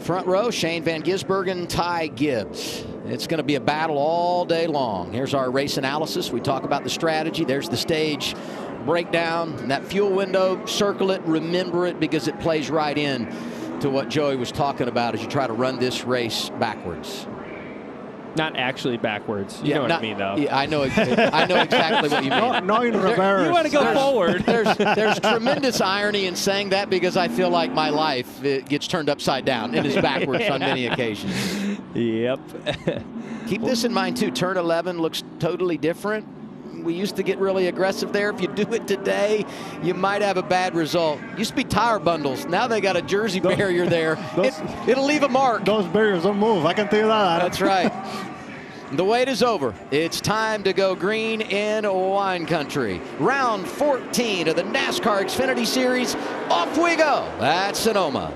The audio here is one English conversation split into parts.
Front row, Shane Van Gisbergen, Ty Gibbs. It's going to be a battle all day long. Here's our race analysis. We talk about the strategy. There's the stage breakdown. And that fuel window, circle it, remember it, because it plays right in to what Joey was talking about as you try to run this race backwards. Not actually backwards. You know what I mean, though. Yeah, I know exactly what you mean. No, in reverse. You want to go forward. There's tremendous irony in saying that, because I feel like my life gets turned upside down and is backwards on many occasions. Yep. Keep this in mind, too. Turn 11 looks totally different. We used to get really aggressive there. If you do it today, you might have a bad result. Used to be tire bundles. Now they got a jersey barrier there. It'll leave a mark. Those barriers don't move. I can tell you that. That's right. The wait is over. It's time to go green in wine country. Round 14 of the NASCAR Xfinity Series. Off we go at Sonoma.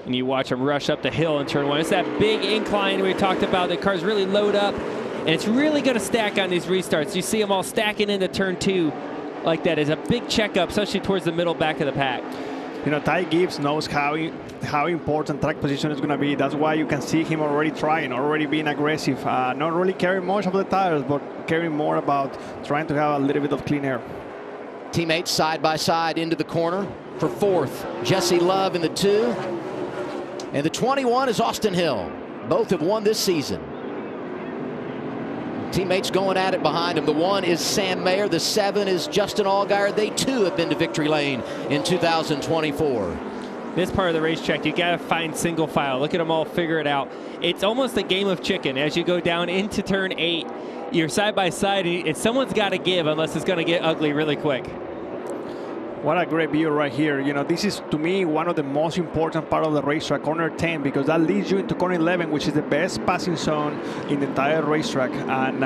And you watch them rush up the hill in turn one. It's that big incline we talked about. The cars really load up, and it's really going to stack on these restarts. You see them all stacking into turn two like that. It's a big checkup, especially towards the middle back of the pack. You know, Ty Gibbs knows how important track position is going to be. That's why you can see him already trying, already being aggressive. Not really caring much of the tires, but caring more about trying to have a little bit of clean air. Teammates side by side into the corner for fourth. Jesse Love in the 2. And the 21 is Austin Hill. Both have won this season. Teammates going at it behind him. The 1 is Sam Mayer. The 7 is Justin Allgaier. They too have been to victory lane in 2024. This part of the racetrack, you got to find single file. Look at them all figure it out. It's almost a game of chicken. As you go down into turn 8, you're side by side, and someone's got to give unless it's going to get ugly really quick. What a great view right here. You know, this is, to me, one of the most important part of the racetrack, corner 10, because that leads you into corner 11, which is the best passing zone in the entire racetrack. And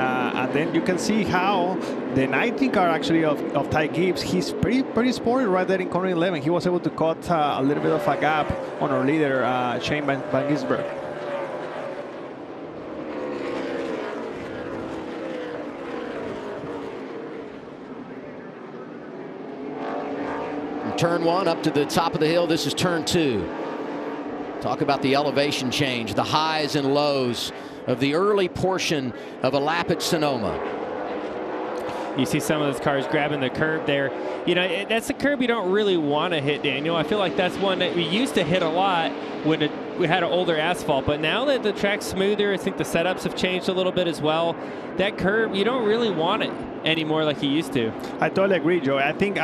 then you can see how the 19 car, actually, of Ty Gibbs, he's pretty sporty right there in corner 11. He was able to cut a little bit of a gap on our leader, Shane Van Gisbergen. Turn 1 up to the top of the hill. This is turn 2. Talk about the elevation change, the highs and lows of the early portion of a lap at Sonoma. You see some of those cars grabbing the curb there. You know, that's a curb you don't really want to hit, Daniel. I feel like that's one that we used to hit a lot when we had an older asphalt. But now that the track's smoother, I think the setups have changed a little bit as well. That curb, you don't really want it anymore like you used to. I totally agree, Joe. I think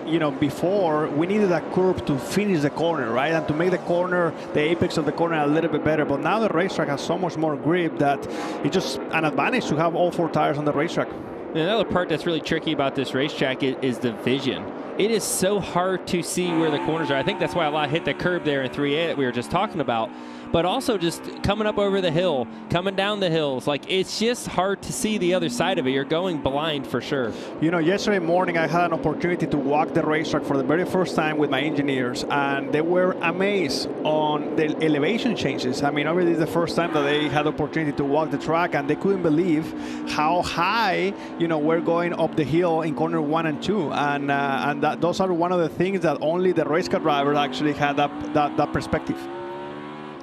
you know, before we needed a curb to finish the corner, right, and to make the corner, the apex of the corner, a little bit better. But now the racetrack has so much more grip that it's just an advantage to have all 4 tires on the racetrack. Another part that's really tricky about this racetrack is the vision. It is so hard to see where the corners are. I think that's why a lot hit the curb there in 3A that we were just talking about. But also just coming up over the hill, coming down the hills. Like, it's just hard to see the other side of it. You're going blind for sure. You know, yesterday morning I had an opportunity to walk the racetrack for the very first time with my engineers, and they were amazed on the elevation changes. I mean, obviously it's the first time that they had the opportunity to walk the track, and they couldn't believe how high, you know, we're going up the hill in corner 1 and 2. And those are one of the things that only the race car drivers actually had that perspective.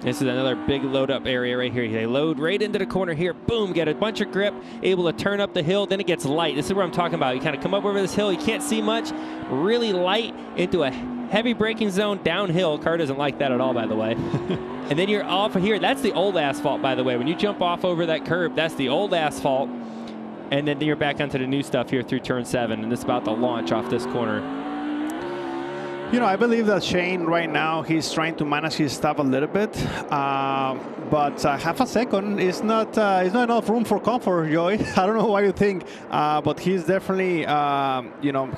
This is another big load-up area right here. They load right into the corner here. Boom, get a bunch of grip, able to turn up the hill. Then it gets light. This is what I'm talking about. You kind of come up over this hill. You can't see much. Really light into a heavy braking zone downhill. Car doesn't like that at all, by the way. And then you're off of here. That's the old asphalt, by the way. When you jump off over that curb, that's the old asphalt. And then you're back onto the new stuff here through turn 7. And it's about to launch off this corner. You know, I believe that Shane right now, he's trying to manage his stuff a little bit, but half a second is not enough room for comfort, Joey. I don't know what you think, but he's definitely, you know,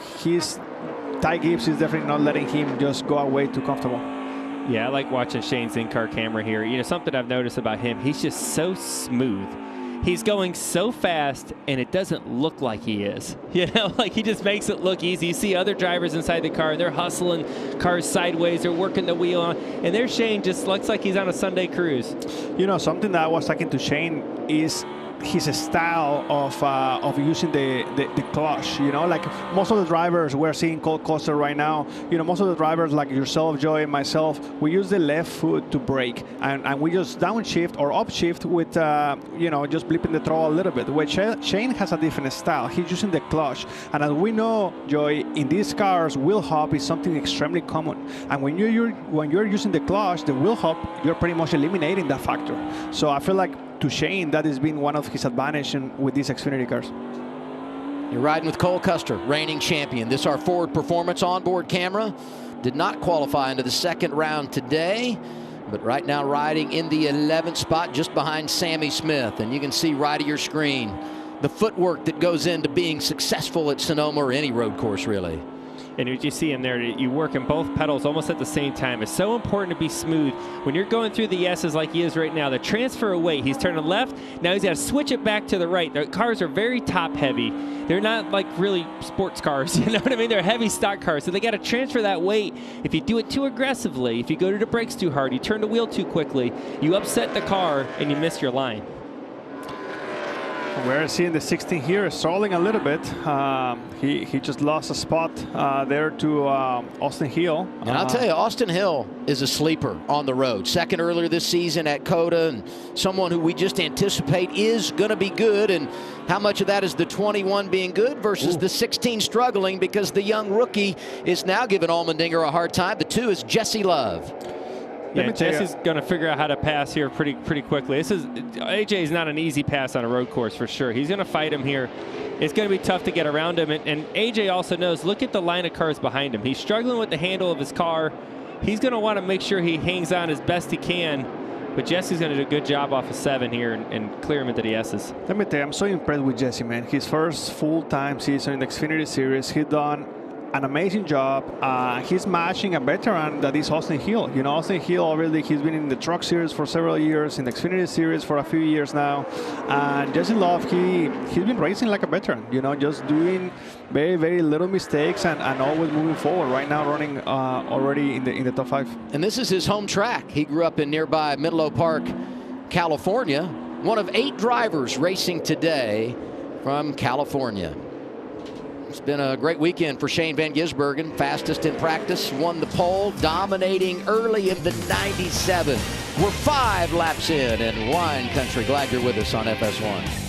Ty Gibbs is definitely not letting him just go away too comfortable. Yeah, I like watching Shane's in-car camera here. You know, something I've noticed about him, he's just so smooth. He's going so fast, and it doesn't look like he is. You know, like he just makes it look easy. You see other drivers inside the car, and they're hustling cars sideways. They're working the wheel on, and there's Shane just looks like he's on a Sunday cruise. You know, something that I was talking to Shane is his style of using the clutch. You know, like most of the drivers we're seeing Cold Coaster right now, you know, most of the drivers like yourself, Joey, and myself, we use the left foot to brake, and we just downshift or upshift with, you know, just blipping the throttle a little bit. Where Shane has a different style. He's using the clutch. And as we know, Joey, in these cars, wheel hop is something extremely common. And when you're using the clutch, the wheel hop, you're pretty much eliminating that factor. So I feel like to Shane, that has been one of his advantages with these Xfinity cars. You're riding with Cole Custer, reigning champion. This our forward performance onboard camera. Did not qualify into the second round today, but right now riding in the 11th spot just behind Sammy Smith. And you can see right of your screen the footwork that goes into being successful at Sonoma or any road course, really. And you see him there, you work in both pedals almost at the same time. It's so important to be smooth. When you're going through the S's like he is right now, the transfer of weight, he's turning left, now he's got to switch it back to the right. The cars are very top heavy. They're not like really sports cars, you know what I mean? They're heavy stock cars, so they got to transfer that weight. If you do it too aggressively, if you go to the brakes too hard, you turn the wheel too quickly, you upset the car and you miss your line. We're seeing the 16 here stalling a little bit. He just lost a spot there to Austin Hill. And I'll tell you, Austin Hill is a sleeper on the road. Second earlier this season at COTA, and someone who we just anticipate is going to be good. And how much of that is the 21 being good versus the 16 struggling, because the young rookie is now giving Allmendinger a hard time. The 2 is Jesse Love. Yeah, Jesse's going to figure out how to pass here pretty quickly. AJ is not an easy pass on a road course for sure. He's going to fight him here. It's going to be tough to get around him. And AJ also knows, look at the line of cars behind him. He's struggling with the handle of his car. He's going to want to make sure he hangs on as best he can. But Jesse's going to do a good job off of 7 here and clear him into the S's. Let me tell you, I'm so impressed with Jesse, man. His first full-time season in the Xfinity Series, he done an amazing job. He's matching a veteran that is Austin Hill. You know, Austin Hill already, he's been in the Truck Series for several years, in the Xfinity Series for a few years now. And Jesse Love, he's been racing like a veteran, you know, just doing very, very little mistakes and always moving forward. Right now running already in the top 5. And this is his home track. He grew up in nearby Menlo Park, California. One of 8 drivers racing today from California. It's been a great weekend for Shane Van Gisbergen. Fastest in practice, won the pole, dominating early in the 97. We're 5 laps in Wine Country. Glad you're with us on FS1.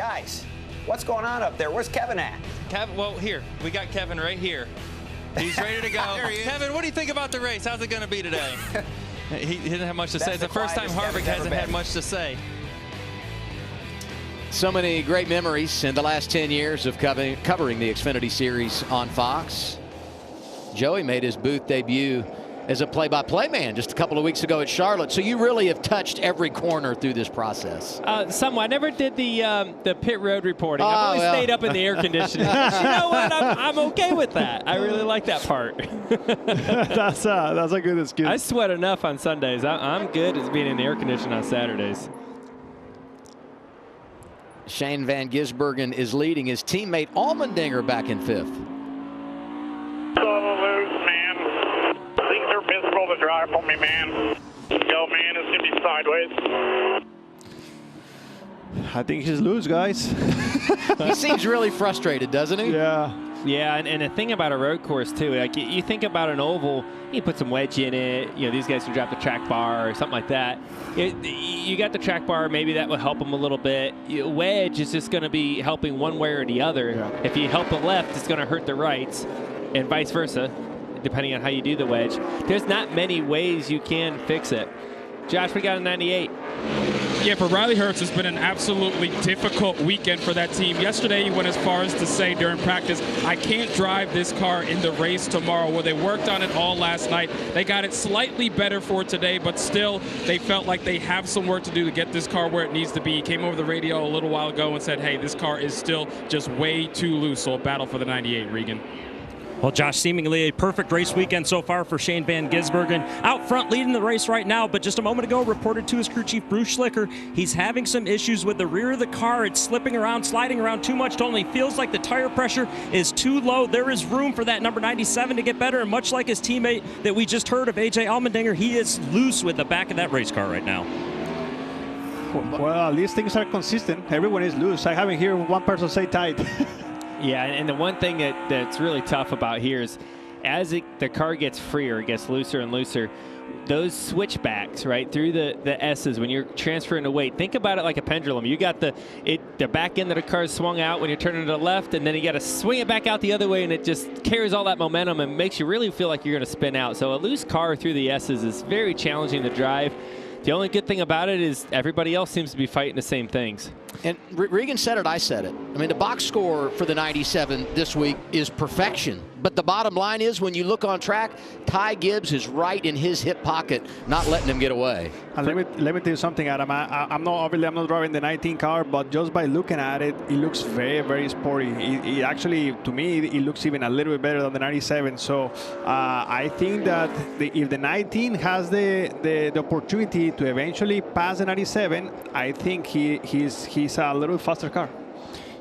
Guys, what's going on up there? Where's Kevin at? Kevin, well, here. We got Kevin right here. He's ready to go. Kevin, what do you think about the race? How's it going to be today? He didn't have much to say. It's the first time Harvick hasn't had much to say. So many great memories in the last 10 years of covering the Xfinity Series on Fox. Joey made his booth debut as a play-by-play man just a couple of weeks ago at Charlotte. So you really have touched every corner through this process. Somewhat. I never did the pit road reporting. I've always stayed up in the air conditioning. You know what? I'm okay with that. I really like that part. That's a good excuse. I sweat enough on Sundays. I'm good at being in the air conditioning on Saturdays. Shane Van Gisbergen is leading his teammate Allmendinger back in 5th. So loose, man. Things are miserable to drive for me, man. Go, man. It's going to be sideways. I think he's loose, guys. He seems really frustrated, doesn't he? Yeah. Yeah, and the thing about a road course, too, like you think about an oval, you put some wedge in it, you know, these guys can drop the track bar or something like that. You got the track bar, maybe that will help them a little bit. Wedge is just going to be helping one way or the other. Yeah. If you help the left, it's going to hurt the right, and vice versa, depending on how you do the wedge. There's not many ways you can fix it. Josh, we got a 98. Yeah, for Riley Herbst, it's been an absolutely difficult weekend for that team. Yesterday, he went as far as to say during practice, I can't drive this car in the race tomorrow. Well, they worked on it all last night. They got it slightly better for today, but still, they felt like they have some work to do to get this car where it needs to be. He came over the radio a little while ago and said, hey, this car is still just way too loose. So a battle for the 98, Regan. Well, Josh, seemingly a perfect race weekend so far for Shane Van Gisbergen. Out front leading the race right now, but just a moment ago reported to his crew chief, Bruce Schlicker, he's having some issues with the rear of the car. It's slipping around, sliding around too much. Only feels like the tire pressure is too low. There is room for that number 97 to get better, and much like his teammate that we just heard of, A.J. Allmendinger, he is loose with the back of that race car right now. Well, at least things are consistent. Everyone is loose. I haven't heard one person say tight. Yeah, and the one thing that's really tough about here is as the car gets freer, it gets looser and looser, those switchbacks, right, through the S's when you're transferring the weight, think about it like a pendulum. You got the back end of the car swung out when you're turning to the left, and then you got to swing it back out the other way, and it just carries all that momentum and makes you really feel like you're going to spin out. So a loose car through the S's is very challenging to drive. The only good thing about it is everybody else seems to be fighting the same things. And Regan said it, I said it. I mean, the box score for the 97 this week is perfection. But the bottom line is, when you look on track, Ty Gibbs is right in his hip pocket, not letting him get away. And let me tell you something, Adam. I'm not driving the 19 car, but just by looking at it, it looks very, very sporty. It actually, to me, it looks even a little bit better than the 97. So I think that if the 19 has the opportunity to eventually pass the 97, I think he's a little faster car.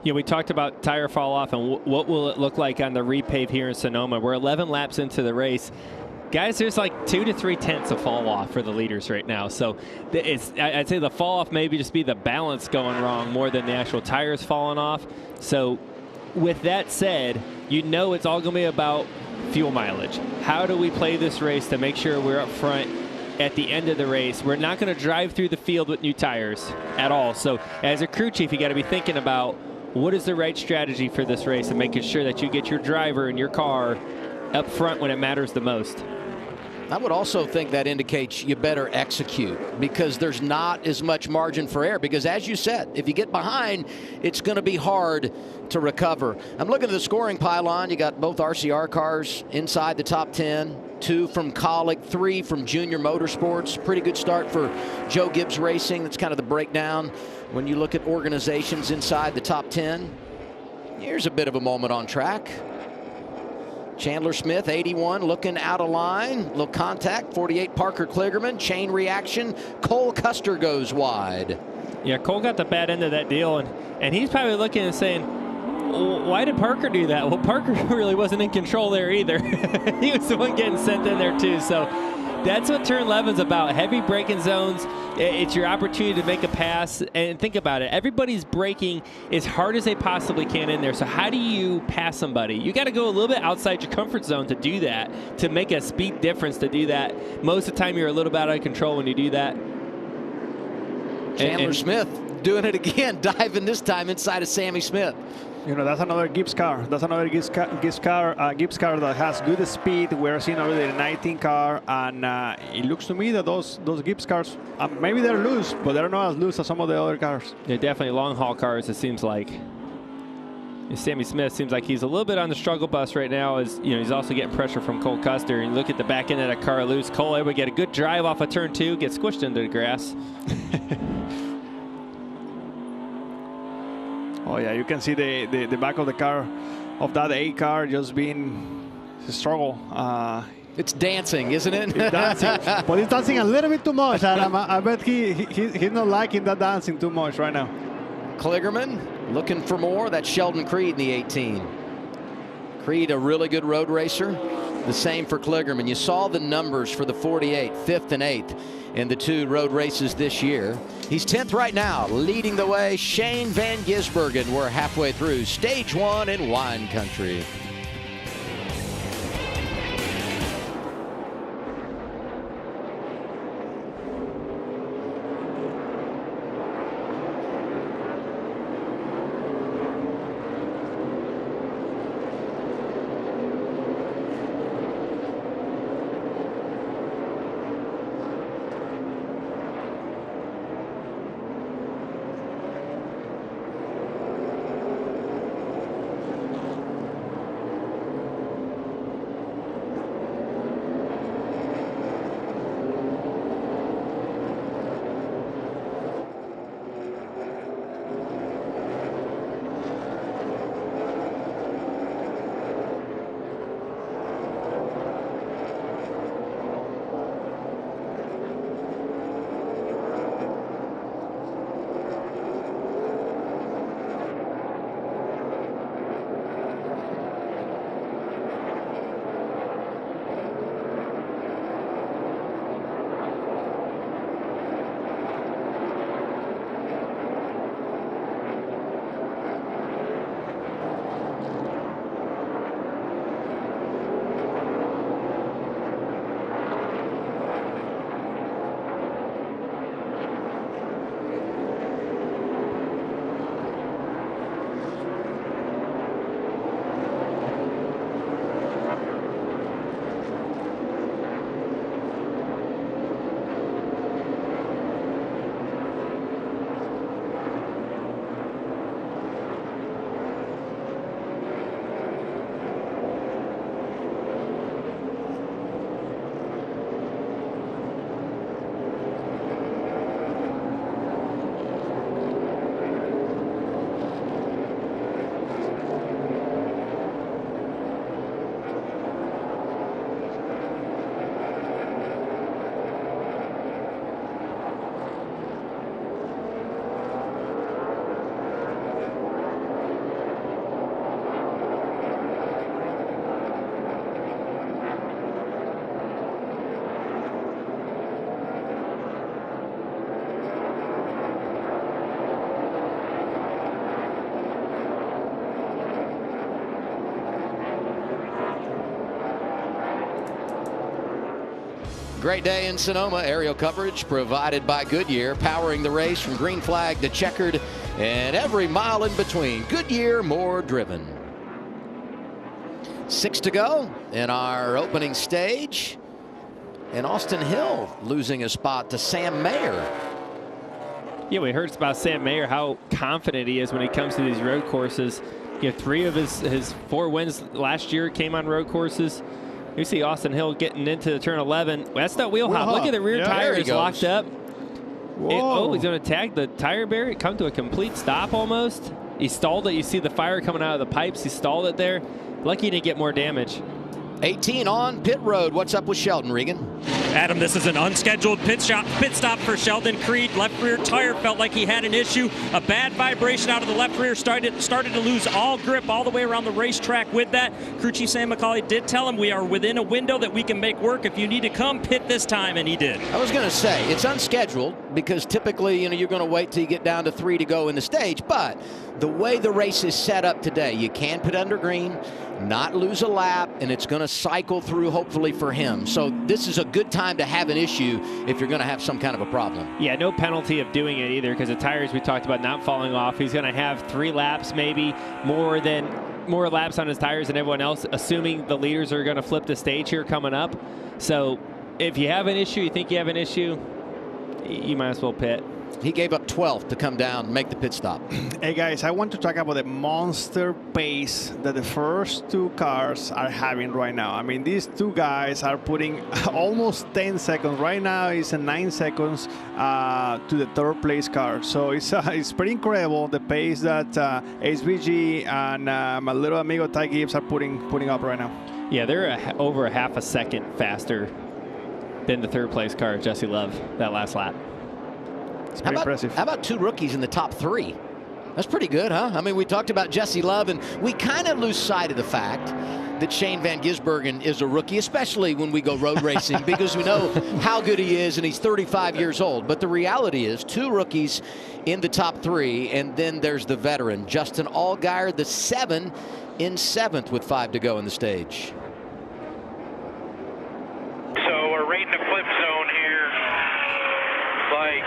Yeah, we talked about tire fall off and what will it look like on the repave here in Sonoma. We're 11 laps into the race. Guys, there's like 2 to 3 tenths of fall off for the leaders right now. So I'd say the fall off maybe just be the balance going wrong more than the actual tires falling off. So with that said, you know it's all going to be about fuel mileage. How do we play this race to make sure we're up front at the end of the race? We're not going to drive through the field with new tires at all. So as a crew chief, you got to be thinking about what is the right strategy for this race and making sure that you get your driver and your car up front when it matters the most. I would also think that indicates you better execute, because there's not as much margin for error. Because as you said, if you get behind, it's going to be hard to recover. I'm looking at the scoring pylon. You got both RCR cars inside the top 10. 2 from Colleague, 3 from Junior Motorsports. Pretty good start for Joe Gibbs Racing. That's kind of the breakdown when you look at organizations inside the top 10. Here's a bit of a moment on track. Chandler Smith, 81, looking out of line. Little contact, 48, Parker Kligerman. Chain reaction. Cole Custer goes wide. Yeah, Cole got the bad end of that deal, and he's probably looking and saying, why did Parker do that? Well, Parker really wasn't in control there either. He was the one getting sent in there too. So that's what turn 11's about. Heavy braking zones. It's your opportunity to make a pass. And think about it. Everybody's braking as hard as they possibly can in there. So how do you pass somebody? You got to go a little bit outside your comfort zone to do that, to make a speed difference to do that. Most of the time you're a little bit out of control when you do that. Chandler Smith doing it again, diving this time inside of Sammy Smith. You know, that's another Gibbs car. That's another Gibbs car that has good speed. We're seeing already the 19 car, and it looks to me that those Gibbs cars, maybe they're loose, but they're not as loose as some of the other cars. They're definitely long haul cars, it seems like. Sammy Smith seems like he's a little bit on the struggle bus right now. As you know, he's also getting pressure from Cole Custer. And look at the back end of that car loose. Cole able to get a good drive off of turn 2, get squished into the grass. Oh yeah, you can see the back of the car, of that A car, just being a struggle. It's dancing, isn't it? It's dancing, but it's dancing a little bit too much. I bet he's not liking that dancing too much right now. Kligerman looking for more. That's Sheldon Creed in the 18. Creed, a really good road racer. The same for Kligerman. You saw the numbers for the 48, 5th and 8th in the 2 road races this year. He's 10th right now, leading the way. Shane Van Gisbergen. We're halfway through stage 1 in wine country. Great day in Sonoma. Aerial coverage provided by Goodyear, powering the race from green flag to checkered and every mile in between. Goodyear, more driven. 6 to go in our opening stage. And Austin Hill losing a spot to Sam Mayer. Yeah, we heard about Sam Mayer, how confident he is when he comes to these road courses. You know, 3 of his 4 wins last year came on road courses. You see Austin Hill getting into turn 11. That's that wheel hop. Look at the rear tire is locked up. Oh, he's going to tag the tire barrier. Come to a complete stop almost. He stalled it. You see the fire coming out of the pipes. He stalled it there. Lucky he didn't get more damage. 18 on pit road. What's up with Sheldon, Regan? Adam, this is an unscheduled pit stop for Sheldon Creed. Left rear tire felt like he had an issue. A bad vibration out of the left rear started to lose all grip all the way around the racetrack with that. Crew Chief Sam McCauley did tell him we are within a window that we can make work. If you need to come, pit this time, and he did. I was going to say, it's unscheduled because typically, you're going to wait till you get down to 3 to go in the stage, but the way the race is set up today, you can pit under green, not lose a lap, and it's going to cycle through hopefully for him. So this is a good time to have an issue if you're going to have some kind of a problem. Yeah, no penalty of doing it either, because the tires we talked about not falling off. He's going to have 3 laps, maybe more laps on his tires than everyone else, assuming the leaders are going to flip the stage here coming up. So if you have an issue, you think you have an issue, you might as well pit. He gave up 12th to come down and make the pit stop. Hey guys, I want to talk about the monster pace that the first 2 cars are having right now. I mean, these 2 guys are putting almost 10 seconds. Right now it's 9 seconds to the 3rd place car. So it's pretty incredible the pace that SVG and my little amigo Ty Gibbs are putting up right now. Yeah, they're over a half a second faster than the 3rd place car, Jesse Love, that last lap. It's pretty impressive. How about 2 rookies in the top 3? That's pretty good, huh? I mean, we talked about Jesse Love, and we kind of lose sight of the fact that Shane Van Gisbergen is a rookie, especially when we go road racing, because we know how good he is, and he's 35 years old. But the reality is 2 rookies in the top 3, and then there's the veteran, Justin Allgaier, the 7 in 7th with 5 to go in the stage. So we're right in the flip zone here. Like,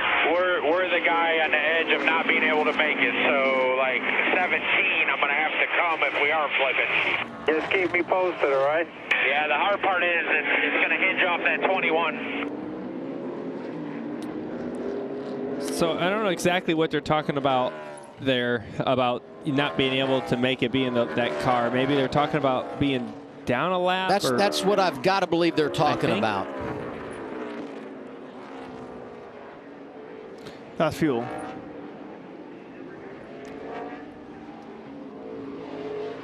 we're the guy on the edge of not being able to make it. So, like, 17, I'm going to have to come if we are flipping. Just keep me posted, all right? Yeah, the hard part is it's going to hinge off that 21. So I don't know exactly what they're talking about there, about not being able to make it, be in that car. Maybe they're talking about being down a lap. That's what I've got to believe they're talking about. That's fuel.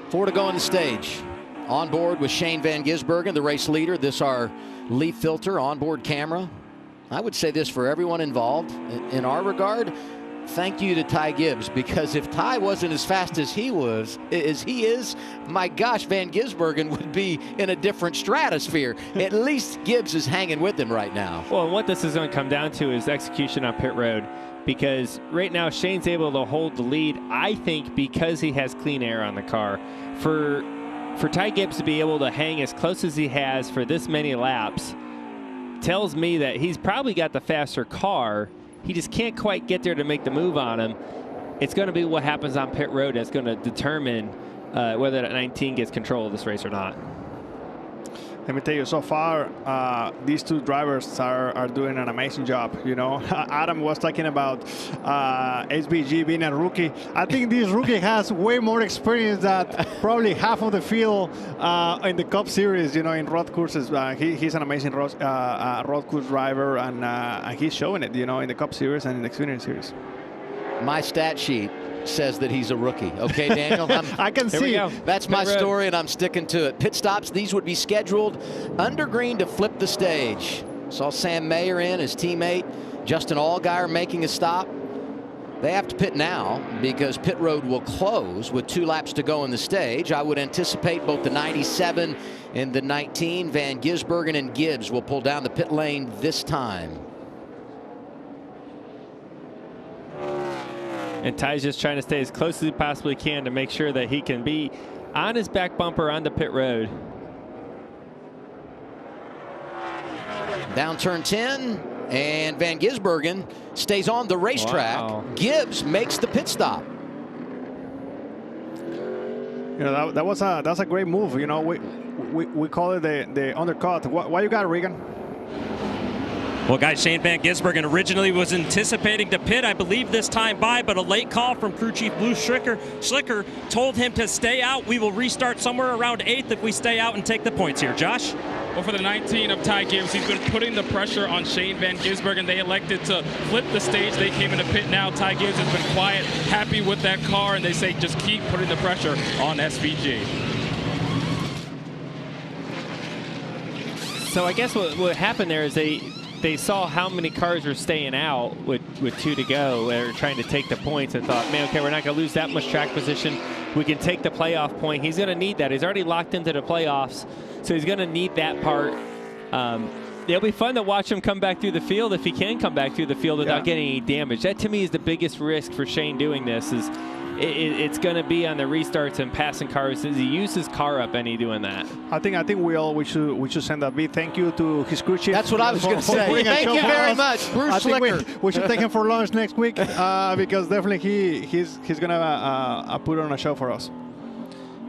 Four to go on the stage. On board with Shane Van Gisbergen, the race leader. This our leaf filter onboard camera. I would say this for everyone involved. In our regard, thank you to Ty Gibbs, because if Ty wasn't as fast as he is, my gosh, Van Gisbergen would be in a different stratosphere. At least Gibbs is hanging with him right now. Well, and what this is going to come down to is execution on pit road, because right now Shane's able to hold the lead, I think, because he has clean air on the car. For Ty Gibbs to be able to hang as close as he has for this many laps tells me that he's probably got the faster car. He just can't quite get there to make the move on him. It's going to be what happens on pit road that's going to determine whether that 19 gets control of this race or not. Let me tell you, so far, these 2 drivers are doing an amazing job. You know, Adam was talking about SVG being a rookie. I think this rookie has way more experience than probably half of the field in the Cup Series, you know, in road courses. He's an amazing road course driver, and he's showing it, you know, in the Cup Series and in the Xfinity Series. My stat sheet says that he's a rookie. Okay, Daniel? I can see. That's my story, and I'm sticking to it. Pit stops, these would be scheduled under green to flip the stage. Saw Sam Mayer in, his teammate, Justin Allgaier making a stop. They have to pit now because pit road will close with 2 laps to go in the stage. I would anticipate both the 97 and the 19, Van Gisbergen and Gibbs, will pull down the pit lane this time. And Ty's just trying to stay as close as he possibly can to make sure that he can be on his back bumper on the pit road. Down turn 10, and Van Gisbergen stays on the racetrack. Wow. Gibbs makes the pit stop. You know, that's a great move. You know, we call it the undercut. What you got, Regan? Well, guys, Shane Van Gisbergen originally was anticipating to pit, I believe, this time by, but a late call from crew chief Bruce Schlicker told him to stay out. We will restart somewhere around 8th if we stay out and take the points here. Josh? Well, for the 19 of Ty Gibbs, he's been putting the pressure on Shane Van Gisbergen. They elected to flip the stage. They came into pit now. Ty Gibbs has been quiet, happy with that car, and they say just keep putting the pressure on SVG. So I guess what happened there is they saw how many cars were staying out with 2 to go. They were trying to take the points and thought, man, okay, we're not going to lose that much track position. We can take the playoff point. He's going to need that. He's already locked into the playoffs, so he's going to need that part. It'll be fun to watch him come back through the field if he can come back through the field without getting any damage. That, to me, is the biggest risk for Shane doing this, is it's going to be on the restarts and passing cars. Does he use his car up any doing that? I think we should send a big thank you to his crew chief. That's what I was going to say. Thank you very much, Bruce Schlicker. We should take him for lunch next week because definitely he's going to put on a show for us.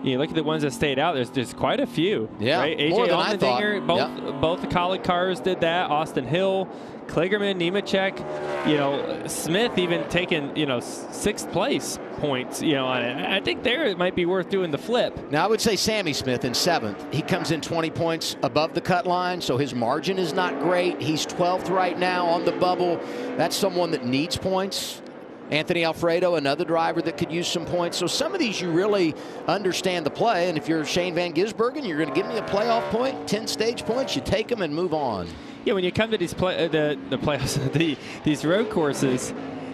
You look at the ones that stayed out. There's quite a few. Yeah, right? AJ more than I thought. Both the Colleague cars did that. Austin Hill, Kligerman, Nemechek. Smith even taking 6th place points. On it. I think there it might be worth doing the flip. Now I would say Sammy Smith in 7th. He comes in 20 points above the cut line, so his margin is not great. He's 12th right now on the bubble. That's someone that needs points. Anthony Alfredo, another driver that could use some points. So some of these you really understand the play. And if you're Shane Van Gisbergen, you're going to give me a playoff point, 10 stage points, you take them and move on. Yeah, when you come to these the playoffs, these road courses,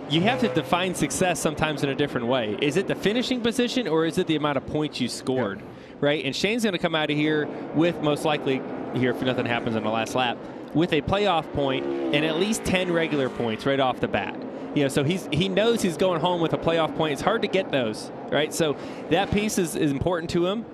you have to define success sometimes in a different way. Is it the finishing position or is it the amount of points you scored? Yeah. Right? And Shane's going to come out of here with, most likely, here if nothing happens on the last lap, with a playoff point and at least 10 regular points right off the bat. So he knows he's going home with a playoff point. It's hard to get those, right? So that piece is important to him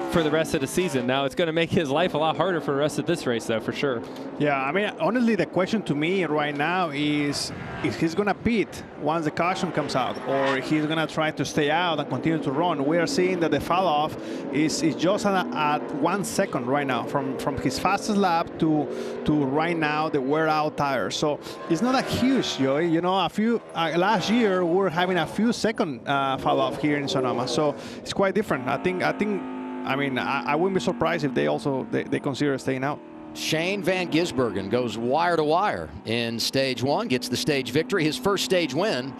for the rest of the season. Now it's going to make his life a lot harder for the rest of this race, though, for sure. Yeah, I mean, honestly, the question to me right now is if he's going to pit once the caution comes out, or he's going to try to stay out and continue to run. We are seeing that the fall-off is just at 1 second right now from his fastest lap to right now the wear-out tires. So it's not a huge, Joey. Last year we were having a few second fall-off here in Sonoma, so it's quite different. I wouldn't be surprised if they consider staying out. Shane Van Gisbergen goes wire to wire in stage 1, gets the stage victory, his first stage win.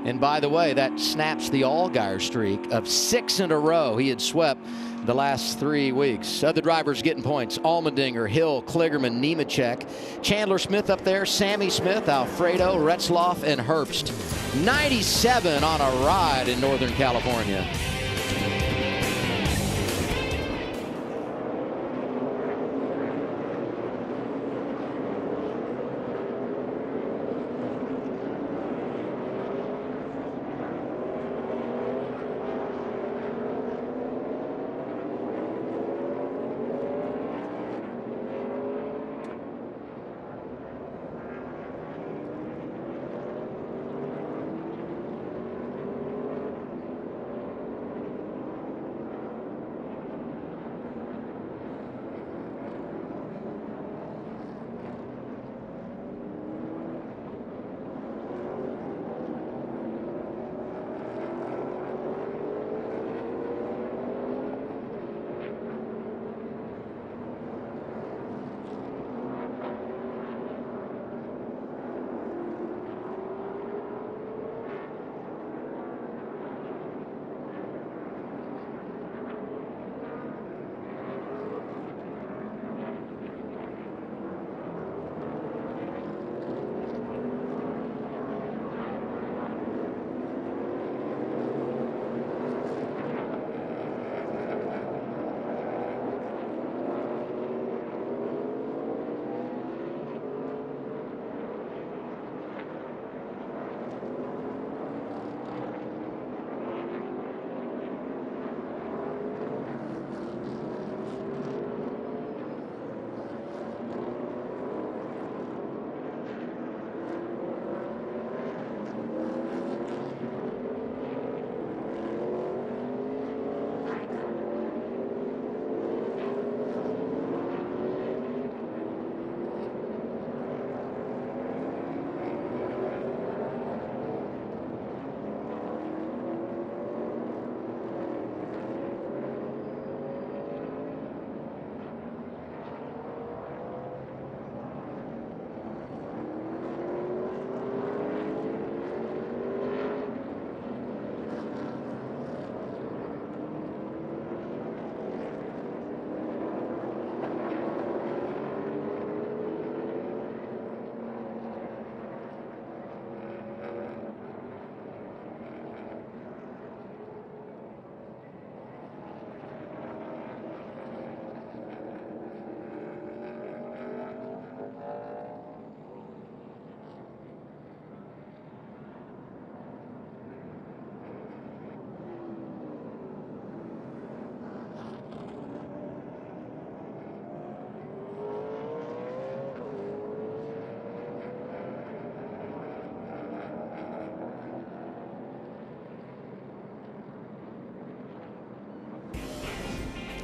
And by the way, that snaps the Allgaier streak of 6 in a row he had swept the last 3 weeks. Other drivers getting points: Allmendinger, Hill, Kligerman, Nemechek, Chandler Smith up there, Sammy Smith, Alfredo, Retzloff, and Herbst. 97 on a ride in Northern California.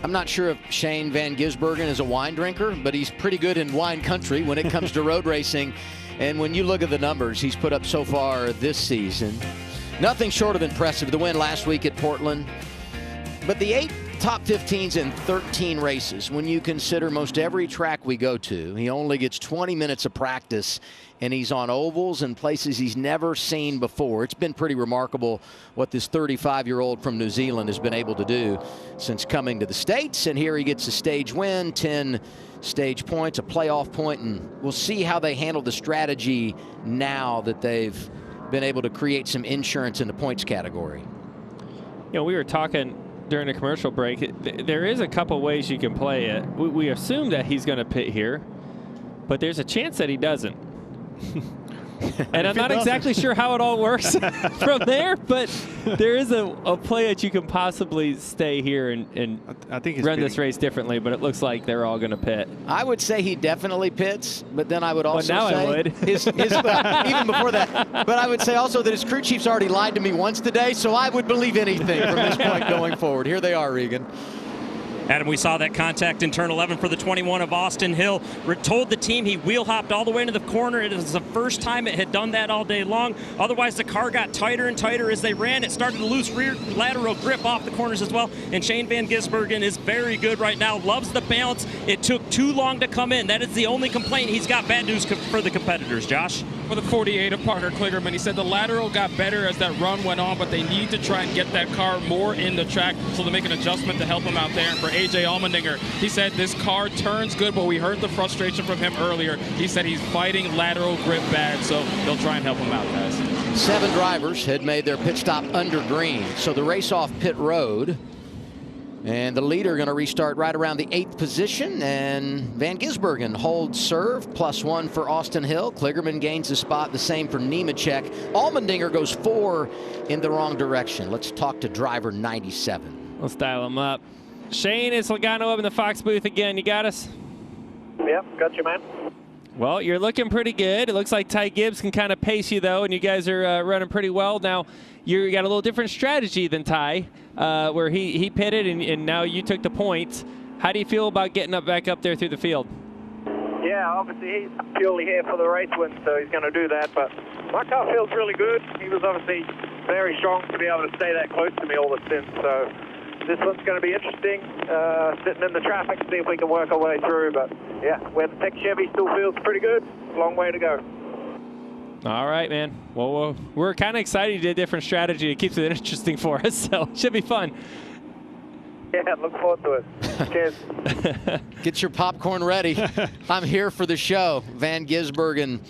I'm not sure if Shane Van Gisbergen is a wine drinker, but he's pretty good in wine country when it comes to road racing. And when you look at the numbers he's put up so far this season, nothing short of impressive. The win last week at Portland. But the 8 top 15s in 13 races, when you consider most every track we go to, he only gets 20 minutes of practice, and he's on ovals and places he's never seen before. It's been pretty remarkable what this 35-year-old from New Zealand has been able to do since coming to the States. And here he gets a stage win, 10 stage points, a playoff point, and we'll see how they handle the strategy now that they've been able to create some insurance in the points category. You know, we were talking during the commercial break, there is a couple ways you can play it. We assume that he's going to pit here, but there's a chance that he doesn't. And I'm not exactly sure how it all works from there, but there is a play that you can possibly stay here and I think run this race differently, but it looks like they're all going to pit. I would say he definitely pits, but then I would also now say I would. Even before that. But I would say also that his crew chief's already lied to me once today, so I would believe anything from this point going forward. Here they are, Regan. Adam, we saw that contact in turn 11 for the 21 of Austin Hill. Told the team he wheel hopped all the way into the corner. It is the first time it had done that all day long. Otherwise, the car got tighter and tighter as they ran. It started to lose rear lateral grip off the corners as well. And Shane Van Gisbergen is very good right now. Loves the balance. It took too long to come in. That is the only complaint. He's got bad news for the competitors. Josh? For the 48 of Parker Kligerman, he said the lateral got better as that run went on, but they need to try and get that car more in the track so they make an adjustment to help him out there. And for AJ Allmendinger, he said this car turns good, but we heard the frustration from him earlier. He said he's fighting lateral grip bad, so they'll try and help him out, guys. 7 drivers had made their pit stop under green, so the race off pit road. And the leader going to restart right around the 8th position, and Van Gisbergen holds serve, +1 for Austin Hill. Kligerman gains the spot, the same for Nemechek. Allmendinger goes 4 in the wrong direction. Let's talk to driver 97. Let's dial him up. Shane, it's Logano up in the Fox booth again. You got us? Yep, got you, man. Well, you're looking pretty good. It looks like Ty Gibbs can kind of pace you, though, and you guys are running pretty well. Now, you got a little different strategy than Ty, where he pitted and now you took the points. How do you feel about getting back up there through the field? Yeah, obviously he's purely here for the race win, so he's going to do that. But my car feels really good. He was obviously very strong to be able to stay that close to me all the stints. So this one's going to be interesting, sitting in the traffic, see if we can work our way through. But yeah, where the Tech Chevy still feels pretty good. Long way to go. All right, man. Well, we're kind of excited you did a different strategy. It keeps it interesting for us, so it should be fun. Yeah, look forward to it. Cheers. Get your popcorn ready. I'm here for the show. Van Gisbergen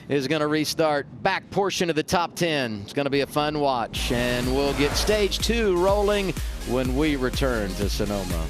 is going to restart back portion of the top 10. It's going to be a fun watch, and we'll get stage 2 rolling when we return to Sonoma.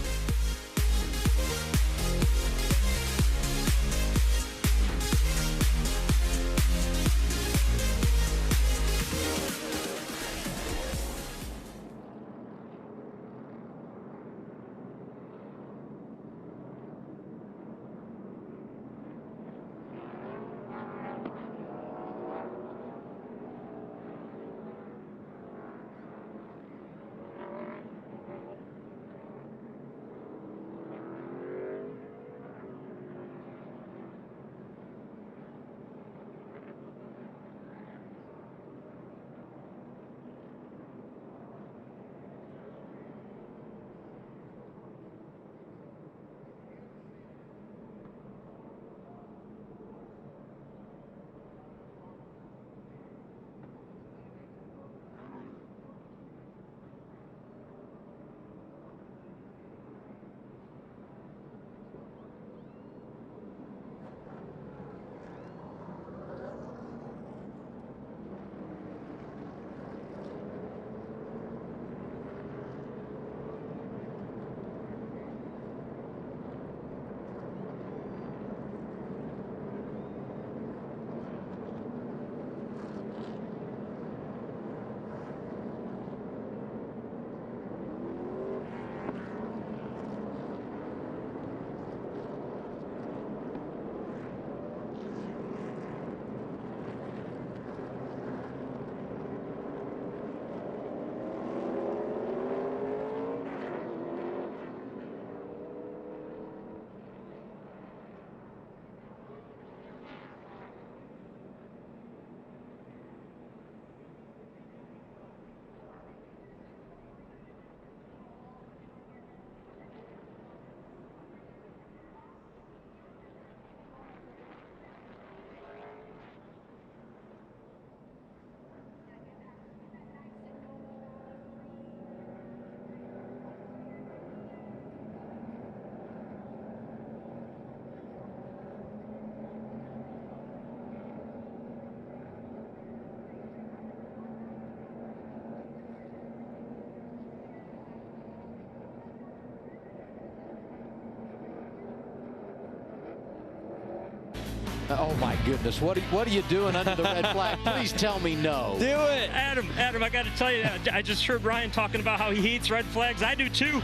Oh my goodness, what are you doing under the red flag? Please tell me no. Do it. Adam, I got to tell you, I just heard Ryan talking about how he hates red flags. I do too.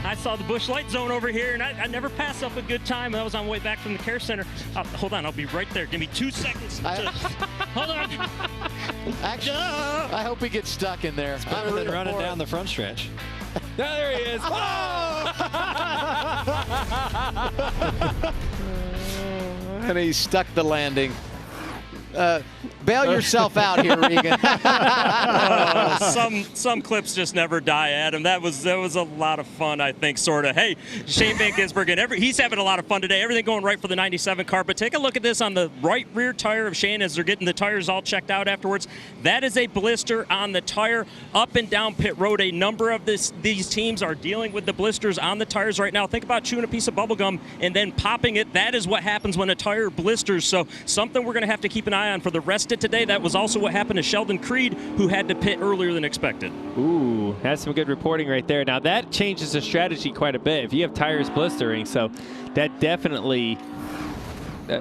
I saw the bush light zone over here, and I never pass up a good time. I was on my way back from the care center. Hold on, I'll be right there. Give me 2 seconds. Hold on. Actually, I hope he gets stuck in there. It's better than running down the front stretch. There he is. And he stuck the landing. Bail yourself out here, Regan. Some clips just never die, Adam. That was a lot of fun, I think, sort of. Hey, Shane Van Gisbergen, he's having a lot of fun today. Everything going right for the 97 car. But take a look at this on the right rear tire of Shane as they're getting the tires all checked out afterwards. That is a blister on the tire up and down pit road. A number of these teams are dealing with the blisters on the tires right now. Think about chewing a piece of bubble gum and then popping it. That is what happens when a tire blisters. So something we're going to have to keep an eye on for the rest of today. That was also what happened to Sheldon Creed, who had to pit earlier than expected. Ooh, that's some good reporting right there. Now that changes the strategy quite a bit if you have tires blistering, so that definitely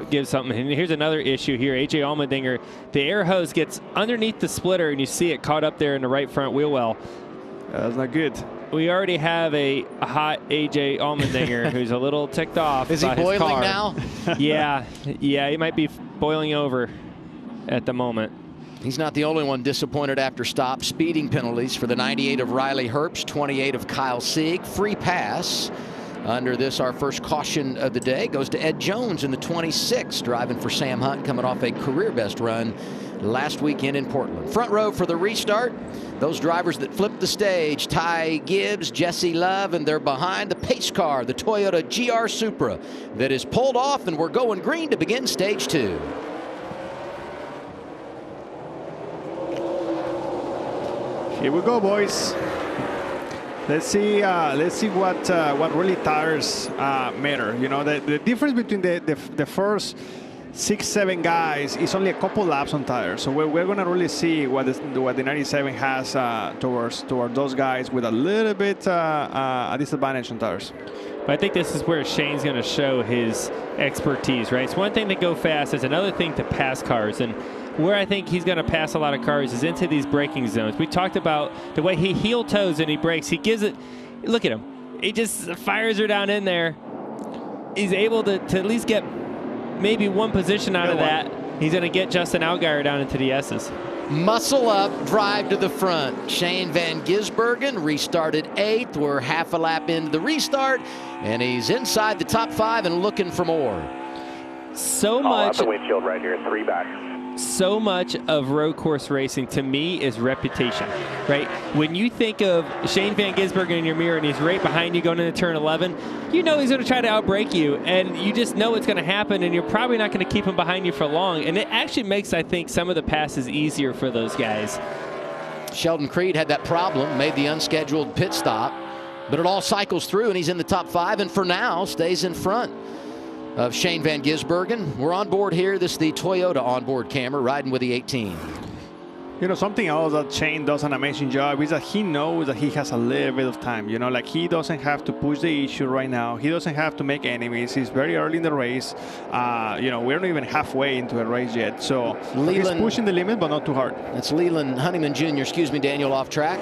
gives something. And here's another issue here. AJ Allmendinger, the air hose gets underneath the splitter and you see it caught up there in the right front wheel well. That's not good. We already have a hot AJ Allmendinger who's a little ticked off. Is he boiling car. now? Yeah, he might be boiling over at the moment. He's not the only one disappointed after stop. Speeding penalties for the 98 of Riley Herbst, 28 of Kyle Sieg. Free pass under this, our first caution of the day, goes to Ed Jones in the 26, driving for Sam Hunt, coming off a career best run last weekend in Portland. Front row for the restart. Those drivers that flipped the stage, Ty Gibbs, Jesse Love, and they're behind the pace car, the Toyota GR Supra, that is pulled off, and we're going green to begin stage 2. Here we go, boys. Let's see what really tires matter. You know, the difference between the first 6-7 guys is only a couple laps on tires. So we're gonna really see what the 97 has towards those guys with a little bit a disadvantage on tires. But I think this is where Shane's going to show his expertise, right? It's one thing to go fast. It's another thing to pass cars. And where I think he's going to pass a lot of cars is into these braking zones. We talked about the way he heel toes and he brakes. He gives it, look at him. He just fires her down in there. He's able to at least get maybe one position out of that. He's going to get Justin Allgaier down into the S's. Muscle up, drive to the front. Shane Van Gisbergen restarted 8th. We're half a lap into the restart, and he's inside the top 5 and looking for more. So All much. out the windshield right here, 3 back. So much of road course racing to me is reputation, right? When you think of Shane Van Gisbergen in your mirror and he's right behind you going into turn 11, you know he's going to try to outbrake you, and you just know it's going to happen, and you're probably not going to keep him behind you for long. And it actually makes, I think, some of the passes easier for those guys. Sheldon Creed had that problem, made the unscheduled pit stop, but it all cycles through, and he's in the top 5, and for now stays in front of Shane Van Gisbergen. We're on board here. This is the Toyota onboard camera, riding with the 18. You know, something else that Shane does an amazing job is that he knows that he has a little bit of time. You know, like he doesn't have to push the issue right now. He doesn't have to make enemies. He's very early in the race. You know, we're not even halfway into a race yet. So he's pushing the limit, but not too hard. That's Leland Honeyman Jr., excuse me, Daniel, off track.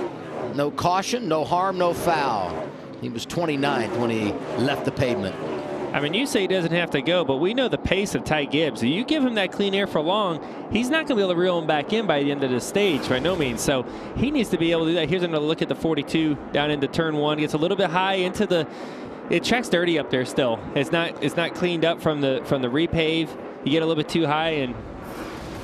No caution, no harm, no foul. He was 29th when he left the pavement. I mean, you say he doesn't have to go, but we know the pace of Ty Gibbs. You give him that clean air for long, he's not going to be able to reel him back in by the end of the stage, by no means. So he needs to be able to do that. Here's another look at the 42 down into turn 1. Gets a little bit high into the. It track's dirty up there still. It's not cleaned up from the repave. You get a little bit too high and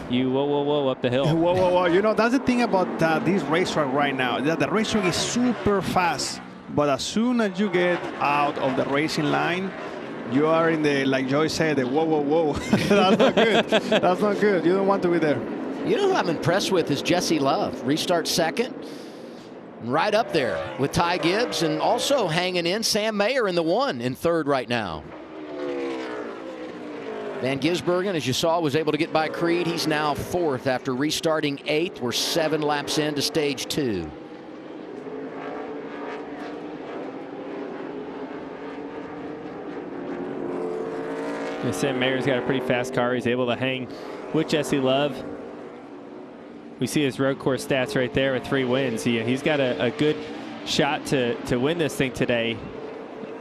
you whoa up the hill. Whoa. You know, that's the thing about this racetrack right now. That the racetrack is super fast, but as soon as you get out of the racing line, you are in the, like Joy said, the whoa. That's not good. That's not good. You don't want to be there. You know who I'm impressed with is Jesse Love. Restart 2nd. Right up there with Ty Gibbs, and also hanging in Sam Mayer in the 1 in 3rd right now. Van Gisbergen, as you saw, was able to get by Creed. He's now 4th after restarting 8th. We're 7 laps into stage 2. Sam Mayer's got a pretty fast car. He's able to hang with Jesse Love. We see his road course stats right there with 3 wins. He's got a good shot to win this thing today.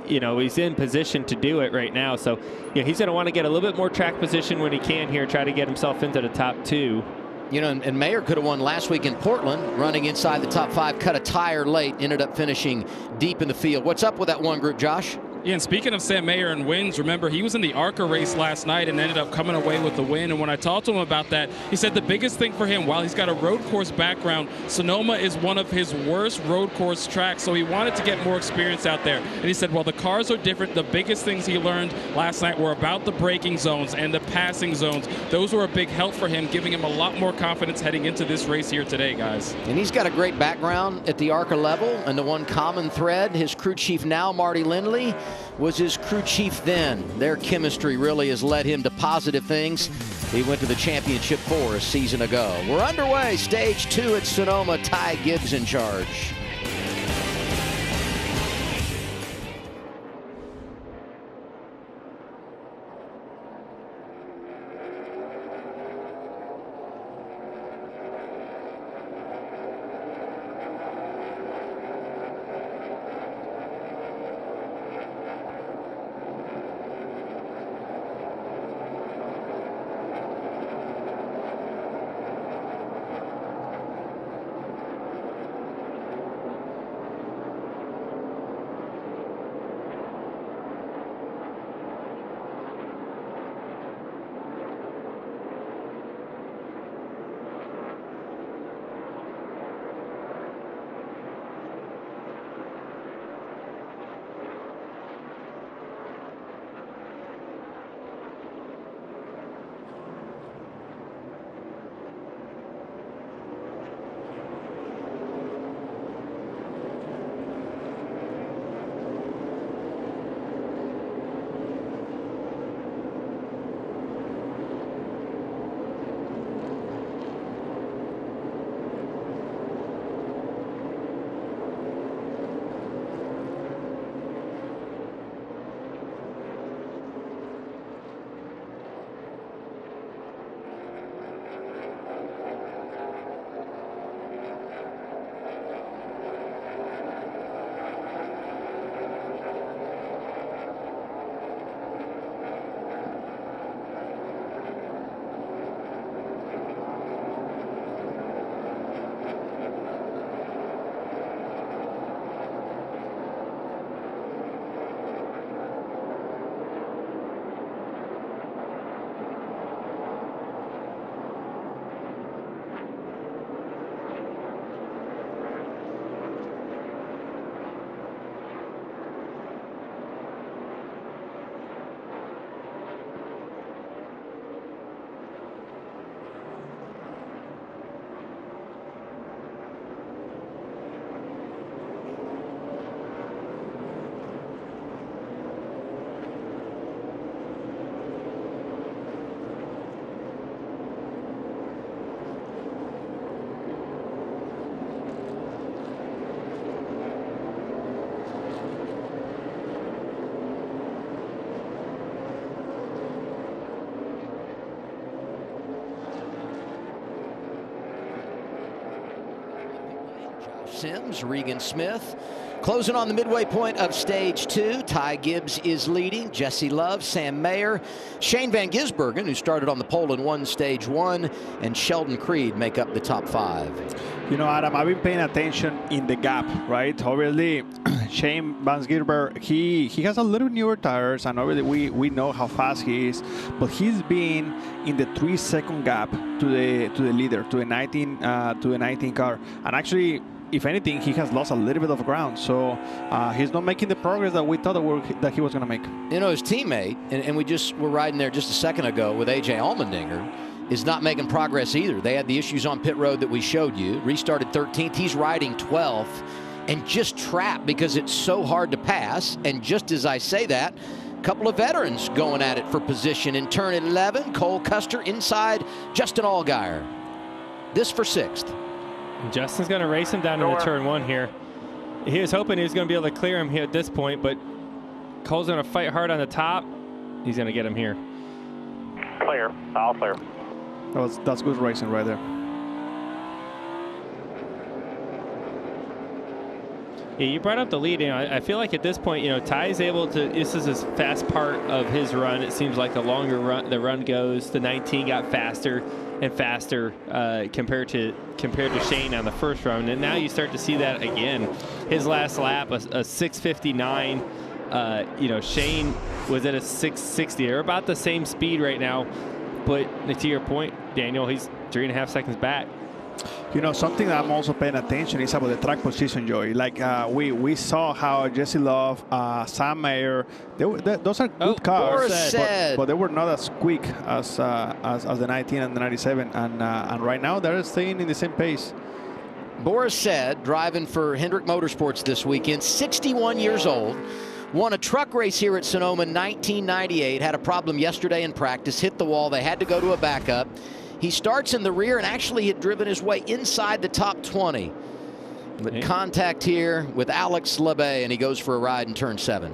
You know, he's in position to do it right now. So, yeah, he's going to want to get a little bit more track position when he can here, try to get himself into the top 2. You know, and Mayer could have won last week in Portland, running inside the top 5, cut a tire late, ended up finishing deep in the field. What's up with that one group, Josh? Yeah, and speaking of Sam Mayer and wins, remember, he was in the ARCA race last night and ended up coming away with the win. And when I talked to him about that, he said the biggest thing for him, while he's got a road course background, Sonoma is one of his worst road course tracks, so he wanted to get more experience out there. And he said, well, the cars are different. The biggest things he learned last night were about the braking zones and the passing zones. Those were a big help for him, giving him a lot more confidence heading into this race here today, guys. And he's got a great background at the ARCA level, and the one common thread, his crew chief now, Marty Lindley, was his crew chief then. Their chemistry really has led him to positive things. He went to the championship 4 a season ago. We're underway. Stage 2 at Sonoma. Ty Gibbs in charge. Sims, Regan Smith. Closing on the midway point of stage 2, Ty Gibbs is leading. Jesse Love, Sam Mayer, Shane Van Gisbergen, who started on the pole and won stage 1, and Sheldon Creed make up the top 5. You know, Adam, I've been paying attention in the gap, right? Obviously, Shane Van Gisbergen, he has a little newer tires, and obviously we know how fast he is, but he's been in the 3-second gap to the leader, to the 19 car, and actually, if anything, he has lost a little bit of ground. So he's not making the progress that we thought that he was going to make. You know, his teammate, and we just were riding there just a second ago with A.J. Allmendinger, is not making progress either. They had the issues on pit road that we showed you. Restarted 13th. He's riding 12th and just trapped because it's so hard to pass. And just as I say that, a couple of veterans going at it for position. In turn 11, Cole Custer inside Justin Allgaier. This for 6th. Justin's going to race him down into turn 1 here. He was hoping he was going to be able to clear him here at this point, but Cole's going to fight hard on the top. He's going to get him here. Clear. All clear. That's good racing right there. Yeah, you brought up the lead. I feel like at this point, Ty's able to. This is his fast part of his run. It seems like the longer the run goes, the 19 got faster and faster compared to Shane on the first run, and now you start to see that again. His last lap, a 6:59. Shane was at a 6:60. They're about the same speed right now, but to your point, Daniel, he's 3.5 seconds back. Something that I'm also paying attention is about the track position, Joey. Like we saw how Jesse Love, Sam Mayer, those are good cars, but they were not as quick as the 19 and the 97. And right now they're staying in the same pace. Boris said, driving for Hendrick Motorsports this weekend, 61 years old, won a truck race here at Sonoma in 1998, had a problem yesterday in practice, hit the wall, they had to go to a backup. He starts in the rear and actually had driven his way inside the top 20. But contact here with Alex Labbe, and he goes for a ride in turn 7.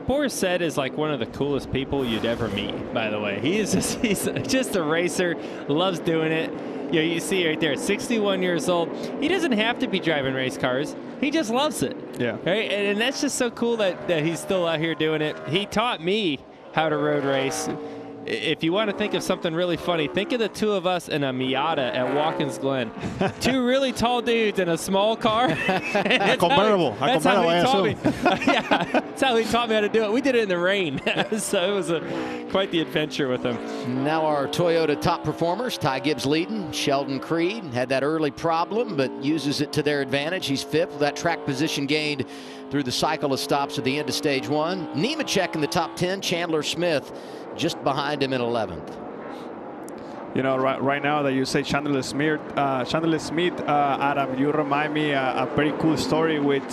Boris said is like one of the coolest people you'd ever meet, by the way. He's just a racer, loves doing it. You see right there, 61 years old. He doesn't have to be driving race cars. He just loves it. Yeah. Right? And that's just so cool that he's still out here doing it. He taught me how to road race. If you want to think of something really funny, think of the two of us in a Miata at Watkins Glen. Two really tall dudes in a small car. Comparable. That's how he taught me. Yeah, that's how he taught me how to do it. We did it in the rain, so it was quite the adventure with him. Now our Toyota top performers, Ty Gibbs leading. Sheldon Creed had that early problem, but uses it to their advantage. He's 5th. That track position gained through the cycle of stops at the end of stage 1. Nemechek in the top 10. Chandler Smith just behind him in 11th. Right now that you say Chandler Smith, Adam, you remind me a very cool story with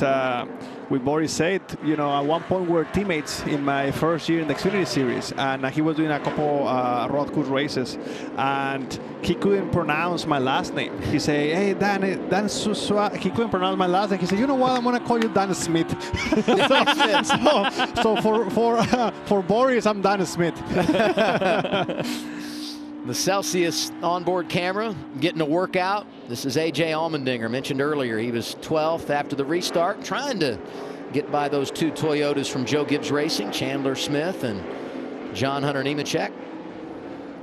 Boris Said. At one point we were teammates in my first year in the Xfinity series, and he was doing a couple road course races, and he couldn't pronounce my last name. He said, "Hey, Dan Susua." He couldn't pronounce my last name. He said, "You know what? I'm gonna call you Dan Smith." so for Boris, I'm Dan Smith. The Celsius onboard camera getting a workout. This is A.J. Allmendinger, mentioned earlier. He was 12th after the restart, trying to get by those two Toyotas from Joe Gibbs Racing, Chandler Smith and John Hunter Nemechek.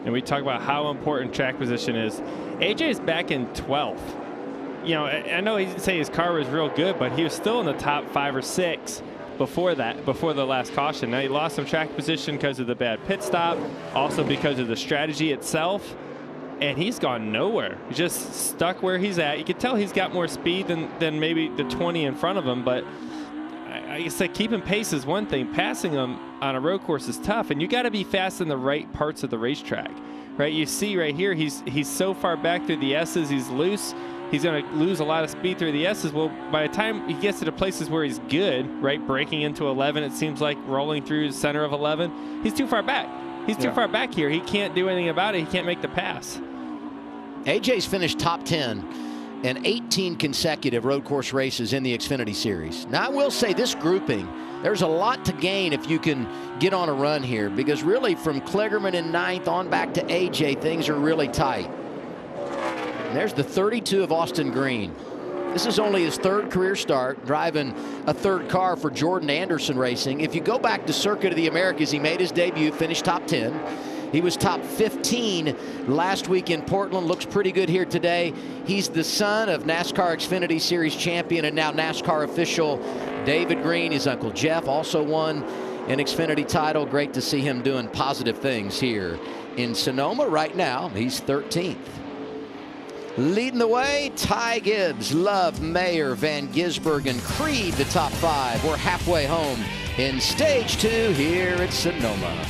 And we talk about how important track position is. A.J. is back in 12th. I know he didn't say his car was real good, but he was still in the top 5 or 6 before the last caution. Now he lost some track position because of the bad pit stop, also because of the strategy itself, and he's gone nowhere. He's just stuck where he's at. You can tell he's got more speed than maybe the 20 in front of him, but I said keeping pace is one thing. Passing him on a road course is tough, and you got to be fast in the right parts of the racetrack, right? You see right here, he's so far back through the S's, he's loose. He's going to lose a lot of speed through the S's. Well, by the time he gets to the places where he's good, right, breaking into 11, it seems like rolling through the center of 11, he's too far back. He's too far back here. He can't do anything about it. He can't make the pass. AJ's finished top 10 in 18 consecutive road course races in the Xfinity Series. Now, I will say this grouping, there's a lot to gain if you can get on a run here, because really from Kligerman in 9th on back to AJ, things are really tight. There's the 32 of Austin Green. This is only his 3rd career start, driving a 3rd car for Jordan Anderson Racing. If you go back to Circuit of the Americas, he made his debut, finished top 10. He was top 15 last week in Portland. Looks pretty good here today. He's the son of NASCAR Xfinity Series champion and now NASCAR official David Green. His uncle Jeff also won an Xfinity title. Great to see him doing positive things here in Sonoma. Right now, he's 13th. Leading the way, Ty Gibbs, Love, Mayer, Van Gisbergen, Creed, the top 5. We're halfway home in stage 2 here at Sonoma.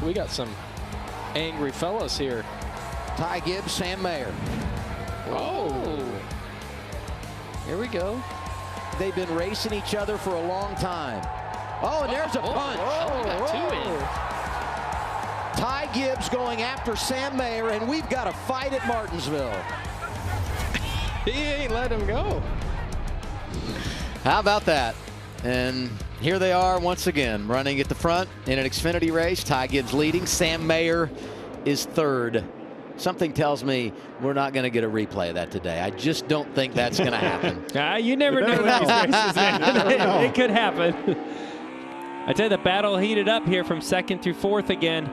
We got some angry fellas here. Ty Gibbs, Sam Mayer. Oh. Here we go. They've been racing each other for a long time. Oh, and there's a punch. Got two in. Ty Gibbs going after Sam Mayer, and we've got a fight at Martinsville. He ain't let him go. How about that? And here they are once again, running at the front in an Xfinity race. Ty Gibbs leading. Sam Mayer is third. Something tells me we're not going to get a replay of that today. I just don't think that's going to happen. You never know with these races, man. It could happen. I tell you, the battle heated up here from second through fourth again.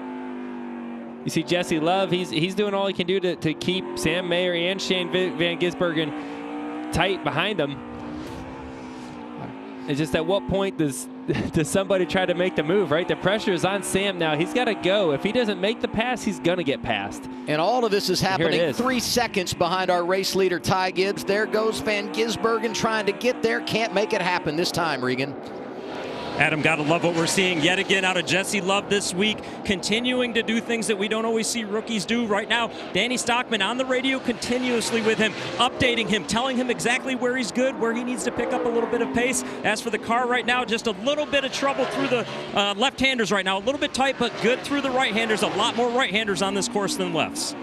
You see Jesse Love, he's doing all he can do to keep Sam Mayer and Shane Van Gisbergen tight behind him. It's just at what point does somebody try to make the move, right? The pressure is on Sam now. He's got to go. If he doesn't make the pass, he's going to get passed. And all of this is happening 3 seconds behind our race leader, Ty Gibbs. There goes Van Gisbergen trying to get there. Can't make it happen this time, Regan. Adam, gotta love what we're seeing yet again out of Jesse Love this week, continuing to do things that we don't always see rookies do. Right now, Danny Stockman on the radio continuously with him, updating him, telling him exactly where he's good, where he needs to pick up a little bit of pace. As for the car right now, just a little bit of trouble through the left-handers right now. A little bit tight, but good through the right-handers. A lot more right-handers on this course than lefts.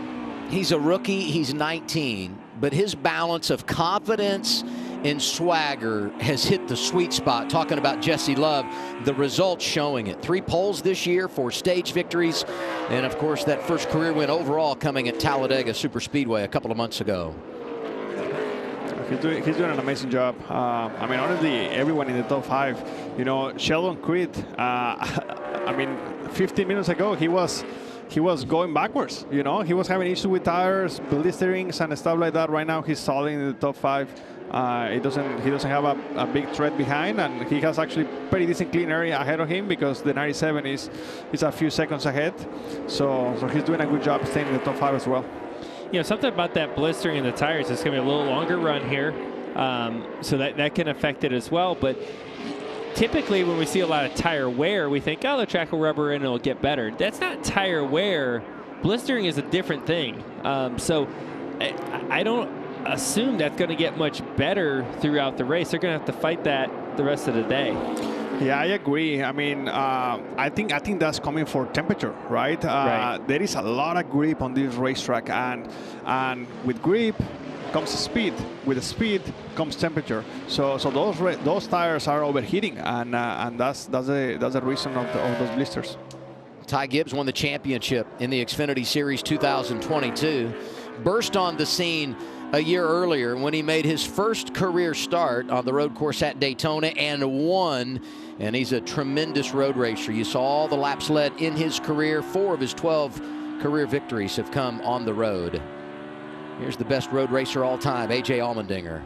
He's a rookie. He's 19, but his balance of confidence and swagger has hit the sweet spot. Talking about Jesse Love, the results showing it. 3 poles this year, 4 stage victories, and of course that first career win overall coming at Talladega Superspeedway a couple of months ago. He's doing an amazing job. I mean, honestly, everyone in the top 5. You know, Sheldon Creed. I mean, 15 minutes ago he was going backwards. You know, he was having issues with tires, blisterings, and stuff like that. Right now, he's solid in the top 5. He doesn't have a big threat behind, and he has actually pretty decent clean area ahead of him because the 97 is a few seconds ahead. So he's doing a good job staying in the top 5 as well. You know, something about that blistering in the tires, it's going to be a little longer run here, so that can affect it as well. But typically when we see a lot of tire wear, we think, oh, the track will rubber in and it'll get better. That's not tire wear. Blistering is a different thing. So I don't assume that's going to get much better throughout the race. They're going to have to fight that the rest of the day. Yeah, I agree. I mean, I think that's coming for temperature, right? There is a lot of grip on this racetrack, and with grip comes speed. With speed comes temperature. So those tires are overheating, and that's the reason of those blisters. Ty Gibbs won the championship in the Xfinity Series 2022. Burst on the scene a year earlier when he made his first career start on the road course at Daytona and won. And he's a tremendous road racer. You saw all the laps led in his career. 4 of his 12 career victories have come on the road. Here's the best road racer all time, A.J. Allmendinger.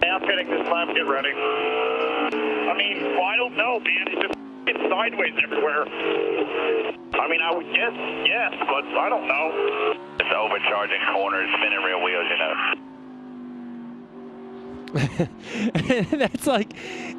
Now pitting this lap, get ready. I mean, well, I don't know, man. It's just sideways everywhere. I mean, I would guess yes, but I don't know. It's overcharging corners, spinning rear wheels, you know. That's like,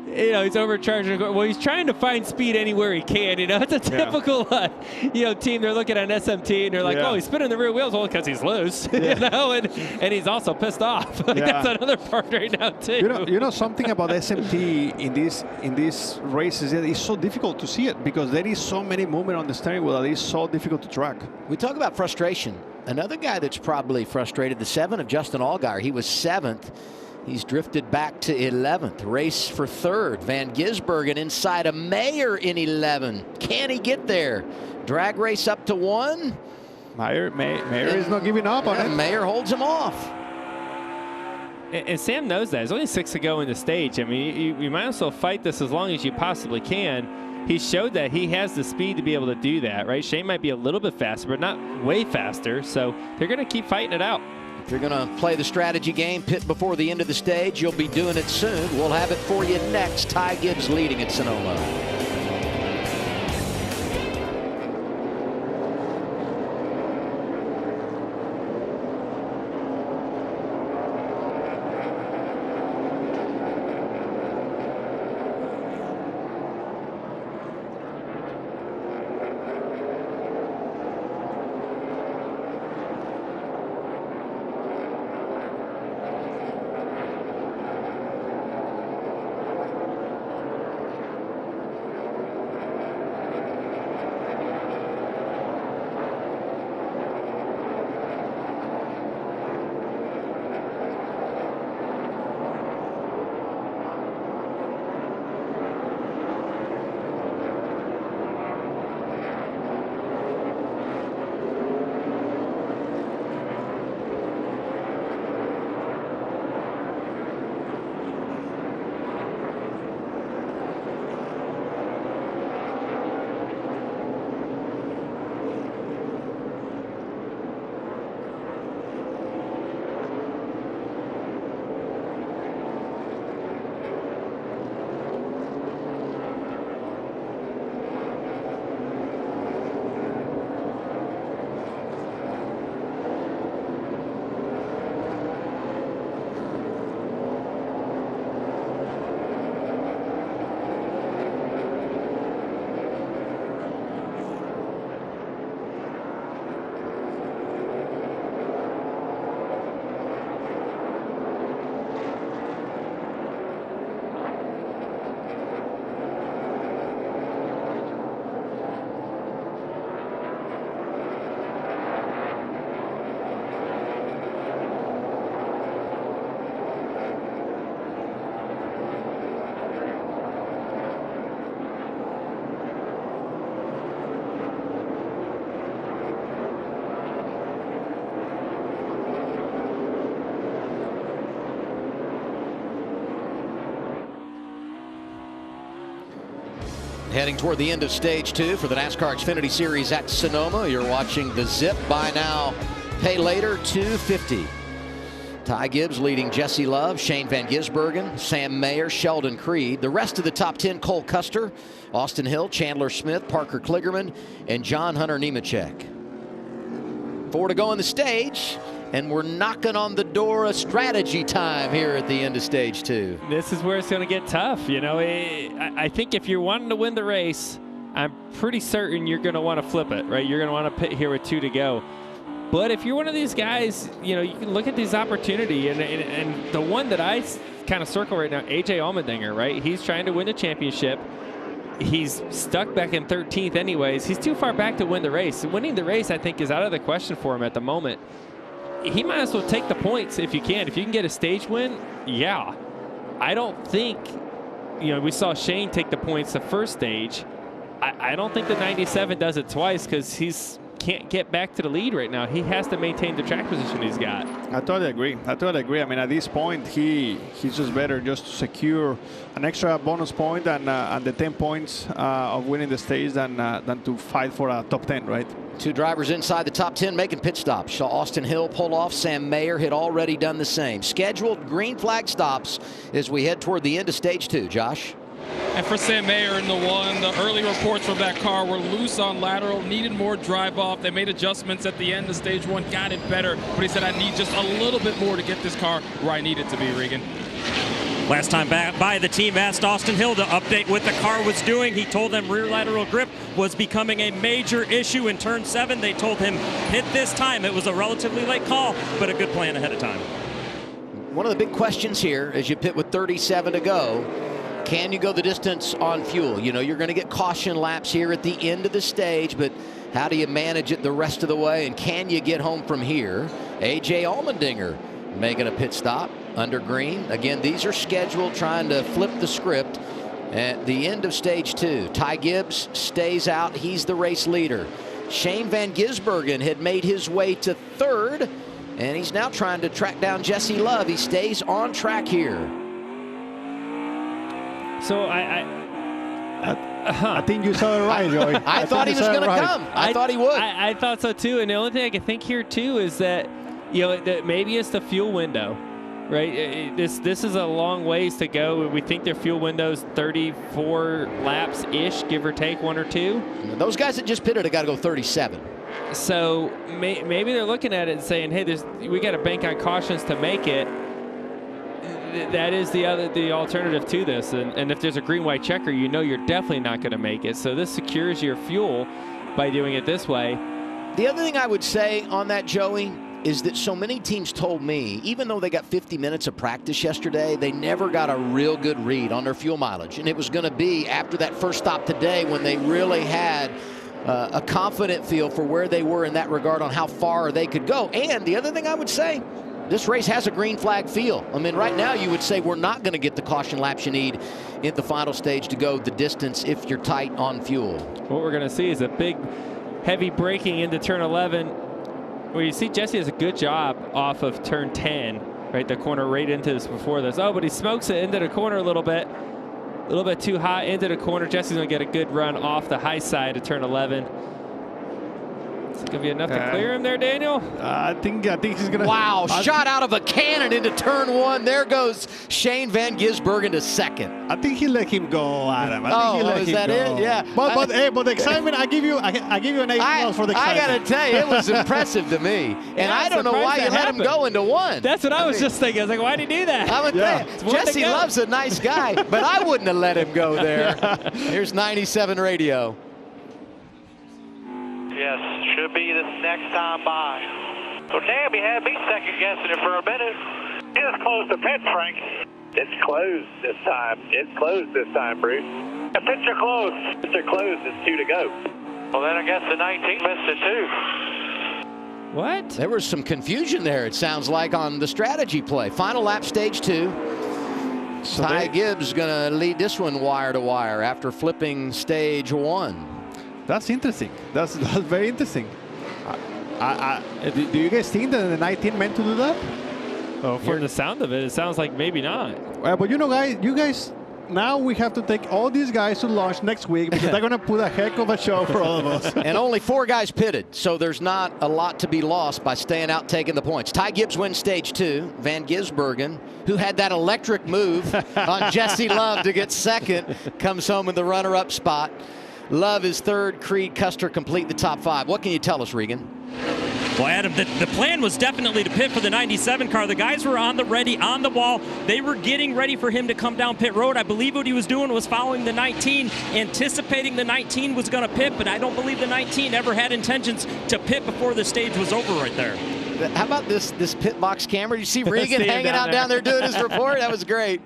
you know, he's overcharging. Well, he's trying to find speed anywhere he can. You know, it's a typical, team. They're looking at SMT and they're like, oh, he's spinning the rear wheels, well, because he's loose, you know, and he's also pissed off. That's another part right now too. You know something about SMT in these races, it's so difficult to see it because there is so many movement on the steering wheel that it's so difficult to track. We talk about frustration. Another guy that's probably frustrated, the 7 of Justin Allgaier. He was 7th. He's drifted back to 11th. Race for 3rd. Van Gisbergen inside of Mayer in 11. Can he get there? Drag race up to 1. Mayer is not giving up on it. Mayer holds him off. And Sam knows that. There's only 6 to go in the stage. I mean, you might as well fight this as long as you possibly can. He showed that he has the speed to be able to do that, right? Shane might be a little bit faster, but not way faster. So they're going to keep fighting it out. If you're going to play the strategy game, pit before the end of the stage, you'll be doing it soon. We'll have it for you next. Ty Gibbs leading at Sonoma. Heading toward the end of stage 2 for the NASCAR Xfinity Series at Sonoma. You're watching the Zip. Buy now, pay later, $250. Ty Gibbs leading Jesse Love, Shane Van Gisbergen, Sam Mayer, Sheldon Creed. The rest of the top 10, Cole Custer, Austin Hill, Chandler Smith, Parker Kligerman, and John Hunter Nemechek. 4 to go in the stage, and we're knocking on the door of strategy time here at the end of stage 2. This is where it's going to get tough. You know, I think if you're wanting to win the race, I'm pretty certain you're going to want to flip it, right? You're going to want to pit here with 2 to go. But if you're one of these guys, you know, you can look at this opportunity, and the one that I kind of circle right now, AJ Allmendinger, right? He's trying to win the championship. He's stuck back in 13th anyways. He's too far back to win the race. Winning the race, I think, is out of the question for him at the moment. He might as well take the points if you can. If you can get a stage win, yeah. I don't think, you know, we saw Shane take the points the first stage. I don't think the 97 does it twice because he's can't get back to the lead right now. He has to maintain the track position he's got. I totally agree. I mean, at this point, he's just better just to secure an extra bonus point and the 10 points of winning the stage than to fight for a top 10, right? 2 drivers inside the top 10 making pit stops. Saw Austin Hill pull off. Sam Mayer had already done the same. Scheduled green flag stops as we head toward the end of stage 2. Josh? And for Sam Mayer in the one, the early reports from that car were loose on lateral, needed more drive off. They made adjustments at the end of stage 1, got it better. But he said, I need just a little bit more to get this car where I need it to be, Regan. Last time by, the team asked Austin Hill to update what the car was doing. He told them rear lateral grip was becoming a major issue in turn 7. They told him pit this time. It was a relatively late call, but a good plan ahead of time. One of the big questions here as you pit with 37 to go, can you go the distance on fuel? You know, you're going to get caution laps here at the end of the stage, but how do you manage it the rest of the way? And can you get home from here? AJ Allmendinger making a pit stop under green. Again, these are scheduled, trying to flip the script at the end of stage 2. Ty Gibbs stays out. He's the race leader. Shane Van Gisbergen had made his way to 3rd, and he's now trying to track down Jesse Love. He stays on track here. So I think you saw it right, Joey. I thought he was going to come. I thought he would. I thought so too. And the only thing I can think here too is that, you know, that maybe it's the fuel window, right? This is a long ways to go. We think their fuel window's 34 laps ish, give or take 1 or 2. Those guys that just pitted have got to go 37. So maybe they're looking at it and saying, hey, we got to bank on cautions to make it. That is the alternative to this, and if there's a green-white checker, you know you're definitely not going to make it. So this secures your fuel by doing it this way. The other thing I would say on that, Joey, is that so many teams told me, even though they got 50 minutes of practice yesterday, they never got a real good read on their fuel mileage, and it was going to be after that first stop today when they really had a confident feel for where they were in that regard on how far they could go. And the other thing I would say, this race has a green flag feel. I mean, right now you would say we're not going to get the caution laps you need in the final stage to go the distance if you're tight on fuel. What we're going to see is a big, heavy braking into turn 11. Where you see Jesse does a good job off of turn 10, right? The corner right into this before this. Oh, but he smokes it into the corner a little bit too high into the corner. Jesse's going to get a good run off the high side of turn 11. Is it going to be enough to clear him there, Daniel? I think he's going to. Wow, shot out of a cannon into turn 1. There goes Shane Van Gisbergen to 2nd. I think he let him go, Adam. Is that it? Yeah. But the excitement, I give you an A+ for the excitement. I got to tell you, it was impressive to me. And I don't know why you let him go into 1. That's what I was just thinking. I was like, why did he do that? I would think Jesse Love's a nice guy, but I wouldn't have let him go there. Here's 97 radio. Yes, should be the next time by. So damn, you had me second guessing it for a minute. It's close to pit, Frank. It's closed this time. It's closed this time, Bruce. The pits are closed. Pits are closed. It's 2 to go. Well, then I guess the 19 missed it too. What? There was some confusion there, it sounds like, on the strategy play. Final lap, stage 2. So Ty Gibbs is going to lead this one wire to wire after flipping stage 1. That's interesting. That's very interesting. Do you guys think that the 19 meant to do that? Oh, from the sound of it, it sounds like maybe not. But you know, guys, you guys now we have to take all these guys to lunch next week because they're going to put a heck of a show for all of us. And only 4 guys pitted, so there's not a lot to be lost by staying out taking the points. Ty Gibbs wins stage 2. Van Gisbergen, who had that electric move on Jesse Love to get second, comes home in the runner-up spot. Love is third. Creed, Custer complete the top 5. What can you tell us, Regan? Well, Adam, the plan was definitely to pit for the 97 car. The guys were on the wall. They were getting ready for him to come down pit road. I believe what he was doing was following the 19, anticipating the 19 was going to pit, but I don't believe the 19 ever had intentions to pit before the stage was over right there. How about this pit box camera? You see Regan hanging out down there doing his report? That was great.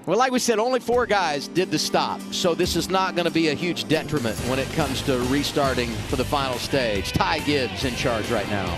Well, like we said, only 4 guys did the stop, so this is not going to be a huge detriment when it comes to restarting for the final stage. Ty Gibbs in charge right now.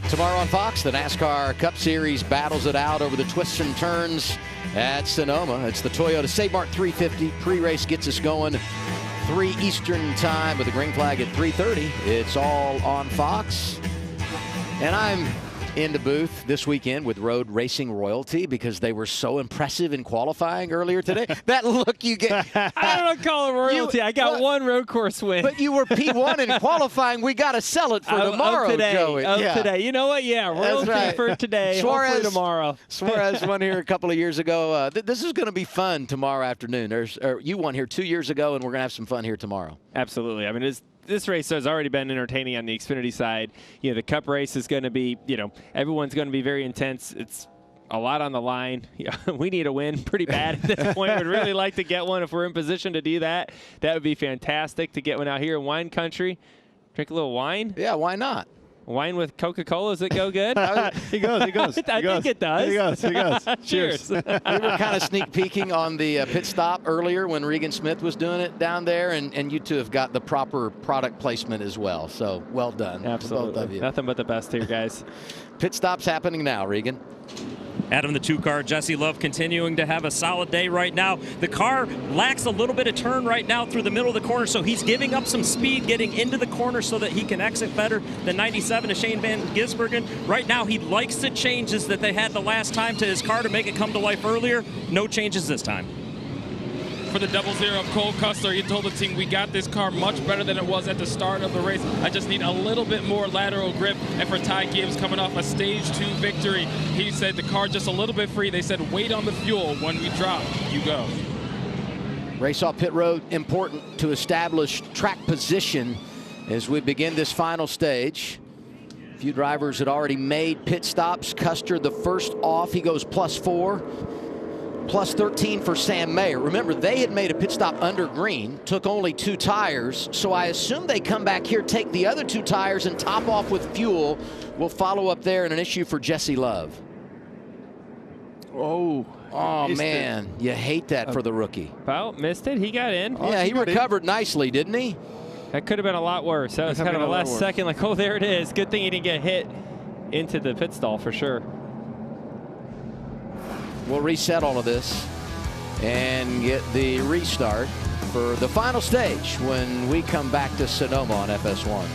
Tomorrow on Fox, the NASCAR Cup Series battles it out over the twists and turns at Sonoma. It's the Toyota Save Mart 350. Pre-race gets us going 3 Eastern time with the green flag at 3:30. It's all on Fox. And I'm in the booth this weekend with Road Racing Royalty because they were so impressive in qualifying earlier today. That look you get. I don't call it royalty. I got one road course win. But you were P1 in qualifying. We got to sell it for tomorrow, today, Joey. Today. You know what? Yeah, royalty for today. Hopefully tomorrow. Suarez won here a couple of years ago. This is going to be fun tomorrow afternoon. You won here 2 years ago, and we're going to have some fun here tomorrow. Absolutely. I mean, this race has already been entertaining on the Xfinity side. You know, the Cup race is going to be, everyone's going to be very intense. It's a lot on the line. We need a win pretty bad at this point. We'd really like to get one if we're in position to do that. That would be fantastic to get one out here in wine country. Drink a little wine. Yeah, why not? Wine with Coca-Cola, does it go good? He goes. I think it does. He goes. Cheers. We were kind of sneak peeking on the pit stop earlier when Regan Smith was doing it down there, and you two have got the proper product placement as well. So well done. Absolutely. Both of you. Nothing but the best here, guys. Pit stop's happening now, Regan. Adam, the 2-car, Jesse Love continuing to have a solid day right now. The car lacks a little bit of turn right now through the middle of the corner, so he's giving up some speed getting into the corner so that he can exit better than 97 to Shane Van Gisbergen. Right now, he likes the changes that they had the last time to his car to make it come to life earlier. No changes this time. For the 00 of Cole Cussler, he told the team, we got this car much better than it was at the start of the race. I just need a little bit more lateral grip. And for Ty Gibbs coming off a stage 2 victory, he said the car just a little bit free. They said, wait on the fuel. When we drop, you go. Race off pit road, important to establish track position as we begin this final stage. A few drivers had already made pit stops. Custer, the first off, he goes +4. +13 for Sam Mayer. Remember, they had made a pit stop under green, took only 2 tires, so I assume they come back here, take the other 2 tires, and top off with fuel. We'll follow up there in an issue for Jesse Love. Oh, man, you hate that for the rookie. Well, missed it. He got in. Yeah, he recovered nicely, didn't he? That could have been a lot worse. That was kind of a last second, like, oh, there it is. Good thing he didn't get hit into the pit stall for sure. We'll reset all of this and get the restart for the final stage when we come back to Sonoma on FS1.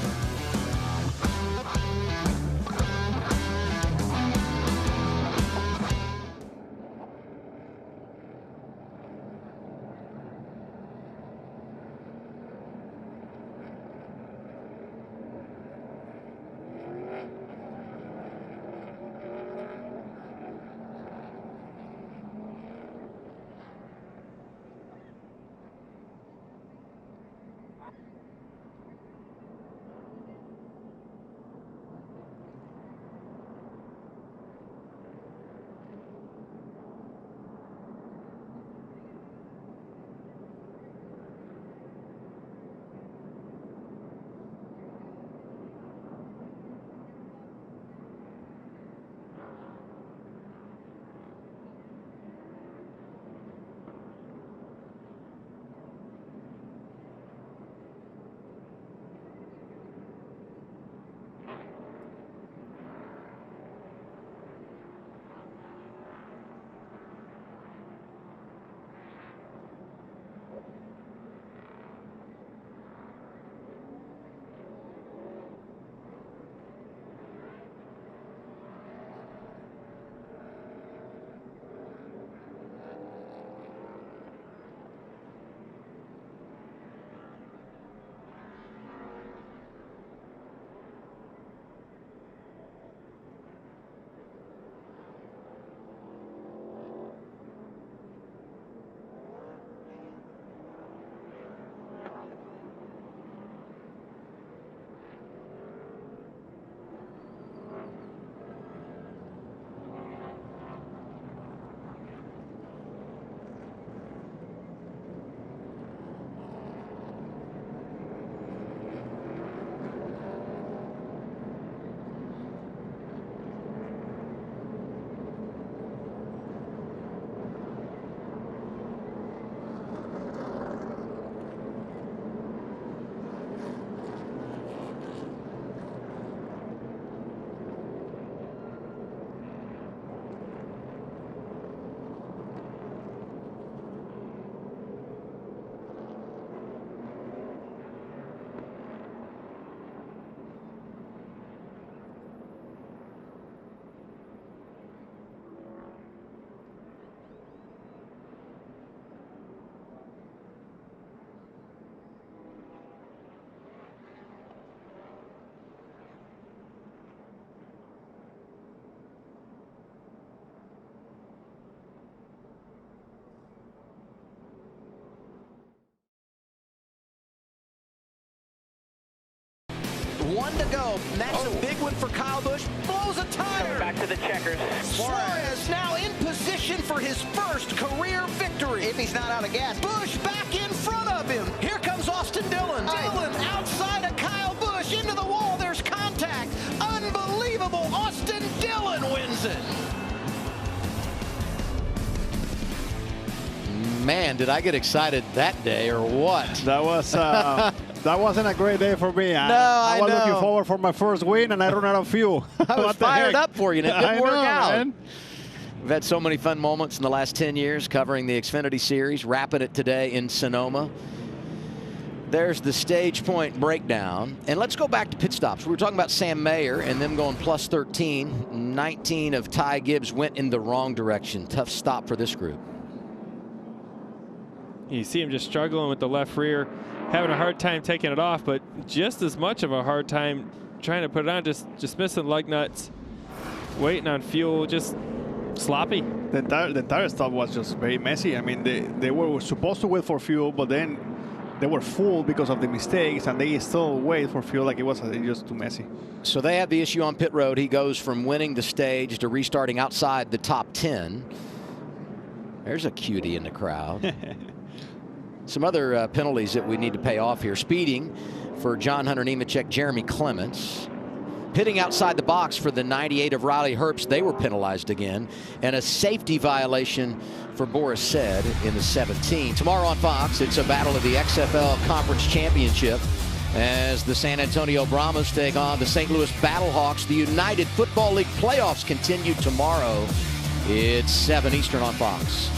One to go. And that's a big one for Kyle Busch. Blows a tire. Coming back to the checkers. Suarez now in position for his first career victory. If he's not out of gas. Busch back in front of him. Here comes Austin Dillon. Dillon outside of Kyle Busch into the wall. There's contact. Man, did I get excited that day or what? That was that wasn't a great day for me. I was know. looking forward for my first win, and I ran out of fuel. I was fired up for you, and it didn't work out. Man. We've had so many fun moments in the last 10 years covering the Xfinity Series, wrapping it today in Sonoma. There's the stage point breakdown. And let's go back to pit stops. We were talking about Sam Mayer and them going plus 13. 19 of Ty Gibbs went in the wrong direction. Tough stop for this group. You see him just struggling with the left rear, having a hard time taking it off, but just as much of a hard time trying to put it on, just missing lug nuts, waiting on fuel, just sloppy. The entire stop was just very messy. I mean, they were supposed to wait for fuel, but then they were full because of the mistakes, and they still wait for fuel. Like, it was just too messy. So they have the issue on pit road. He goes from winning the stage to restarting outside the top 10. There's a cutie in the crowd. Some other penalties that we need to pay off here. Speeding for John Hunter Nemechek, Jeremy Clements. Pitting outside the box for the 98 of Riley Herbst. They were penalized again. And a safety violation for Boris Said in the 17. Tomorrow on Fox, it's a battle of the XFL Conference Championship as the San Antonio Brahmas take on the St. Louis Battlehawks. The United Football League playoffs continue tomorrow. It's 7 Eastern on Fox.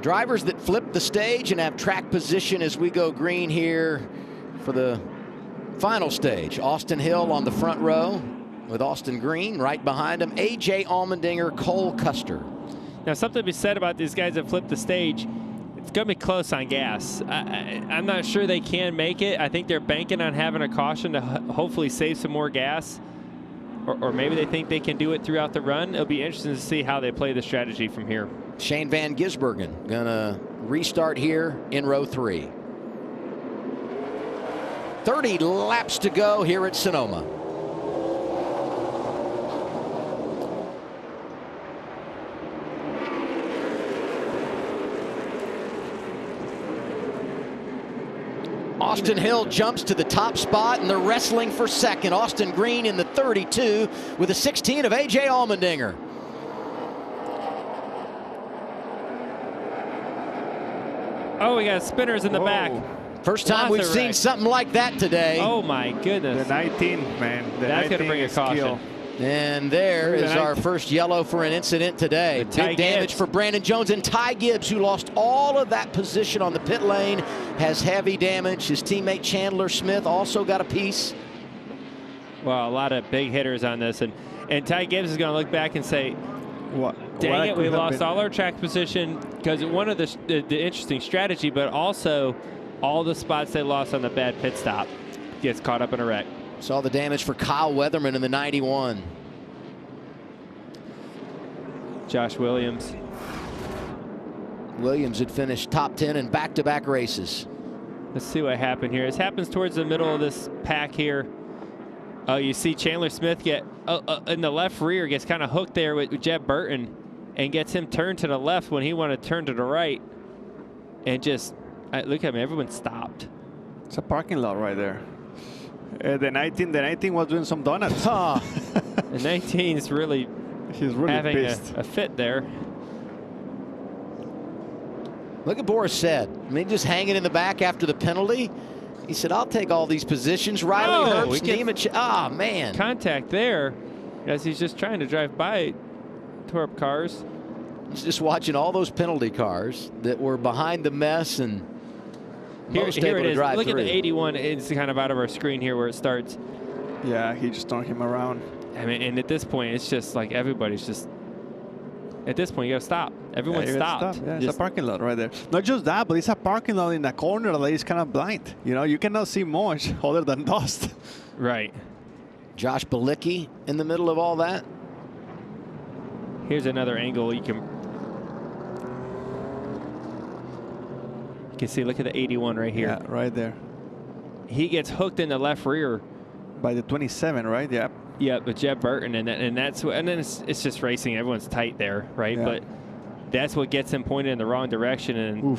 Drivers that flip the stage and have track position as we go green here for the final stage. Austin Hill on the front row with Austin Green right behind him. A.J. Allmendinger, Cole Custer. Now, something to be said about these guys that flip the stage, it's going to be close on gas. I'm not sure they can make it. I think they're banking on having a caution to hopefully save some more gas. Or maybe they think they can do it throughout the run. It'll be interesting to see how they play the strategy from here. Shane Van Gisbergen gonna restart here in row 3. 30 laps to go here at Sonoma. Austin Hill jumps to the top spot, and they're wrestling for second. Austin Green in the 32 with a 16 of A.J. Allmendinger. Oh, we got spinners in the back. First time we've seen something like that today. Oh, my goodness. The 19, man. That's going to bring a caution. And there is our first yellow for an incident today. Big damage for Brandon Jones, and Ty Gibbs, who lost all of that position on the pit lane, has heavy damage. His teammate Chandler Smith also got a piece. Well, a lot of big hitters on this. And Ty Gibbs is going to look back and say, dang it, we lost all our track position because one of the interesting strategy, but also all the spots they lost on the bad pit stop gets caught up in a wreck. Saw the damage for Kyle Weatherman in the 91. Josh Williams. Williams had finished top 10 in back-to-back races. Let's see what happened here. This happens towards the middle of this pack here. You see Chandler Smith get in the left rear, gets kind of hooked there with Jeb Burton and gets him turned to the left when he wanted to turn to the right. And just, look at me, everyone stopped. It's a parking lot right there. The 19 was doing some donuts. The 19 is really, having a fit there. Look at Boris Said. I mean, just hanging in the back after the penalty. He said, I'll take all these positions. Riley Herbst, Nemechek. Man. Contact there as he's just trying to drive by tore up cars. He's just watching all those penalty cars that were behind the mess and here it is. Look through. At the 81. It's kind of out of our screen here where it starts. Yeah, he just turned him around. I mean, and at this point, it's just like everybody's just. At this point, you got to stop. Everyone stopped. Yeah, it's a parking lot right there. Not just that, but it's a parking lot in a corner that is kind of blind. You know, you cannot see much other than dust. Right. Josh Balicki in the middle of all that. Here's another angle you can see. Look at the 81 right here. Yeah, right there. He gets hooked in the left rear by the 27, right? Yeah. Yeah, with Jeb Burton, and then it's just racing. Everyone's tight there, right? Yeah. But that's what gets him pointed in the wrong direction, and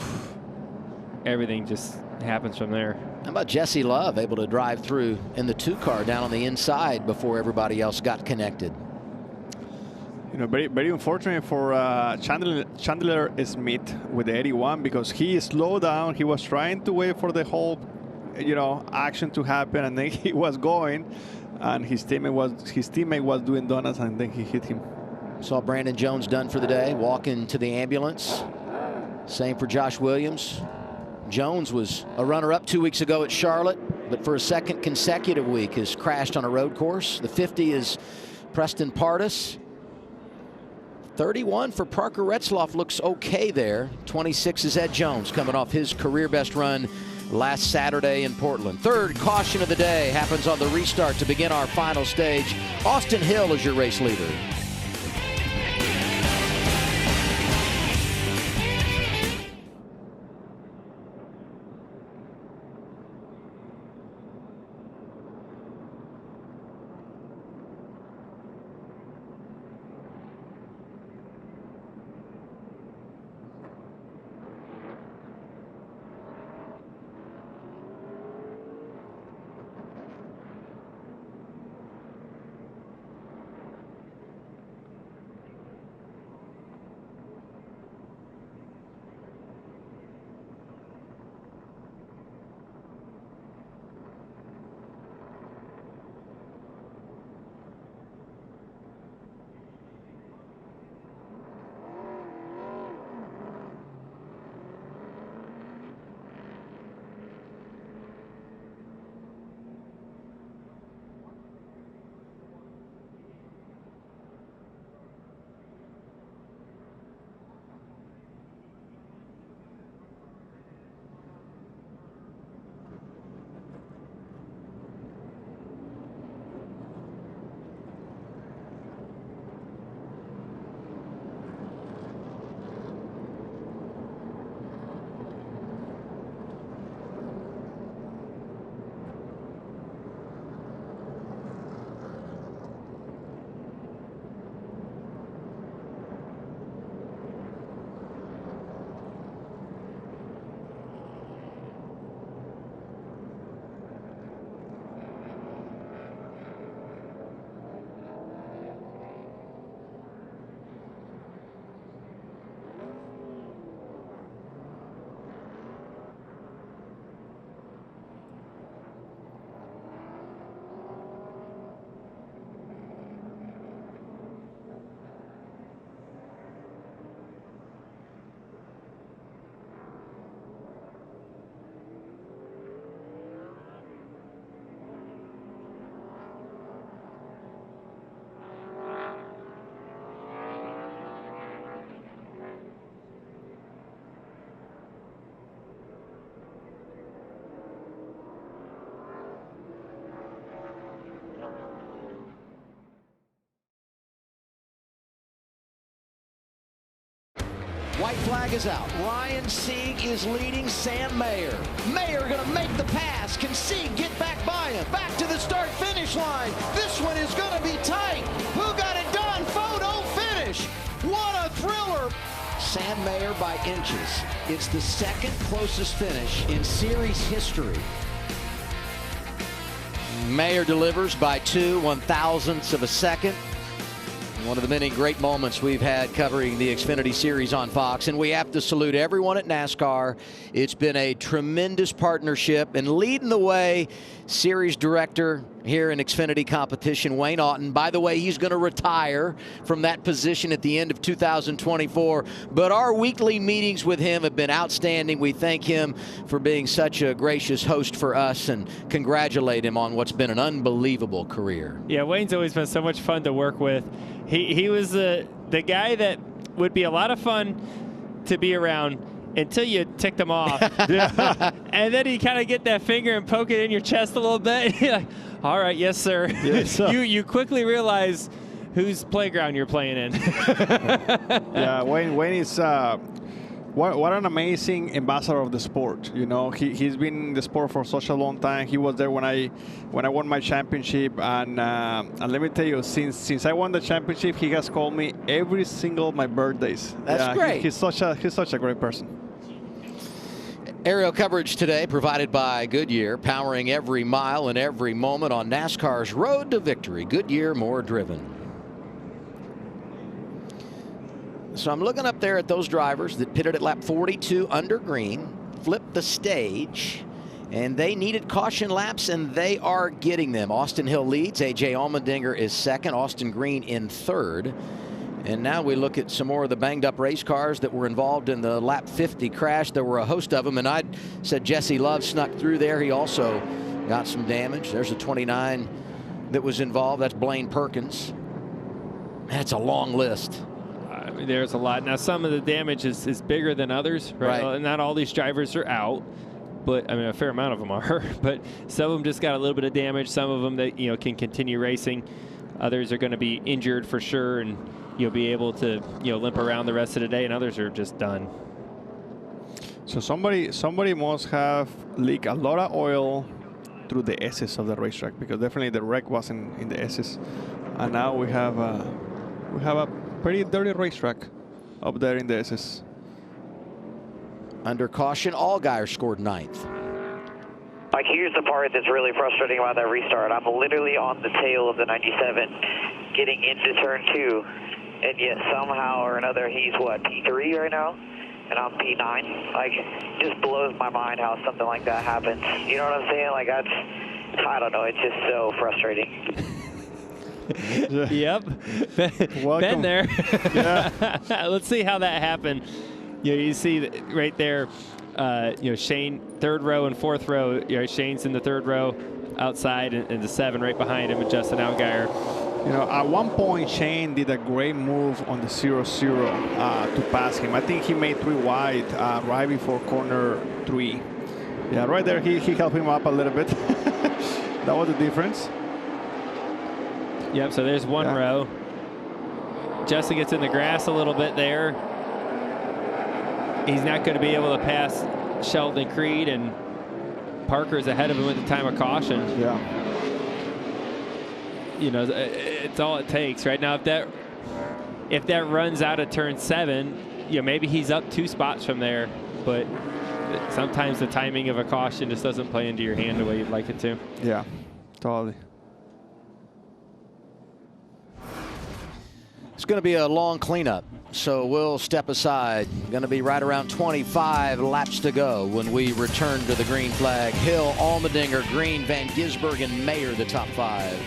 everything just happens from there. How about Jesse Love able to drive through in the 2 car down on the inside before everybody else got connected? You know, very unfortunate for Chandler Smith with the 81 because he slowed down. He was trying to wait for the whole, action to happen, and then he was going, and his teammate was doing donuts, and then he hit him. Saw Brandon Jones done for the day, walking to the ambulance. Same for Josh Williams. Jones was a runner-up 2 weeks ago at Charlotte, but for a second consecutive week has crashed on a road course. The 50 is Preston Pardus. 31 for Parker Retzloff looks okay there. 26 is Ed Jones coming off his career best run last Saturday in Portland. Third caution of the day happens on the restart to begin our final stage. Austin Hill is your race leader. White flag is out. Ryan Sieg is leading Sam Mayer. Mayer going to make the pass. Can Sieg get back by him? Back to the start-finish line. This one is going to be tight. Who got it done? Photo finish. What a thriller. Sam Mayer by inches. It's the second closest finish in series history. Mayer delivers by 2/1000ths of a second. One of the many great moments we've had covering the Xfinity Series on Fox, and we have to salute everyone at NASCAR. It's been a tremendous partnership, and leading the way, Series Director here in Xfinity competition, Wayne Aughton. By the way, he's going to retire from that position at the end of 2024, but our weekly meetings with him have been outstanding. We thank him for being such a gracious host for us and congratulate him on what's been an unbelievable career. Yeah, Wayne's always been so much fun to work with. He was the guy that would be a lot of fun to be around until you ticked him off. And then you kind of get that finger and poke it in your chest a little bit. You're like, all right, yes, sir. Yes, sir. You quickly realize whose playground you're playing in. Yeah, Wayne is what an amazing ambassador of the sport. You know, he's been in the sport for such a long time. He was there when I won my championship, and let me tell you, since I won the championship, he has called me every single my birthdays. That's great. He's such a great person. Aerial coverage today provided by Goodyear, powering every mile and every moment on NASCAR's road to victory. Goodyear, more driven. So I'm looking up there at those drivers that pitted at lap 42 under green, flipped the stage, and they needed caution laps, and they are getting them. Austin Hill leads. A.J. Allmendinger is second. Austin Green in third. And now we look at some more of the banged-up race cars that were involved in the lap 50 crash. There were a host of them, and I said Jesse Love snuck through there. He also got some damage. There's a 29 that was involved. That's Blaine Perkins. That's a long list. There's a lot. Now, some of the damage is bigger than others, right? Not all these drivers are out, but I mean, a fair amount of them are. But some of them just got a little bit of damage. Some of them that can continue racing. Others are going to be injured for sure, and you'll be able to limp around the rest of the day. And others are just done. So somebody must have leaked a lot of oil through the S's of the racetrack, because definitely the wreck wasn't in the S's, and now we have a pretty dirty racetrack up there in the S's. Under caution, Allgaier scored 9th. Like, here's the part that's really frustrating about that restart. I'm literally on the tail of the 97 getting into turn 2, and yet somehow or another he's what, P3 right now? And I'm P9. Like, just blows my mind how something like that happens. You know what I'm saying? Like, I don't know, it's just so frustrating. Yep. Been there. Yeah. Let's see how that happened. You see right there, Shane, third row and fourth row. Shane's in the third row outside, and the 7 right behind him with Justin Allgaier. At one point, Shane did a great move on the 0-0 to pass him. I think he made 3 wide right before corner 3. Yeah, right there, he helped him up a little bit. That was the difference. Yep, so there's one row. Justin gets in the grass a little bit there. He's not going to be able to pass Sheldon Creed, and Parker's ahead of him at the time of caution. Yeah. It's all it takes right now. If that runs out of turn 7, maybe he's up 2 spots from there, but sometimes the timing of a caution just doesn't play into your hand the way you'd like it to. Yeah, totally. It's going to be a long cleanup, so we'll step aside. Going to be right around 25 laps to go when we return to the green flag. Hill, Allmendinger, Green, Van Gisbergen, Mayer, the top 5.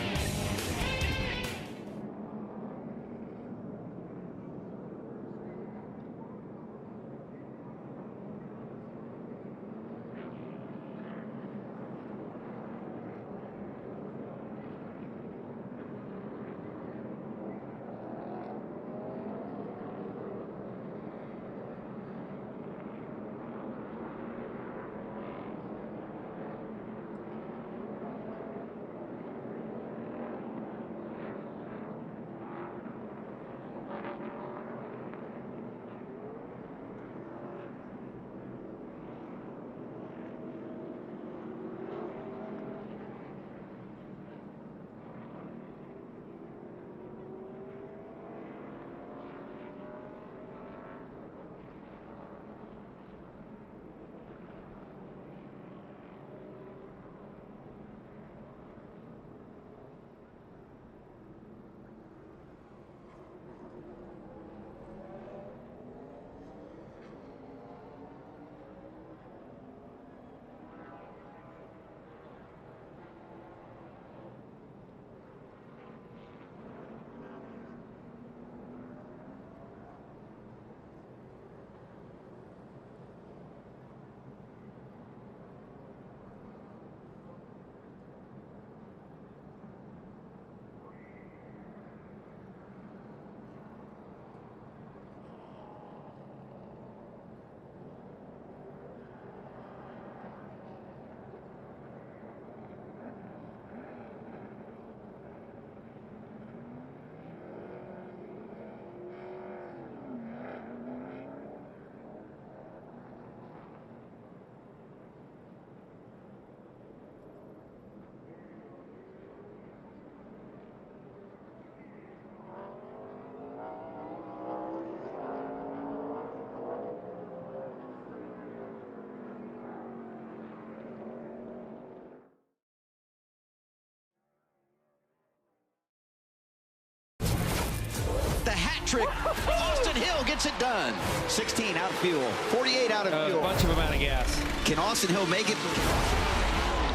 electric. Austin Hill gets it done. 16 out of fuel, 48 out of fuel. A bunch of them out of gas. Can Austin Hill make it?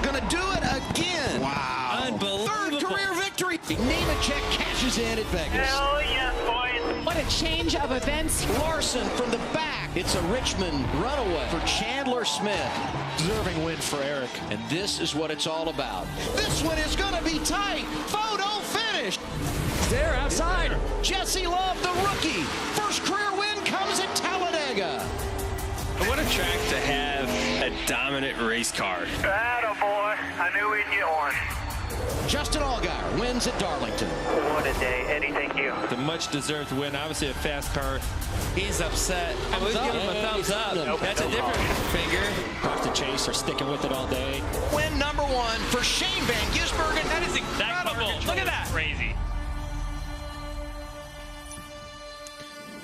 Gonna do it again. Wow. Unbelievable. Third career victory. Nemechek cashes in at Vegas. Hell yes, boys. What a change of events. Larson from the back. It's a Richmond runaway for Chandler Smith. Deserving win for Eric. And this is what it's all about. This one is going to be tight. Photo finish. There outside. Jesse Love, the rookie. First career win comes at Talladega. What a track to have a dominant race car. Attaboy. I knew we'd get one. Justin Allgaier wins at Darlington. What a day. Eddie, thank you. The much-deserved win. Obviously a fast car. He's upset. I'm going to give him a thumbs up. That's a different finger. Have to chase or sticking with it all day. Win number 1 for Shane Van Gisbergen. That is incredible. Look at that. Crazy.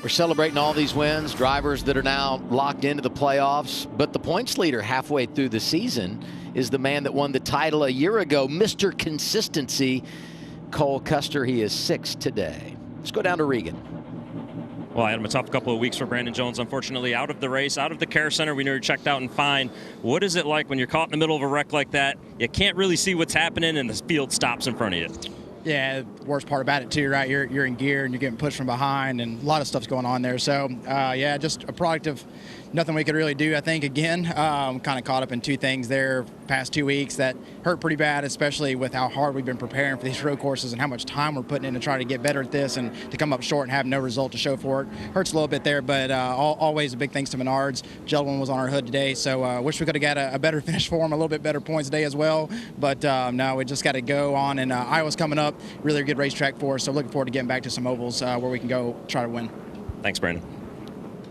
We're celebrating all these wins, drivers that are now locked into the playoffs. But the points leader halfway through the season is the man that won the title a year ago, Mr. Consistency, Cole Custer. He is 6th today. Let's go down to Regan. Well, I had him a tough couple of weeks for Brandon Jones, unfortunately, out of the race, out of the care center. We know you're checked out and fine. What is it like when you're caught in the middle of a wreck like that? You can't really see what's happening and the field stops in front of you. Yeah, the worst part about it too, right? You're in gear and you're getting pushed from behind, and a lot of stuff's going on there. So, yeah, just a product of nothing we could really do, I think, again. Kind of caught up in 2 things there past 2 weeks that hurt pretty bad, especially with how hard we've been preparing for these road courses and how much time we're putting in to try to get better at this, and to come up short and have no result to show for it. Hurts a little bit there, but always a big thanks to Menards. Gentleman was on our hood today, so wish we could have got a better finish for him, a little bit better points today as well. But no, we just got to go on, and Iowa's coming up, really a good racetrack for us, so looking forward to getting back to some ovals where we can go try to win. Thanks, Brandon.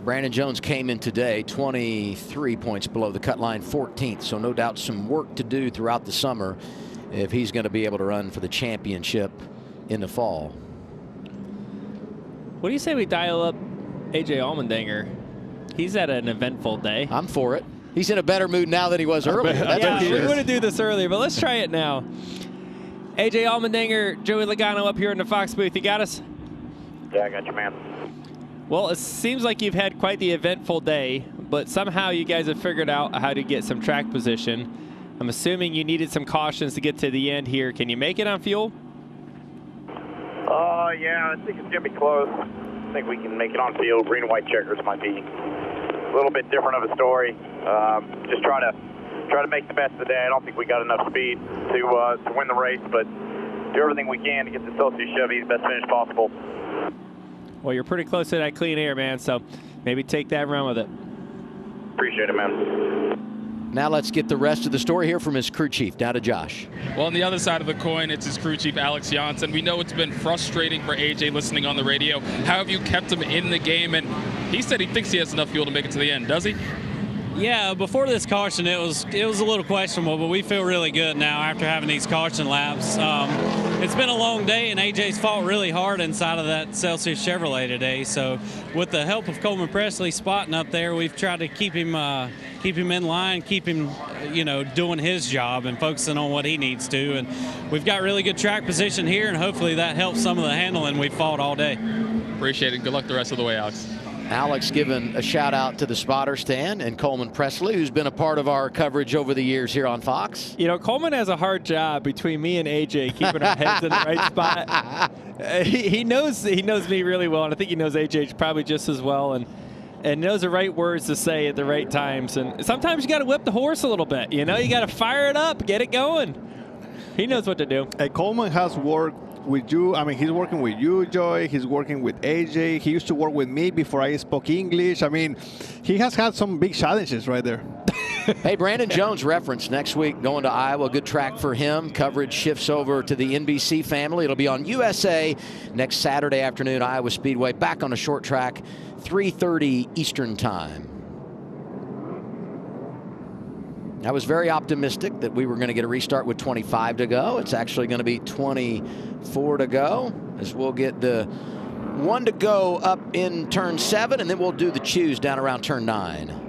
Brandon Jones came in today 23 points below the cut line, 14th. So no doubt some work to do throughout the summer if he's going to be able to run for the championship in the fall. What do you say we dial up AJ Allmendinger? He's had an eventful day. I'm for it. He's in a better mood now than he was earlier. Yeah, we would have do this earlier, but let's try it now. AJ Allmendinger, Joey Logano up here in the Fox booth. You got us? Yeah, I got you, man. Well, it seems like you've had quite the eventful day, but somehow you guys have figured out how to get some track position. I'm assuming you needed some cautions to get to the end here. Can you make it on fuel? Yeah, I think it's going to be close. I think we can make it on field. Green and white checkers might be a little bit different of a story. Just try to make the best of the day. I don't think we got enough speed to win the race, but do everything we can to get the Celsius Chevy the best finish possible. Well, you're pretty close to that clean air, man, so maybe take that and run with it. Appreciate it, man. Now let's get the rest of the story here from his crew chief. Down to Josh. Well, on the other side of the coin, it's his crew chief, Alex Janssen. We know it's been frustrating for AJ listening on the radio. How have you kept him in the game? And he said he thinks he has enough fuel to make it to the end. Does he? Yeah, before this caution, it was a little questionable, but we feel really good now after having these caution laps. It's been a long day, and AJ's fought really hard inside of that Celsius Chevrolet today. So, with the help of Coleman Presley spotting up there, we've tried to keep him in line, keep him, doing his job and focusing on what he needs to. And we've got really good track position here, and hopefully that helps some of the handling we've fought all day. Appreciate it. Good luck the rest of the way, Alex. Alex giving a shout out to the spotter stand and Coleman Presley, who's been a part of our coverage over the years here on Fox. Coleman has a hard job between me and AJ keeping our heads in the right spot. He knows me really well, and I think he knows AJ probably just as well, and knows the right words to say at the right times. And sometimes you got to whip the horse a little bit. You got to fire it up, get it going. He knows what to do. Coleman has worked with you. I mean, he's working with you, Joy. He's working with AJ. He used to work with me before I spoke English. I mean, he has had some big challenges right there. Hey, Brandon Jones reference next week going to Iowa. Good track for him. Coverage shifts over to the NBC family. It'll be on USA next Saturday afternoon, Iowa Speedway. Back on a short track, 3:30 Eastern time. I was very optimistic that we were going to get a restart with 25 to go. It's actually going to be 24 to go, as we'll get the 1 to go up in turn 7, and then we'll do the choose down around turn 9.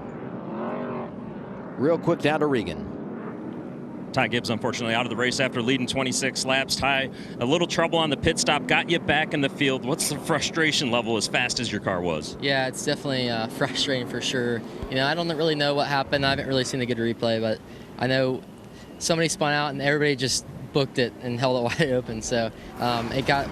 Real quick down to Regan. Ty Gibbs, unfortunately, out of the race after leading 26 laps. Ty, a little trouble on the pit stop, got you back in the field. What's the frustration level as fast as your car was? Yeah, it's definitely frustrating for sure. You know, I don't really know what happened. I haven't really seen the good replay, but I know somebody spun out and everybody just booked it and held it wide open. So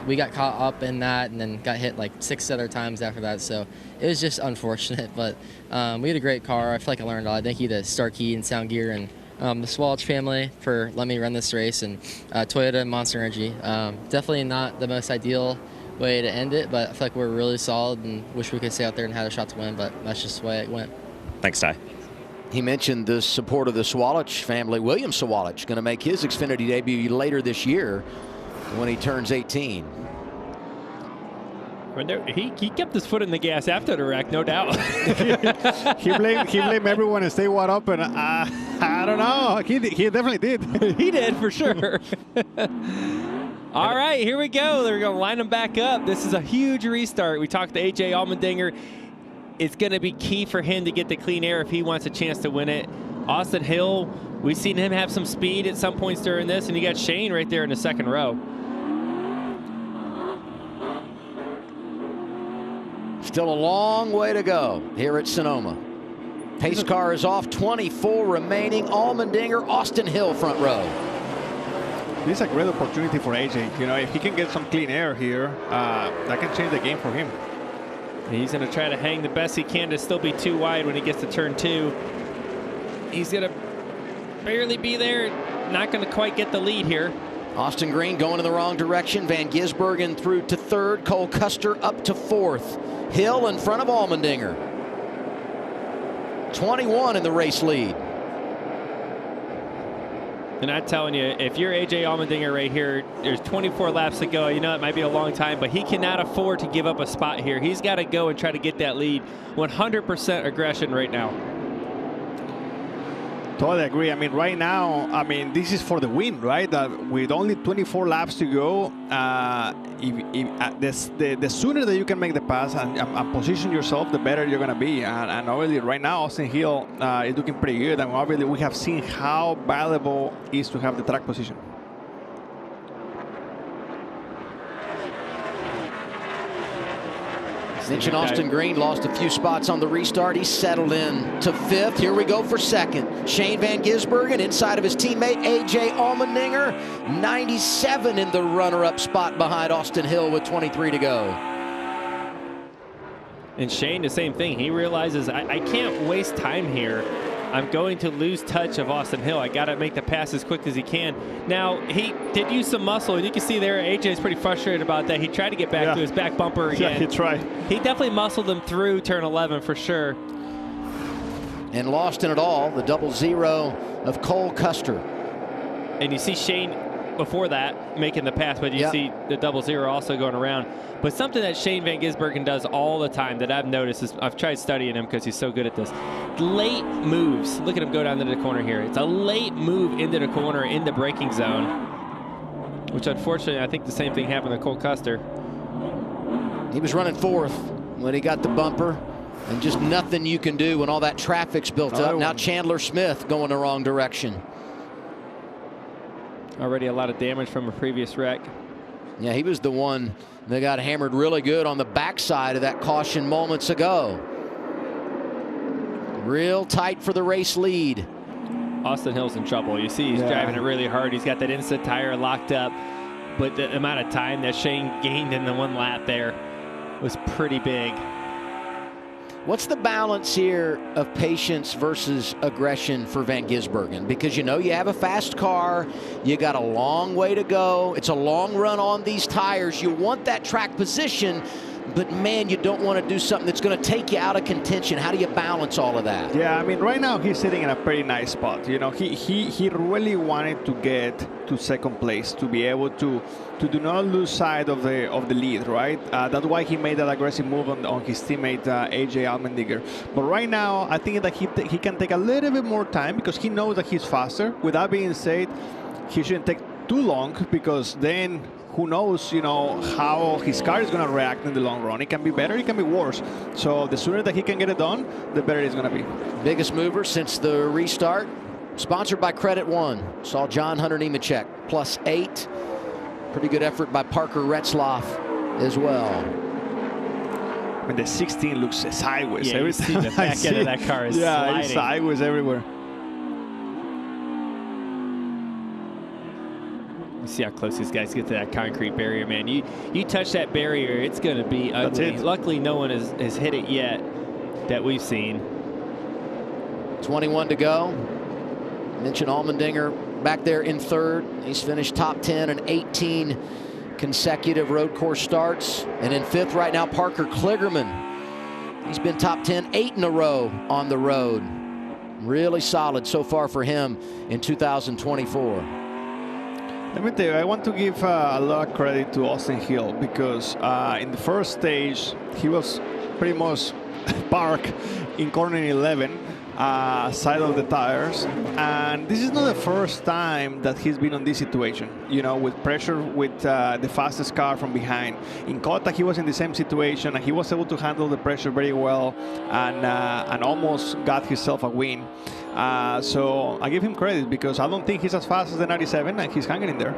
we got caught up in that and then got hit like 6 other times after that. So it was just unfortunate, but we had a great car. I feel like I learned a lot. Thank you to Starkey and Sound Gear and the Swalch family for letting me run this race, and Toyota and Monster Energy. Definitely not the most ideal way to end it, but I feel like we're really solid and wish we could stay out there and had a shot to win, but that's just the way it went. Thanks, Ty. He mentioned the support of the Swalch family. William Swalch going to make his Xfinity debut later this year when he turns 18. He kept his foot in the gas after the wreck, no doubt. he blamed everyone and stay wide open. I don't know. He definitely did. He did for sure. All right, here we go. They're going to line them back up. This is a huge restart. We talked to A.J. Allmendinger. It's going to be key for him to get the clean air if he wants a chance to win it. Austin Hill, we've seen him have some speed at some points during this, and you got Shane right there in the second row. Still a long way to go here at Sonoma. Pace car is off, 24 remaining. Allmendinger, Austin Hill front row. This is a great opportunity for AJ. You know, if he can get some clean air here, that can change the game for him. He's going to try to hang the best he can to still be too wide when he gets to turn 2. He's going to barely be there, not going to quite get the lead here. Austin Green going in the wrong direction. Van Gisbergen through to 3rd. Cole Custer up to 4th. Hill in front of Allmendinger. 21 in the race lead. And I'm telling you, if you're A.J. Allmendinger right here, there's 24 laps to go. You know, it might be a long time, but he cannot afford to give up a spot here. He's got to go and try to get that lead. 100% aggression right now. Totally agree. I mean, right now, this is for the win, right? With only 24 laps to go, the sooner that you can make the pass and position yourself, the better you're going to be. And obviously, right now, Austin Hill is looking pretty good. And obviously, we have seen how valuable it is to have the track position. Mentioned Austin Green lost a few spots on the restart. He's settled in to 5th. Here we go for 2nd. Shane Van Gisbergen inside of his teammate A.J. Allmendinger. 97 in the runner-up spot behind Austin Hill with 23 to go. And Shane, the same thing. He realizes I can't waste time here. I'm going to lose touch of Austin Hill. I got to make the pass as quick as he can. Now, he did use some muscle, and you can see there AJ is pretty frustrated about that. He tried to get back to his back bumper again. Yeah, he tried. He definitely muscled him through turn 11 for sure. And lost in it all, the 0 of Cole Custer. And you see Shane before that making the pass, but you see the 0 also going around. But something that Shane Van Gisbergen does all the time that I've noticed is, I've tried studying him because he's so good at this. Late moves. Look at him go down into the corner here. It's a late move into the corner in the braking zone, which unfortunately I think the same thing happened to Cole Custer. He was running 4th when he got the bumper, and just nothing you can do when all that traffic's built up. Now Chandler Smith going the wrong direction. Already a lot of damage from a previous wreck. Yeah, he was the one that got hammered really good on the backside of that caution moments ago. Real tight for the race lead. Austin Hill's in trouble. You see he's driving it really hard. He's got that instant tire locked up. But the amount of time that Shane gained in the one lap there was pretty big. What's the balance here of patience versus aggression for Van Gisbergen? Because you know you have a fast car, you got a long way to go, it's a long run on these tires, you want that track position, but man, you don't want to do something that's going to take you out of contention. How do you balance all of that? Yeah, I mean, right now he's sitting in a pretty nice spot. You know, he really wanted to get to 2nd place to be able to do not lose sight of the lead, right? That's why he made that aggressive move on his teammate AJ Allmendinger. But right now, I think that he can take a little bit more time because he knows that he's faster. With that being said, he shouldn't take too long because then who knows, you know, how his car is going to react in the long run. It can be better, it can be worse. So the sooner that he can get it done, the better it's going to be. Biggest mover since the restart. Sponsored by Credit One. Saw John Hunter Nemechek +8. Pretty good effort by Parker Retzlaff as well. I mean, the 16 looks sideways. Yeah, every you see time the back end of that car is sliding. it's sideways everywhere. You see how close these guys get to that concrete barrier, man. You touch that barrier, it's going to be ugly. That's it. Luckily, no one has hit it yet that we've seen. 21 to go. Mentioned Allmendinger back there in third. He's finished top 10 in 18 consecutive road course starts. And in fifth right now, Parker Kligerman. He's been top 10 8 in a row on the road. Really solid so far for him in 2024. Let me tell you, I want to give a lot of credit to Austin Hill because in the first stage, he was pretty much parked in corner 11, side of the tires. And this is not the first time that he's been on this situation, you know, with pressure with the fastest car from behind. In Cota, he was in the same situation, and he was able to handle the pressure very well and almost got himself a win. So I give him credit because I don't think he's as fast as the 97, and he's hanging in there.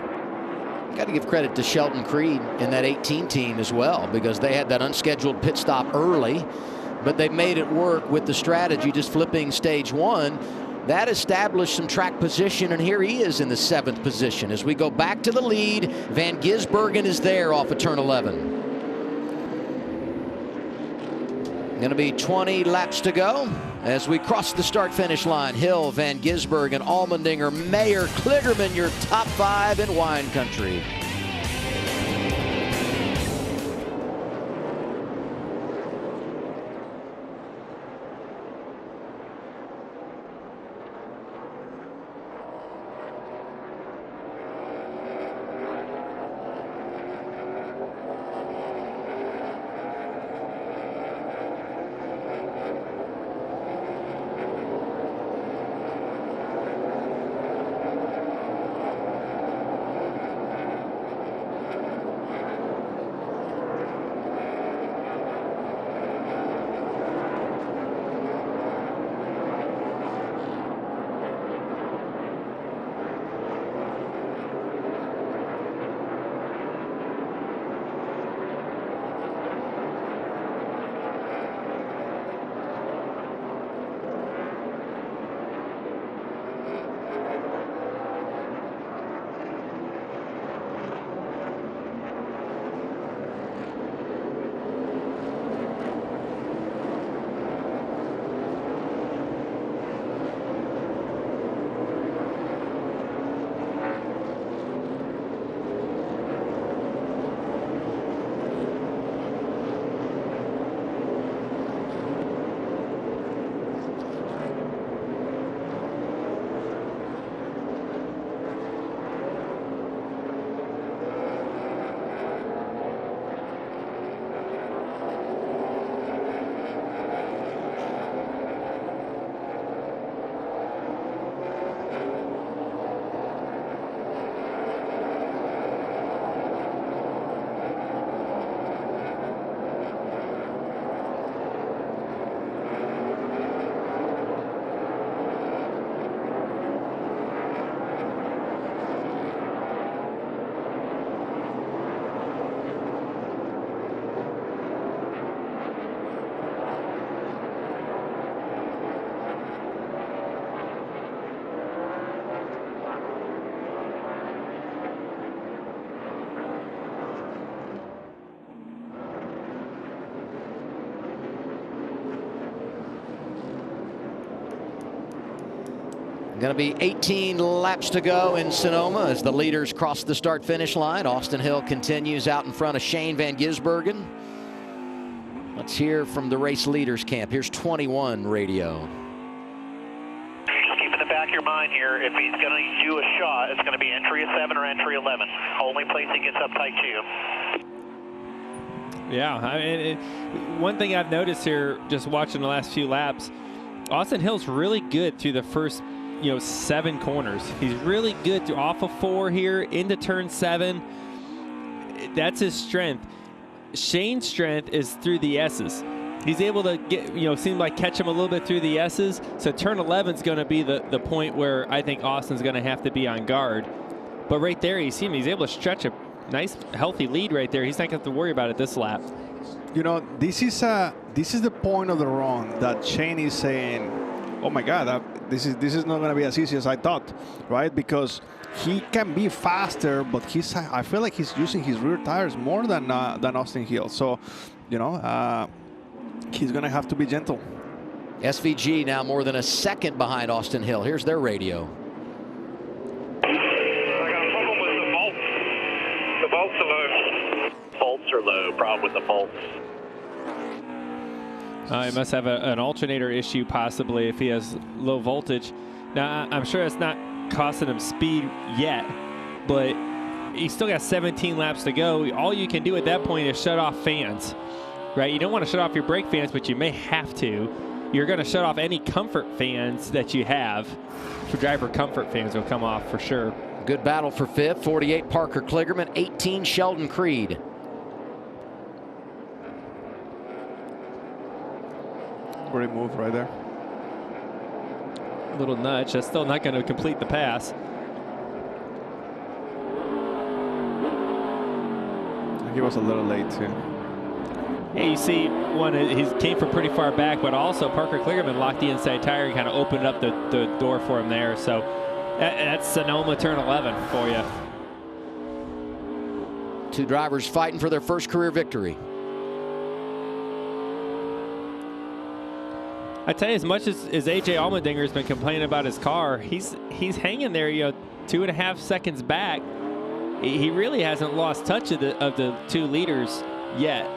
Got to give credit to Shelton Creed and that 18 team as well, because they had that unscheduled pit stop early, but they made it work with the strategy, just flipping stage 1. That established some track position, and here he is in the 7th position. As we go back to the lead, Van Gisbergen is there off of turn 11. Going to be 20 laps to go as we cross the start-finish line. Hill, Van Gisbergen, Allmendinger, Mayer, Kligerman, your top 5 in wine country. Going to be 18 laps to go in Sonoma as the leaders cross the start-finish line. Austin Hill continues out in front of Shane Van Gisbergen. Let's hear from the race leaders camp. Here's 21 radio. Just keep in the back of your mind here, if he's going to do a shot, it's going to be entry 7 or entry 11. Only place he gets uptight to. Yeah, I mean, one thing I've noticed here, just watching the last few laps, Austin Hill's really good through the first 7 corners. He's really good through off of 4 here into turn 7. That's his strength. Shane's strength is through the S's. he's able to get, seem like catch him a little bit through the S's. So turn 11 is going to be the point where I think Austin's going to have to be on guard. But right there, he's able to stretch a nice, healthy lead right there. He's not going to have to worry about it this lap. This is the point of the run that Shane is saying, oh my God, this is not going to be as easy as I thought, right? Because he can be faster, but I feel like he's using his rear tires more than Austin Hill. So, he's going to have to be gentle. SVG now more than a second behind Austin Hill. Here's their radio. The bolts are low. Bolts are low. Problem with the bolts. He must have an alternator issue possibly if he has low voltage. Now, I'm sure it's not costing him speed yet, but he's still got 17 laps to go. All you can do at that point is shut off fans, right? You don't want to shut off your brake fans, but you may have to. You're going to shut off any comfort fans that you have. For driver comfort fans will come off for sure. Good battle for fifth. 48 Parker Kligerman, 18 Sheldon Creed. Great move right there. Little nudge. That's still not going to complete the pass. He was a little late too. Yeah, you see he came from pretty far back, but also Parker Kligerman locked the inside tire and kind of opened up the door for him there. So that's Sonoma turn 11 for you. Two drivers fighting for their first career victory. I tell you, as much as AJ Allmendinger has been complaining about his car, he's hanging there, 2.5 seconds back. He really hasn't lost touch of the two leaders yet.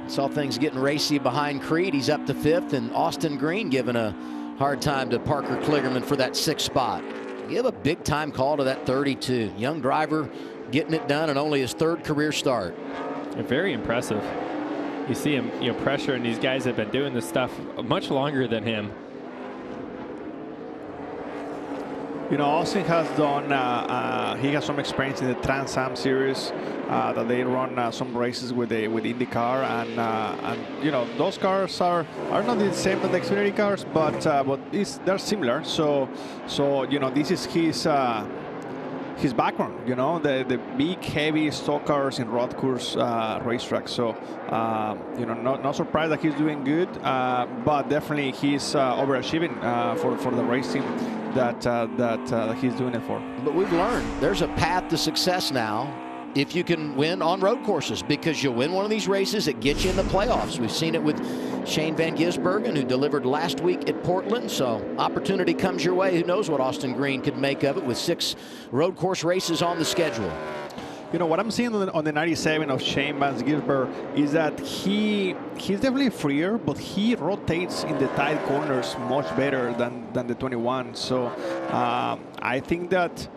Saw things getting racy behind Creed. He's up to fifth, and Austin Green giving a hard time to Parker Kligerman for that sixth spot. Give a big time call to that 32. Young driver getting it done and only his third career start. And very impressive. You see him, pressuring these guys that have been doing this stuff much longer than him. Austin has done, he has some experience in the Trans Am series that they run some races with IndyCar, and those cars are not the same as the Xfinity cars, but they're similar. So this is his background, the big heavy stock cars in road course racetracks. So no surprise that he's doing good, but definitely he's overachieving for the racing that he's doing it for. But we've learned there's a path to success now if you can win on road courses, because you'll win one of these races, it gets you in the playoffs. We've seen it with Shane Van Gisbergen, who delivered last week at Portland. So opportunity comes your way. Who knows what Austin Green could make of it with 6 road course races on the schedule. What I'm seeing on the 97 of Shane Van Gisbergen is that he's definitely freer, but he rotates in the tight corners much better than the 21. So I think that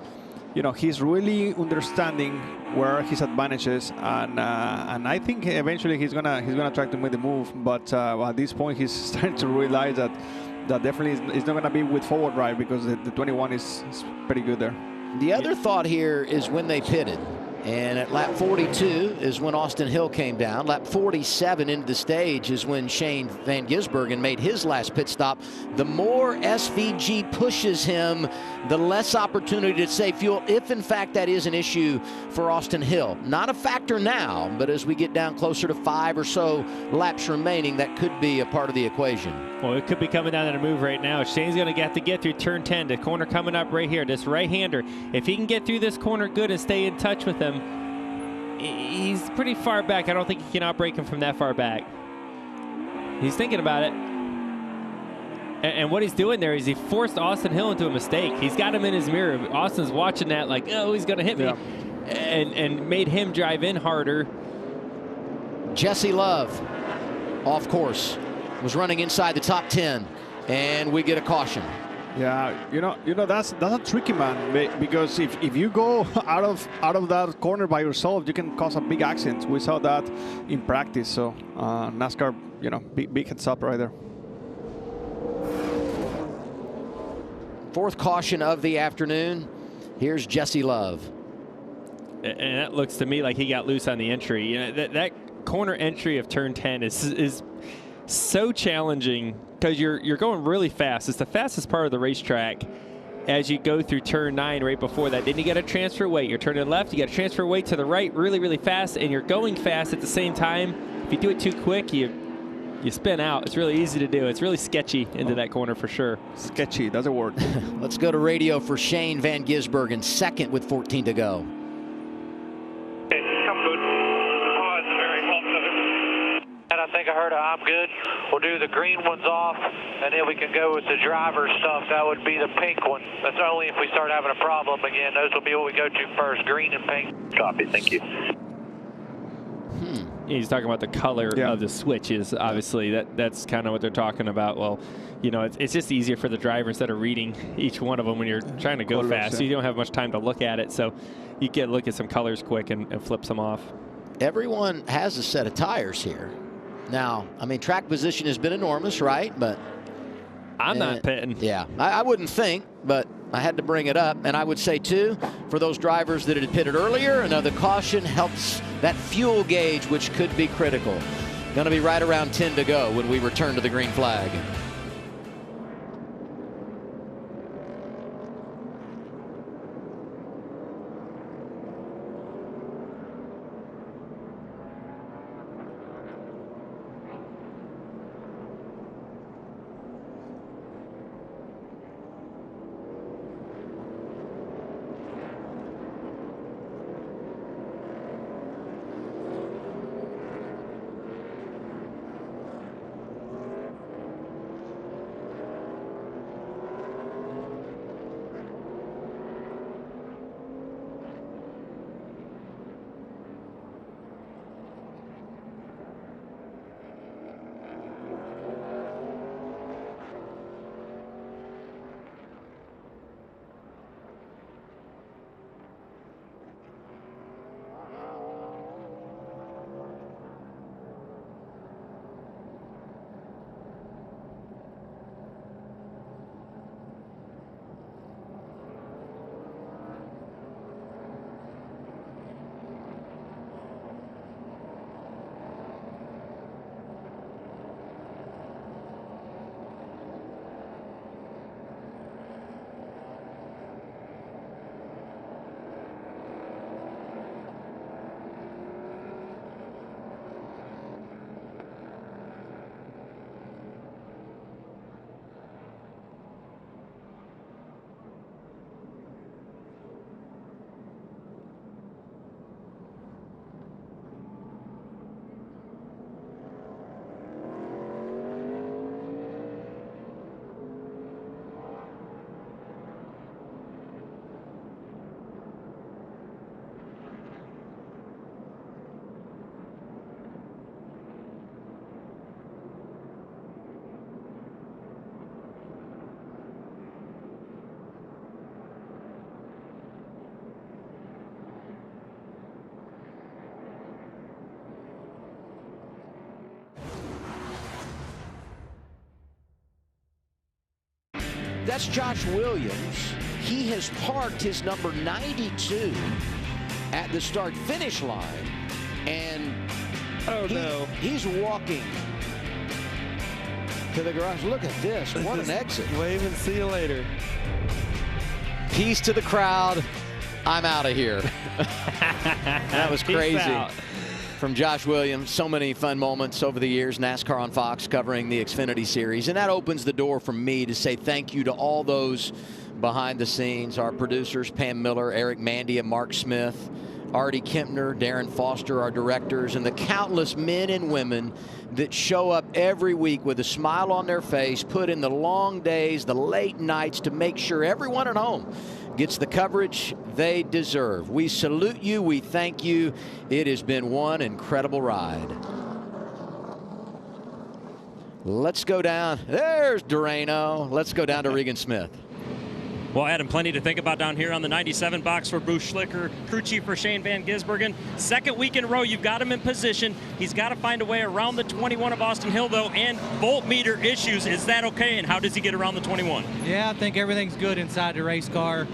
he's really understanding where his advantages, and I think eventually he's gonna try to make the move. But at this point, he's starting to realize that definitely is not gonna be with forward drive, because the 21 is pretty good there. The other thought here is when they pitted. And at lap 42 is when Austin Hill came down. Lap 47 into the stage is when Shane Van Gisbergen made his last pit stop. The more SVG pushes him, the less opportunity to save fuel, if in fact that is an issue for Austin Hill. Not a factor now, but as we get down closer to 5 or so laps remaining, that could be a part of the equation. Well, it could be coming down in a move right now. Shane's going to have to get through turn 10. The corner coming up right here. This right-hander. If he can get through this corner good and stay in touch with him, he's pretty far back. I don't think he can outbrake him from that far back. He's thinking about it. And what he's doing there is he forced Austin Hill into a mistake. He's got him in his mirror. Austin's watching that like, oh, he's going to hit me. And made him drive in harder. Jesse Love, off course, was running inside the top 10, and we get a caution. Yeah, that's a tricky man, because if you go out of that corner by yourself, you can cause a big accident. We saw that in practice. So NASCAR, big heads up right there. Fourth caution of the afternoon. Here's Jesse Love. And that looks to me like he got loose on the entry. That corner entry of turn 10 is so challenging because you're going really fast. It's the fastest part of the racetrack as you go through turn 9 right before that. Then you got to transfer weight. You're turning left, you got to transfer weight to the right really, really fast, and you're going fast at the same time. If you do it too quick, you spin out. It's really easy to do. It's really sketchy into that corner for sure. Sketchy, that's a word. Let's go to radio for Shane Van Gisbergen, second with 14 to go. And I think I heard I'm good. We'll do the green ones off, and then we can go with the driver stuff. That would be the pink one. That's only if we start having a problem again. Those will be what we go to first, green and pink. Copy, thank you. He's talking about the color of the switches. Obviously, that's kind of what they're talking about. Well, you know, it's just easier for the driver instead of reading each one of them when you're trying to go fast. So you don't have much time to look at it. So you get look at some colors quick and flip them off. Everyone has a set of tires here. Now, I mean, track position has been enormous, right? But I'm not pitting. Yeah, I wouldn't think, but I had to bring it up. And I would say, too, for those drivers that had pitted earlier, another caution helps that fuel gauge, which could be critical. Going to be right around 10 to go when we return to the green flag. That's Josh Williams. He has parked his number 92 at the start-finish line, and he's walking to the garage. Look at this. What an exit. Wave and see you later. Peace to the crowd. I'm out of here. That was crazy. From Josh Williams. So many fun moments over the years. NASCAR on Fox covering the Xfinity Series. And that opens the door for me to say thank you to all those behind the scenes. Our producers, Pam Miller, Eric Mandy, and Mark Smith. Artie Kempner, Darren Foster, our directors, and the countless men and women that show up every week with a smile on their face, put in the long days, the late nights to make sure everyone at home gets the coverage they deserve. We salute you. We thank you. It has been one incredible ride. Let's go down. There's Dorano. Let's go down to Regan Smith. Well, Adam, plenty to think about down here on the 97 box for Bruce Schlicker, crew chief for Shane Van Gisbergen. Second week in a row, you've got him in position. He's got to find a way around the 21 of Austin Hill, though, and voltmeter issues. Is that okay, and how does he get around the 21? Yeah, I think everything's good inside the race car.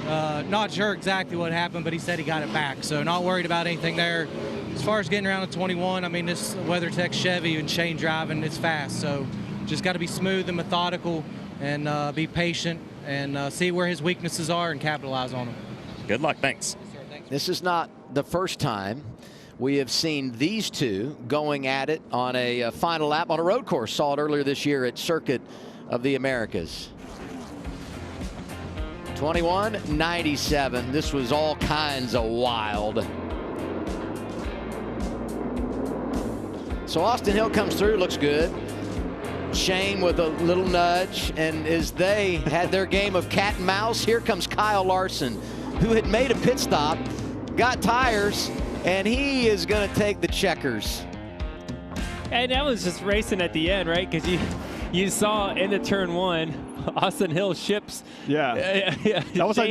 Not sure exactly what happened, but he said he got it back, so not worried about anything there. As far as getting around to 21, I mean, this WeatherTech Chevy and Shane driving, it's fast. So just got to be smooth and methodical and be patient and see where his weaknesses are and capitalize on them. Good luck. Thanks. This is not the first time we have seen these two going at it on a final lap on a road course. Saw it earlier this year at Circuit of the Americas. 21.97. This was all kinds of wild. So Austin Hill comes through, looks good. Shane with a little nudge, and as they had their game of cat and mouse, here comes Kyle Larson, who had made a pit stop, got tires, and he is going to take the checkers. And that was just racing at the end, right? Because you saw into turn one, Austin Hill ships. Yeah, that was a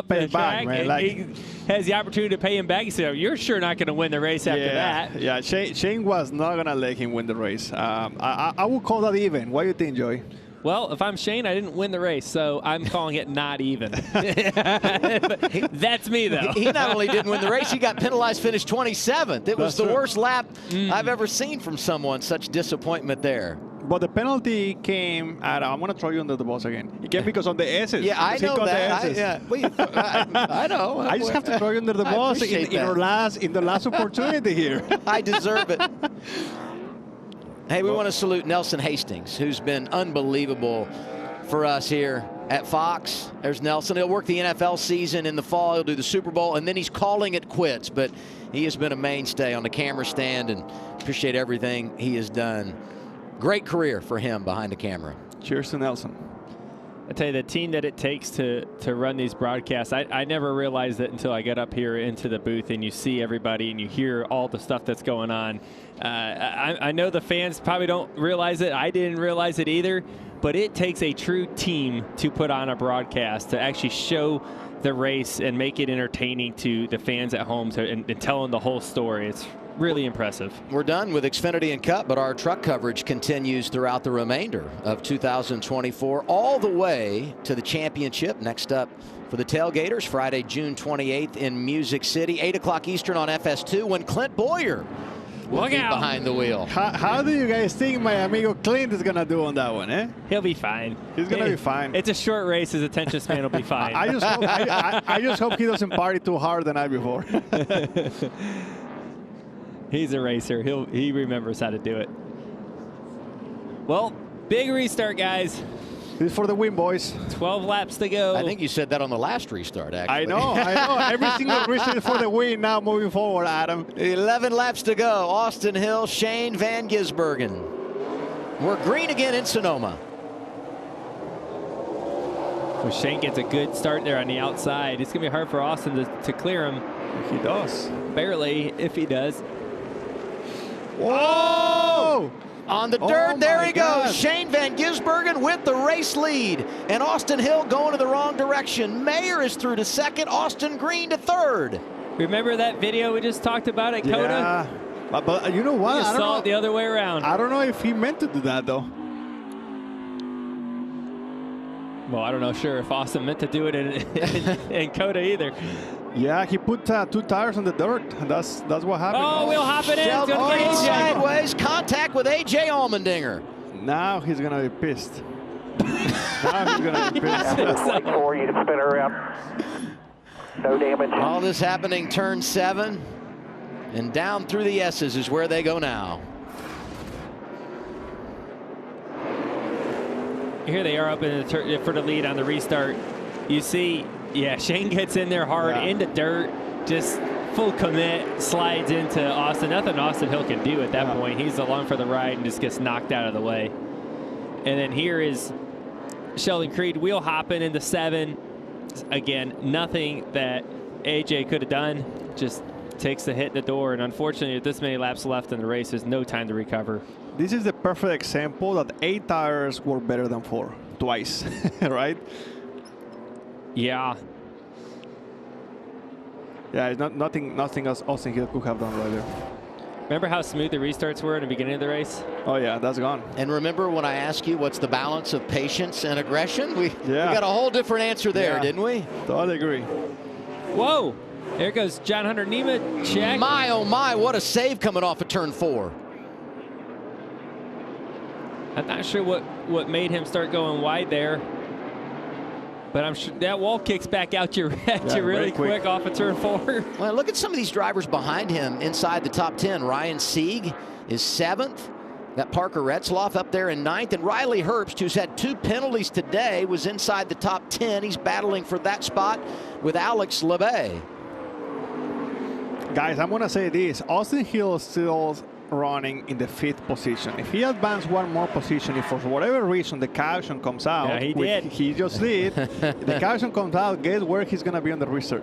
payback, man. Like, he has the opportunity to pay him back. He said, "You're sure not going to win the race after that." Yeah, Shane was not going to let him win the race. I would call that even. What do you think, Joey? Well, if I'm Shane, I didn't win the race, so I'm calling it not even. That's me, though. He not only didn't win the race, he got penalized, finished 27th. It was the worst lap I've ever seen from someone. Such disappointment there. But the penalty came at, I'm going to throw you under the bus again. It came because on the S's. Yeah, I know that. I know. I just have to throw you under the bus in the last opportunity here. I deserve it. Hey, we want to salute Nelson Hastings, who's been unbelievable for us here at Fox. There's Nelson. He'll work the NFL season in the fall. He'll do the Super Bowl, and then he's calling it quits. But he has been a mainstay on the camera stand, and appreciate everything he has done. Great career for him behind the camera. Cheers to Nelson. I tell you, the team that it takes to run these broadcasts, I never realized it until I got up here into the booth and you see everybody and you hear all the stuff that's going on. I know the fans probably don't realize it. I didn't realize it either. But it takes a true team to put on a broadcast to actually show the race and make it entertaining to the fans at home and tell them the whole story. It's really impressive. We're done with Xfinity and Cup, but our truck coverage continues throughout the remainder of 2024, all the way to the championship. Next up for the Tailgaters, Friday, June 28th in Music City, 8 o'clock Eastern on FS2, when Clint Boyer will be behind the wheel. How do you guys think my amigo Clint is going to do on that one, eh? He'll be fine. He's going to be fine. It's a short race. His attention span will be fine. I just hope he doesn't party too hard the night before. He's a racer. He remembers how to do it. Well, big restart, guys. This is for the win, boys. 12 laps to go. I think you said that on the last restart, actually. I know. Every single restart is for the win now moving forward, Adam. 11 laps to go. Austin Hill, Shane Van Gisbergen. We're green again in Sonoma. Well, Shane gets a good start there on the outside. It's going to be hard for Austin to clear him. He does. Barely, if he does. Whoa! On the dirt, there he goes. Shane Van Gisbergen with the race lead. And Austin Hill going to the wrong direction. Mayer is through to second. Austin Green to third. Remember that video we just talked about at COTA? Yeah. But you know what? I saw it the other way around. I don't know if he meant to do that, though. Well, I don't know sure if Austin meant to do it in COTA either. Yeah, he put 2 tires on the dirt. That's what happened. Oh, we'll hop it in. It's going to be sideways. Contact with A.J. Allmendinger. Now he's going to be pissed. Now he's going to be pissed. Or you can spin her around. No damage. All this happening turn 7. And down through the S's is where they go now. Here they are up in the for the lead on the restart. You see, yeah, Shane gets in there hard into dirt, just full commit, slides into Austin. Nothing Austin Hill can do at that point. He's along for the ride and just gets knocked out of the way. And then here is Sheldon Creed wheel hopping into 7. Again, nothing that AJ could have done. Just takes the hit in the door. And unfortunately, with this many laps left in the race, there's no time to recover. This is the perfect example that 8 tires were better than 4 twice, right? Yeah. Yeah, it's nothing else Austin Hill could have done right there. Remember how smooth the restarts were in the beginning of the race? Oh, yeah, that's gone. And remember when I asked you what's the balance of patience and aggression? We got a whole different answer there, didn't we? Totally agree. Whoa. There goes John Hunter Nemechek. My, oh my, what a save coming off of turn 4. I'm not sure what made him start going wide there. But I'm sure that wall kicks back out you really quick off of turn 4. Well, look at some of these drivers behind him inside the top 10. Ryan Sieg is 7th. Got Parker Retzloff up there in 9th. And Riley Herbst, who's had 2 penalties today, was inside the top 10. He's battling for that spot with Alex Labbe. Guys, I'm going to say this. Austin Hill is still running in the 5th position. If he advanced one more position, if for whatever reason the caution comes out, he just did, the caution comes out, guess where he's going to be on the restart?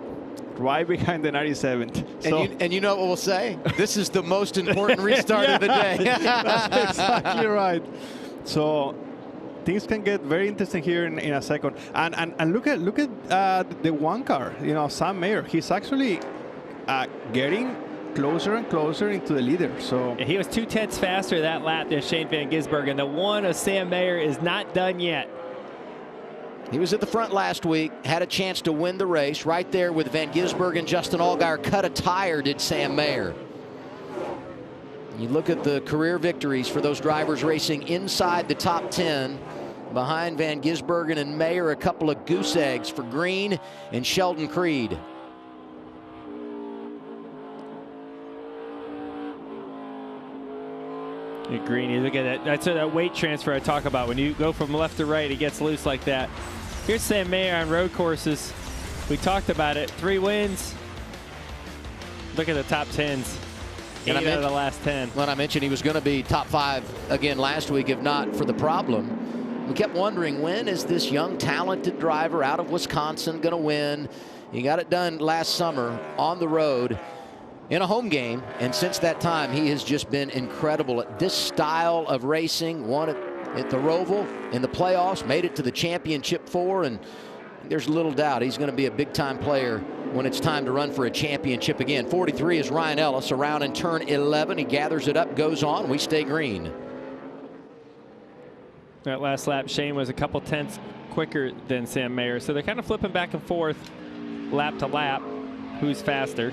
Right behind the 97th. So, and you know what we'll say? This is the most important restart of the day. That's exactly right. So things can get very interesting here in a second. And look at the one car. You know, Sam Mayer. He's actually getting closer and closer into the leader. So he was 2/10 faster that lap than Shane Van Gisbergen. The one of Sam Mayer is not done yet. He was at the front last week, had a chance to win the race right there with Van Gisbergen. Justin Allgaier cut a tire, did Sam Mayer. You look at the career victories for those drivers racing inside the top 10. Behind Van Gisbergen and Mayer, a couple of goose eggs for Green and Sheldon Creed. Green, you look at that. That's that weight transfer I talk about. When you go from left to right, it gets loose like that. Here's Sam Mayer on road courses. We talked about it. 3 wins. Look at the top 10s. 8 out of the last 10. When I mentioned he was going to be top 5 again last week, if not for the problem. We kept wondering, when is this young, talented driver out of Wisconsin going to win? He got it done last summer on the road in a home game, and since that time, he has just been incredible at this style of racing. Won it at the Roval in the playoffs, made it to the championship 4, and there's little doubt he's going to be a big-time player when it's time to run for a championship again. 43 is Ryan Ellis, around in turn 11. He gathers it up, goes on. We stay green. That last lap, Shane was a couple tenths quicker than Sam Mayer, so they're kind of flipping back and forth lap to lap. Who's faster?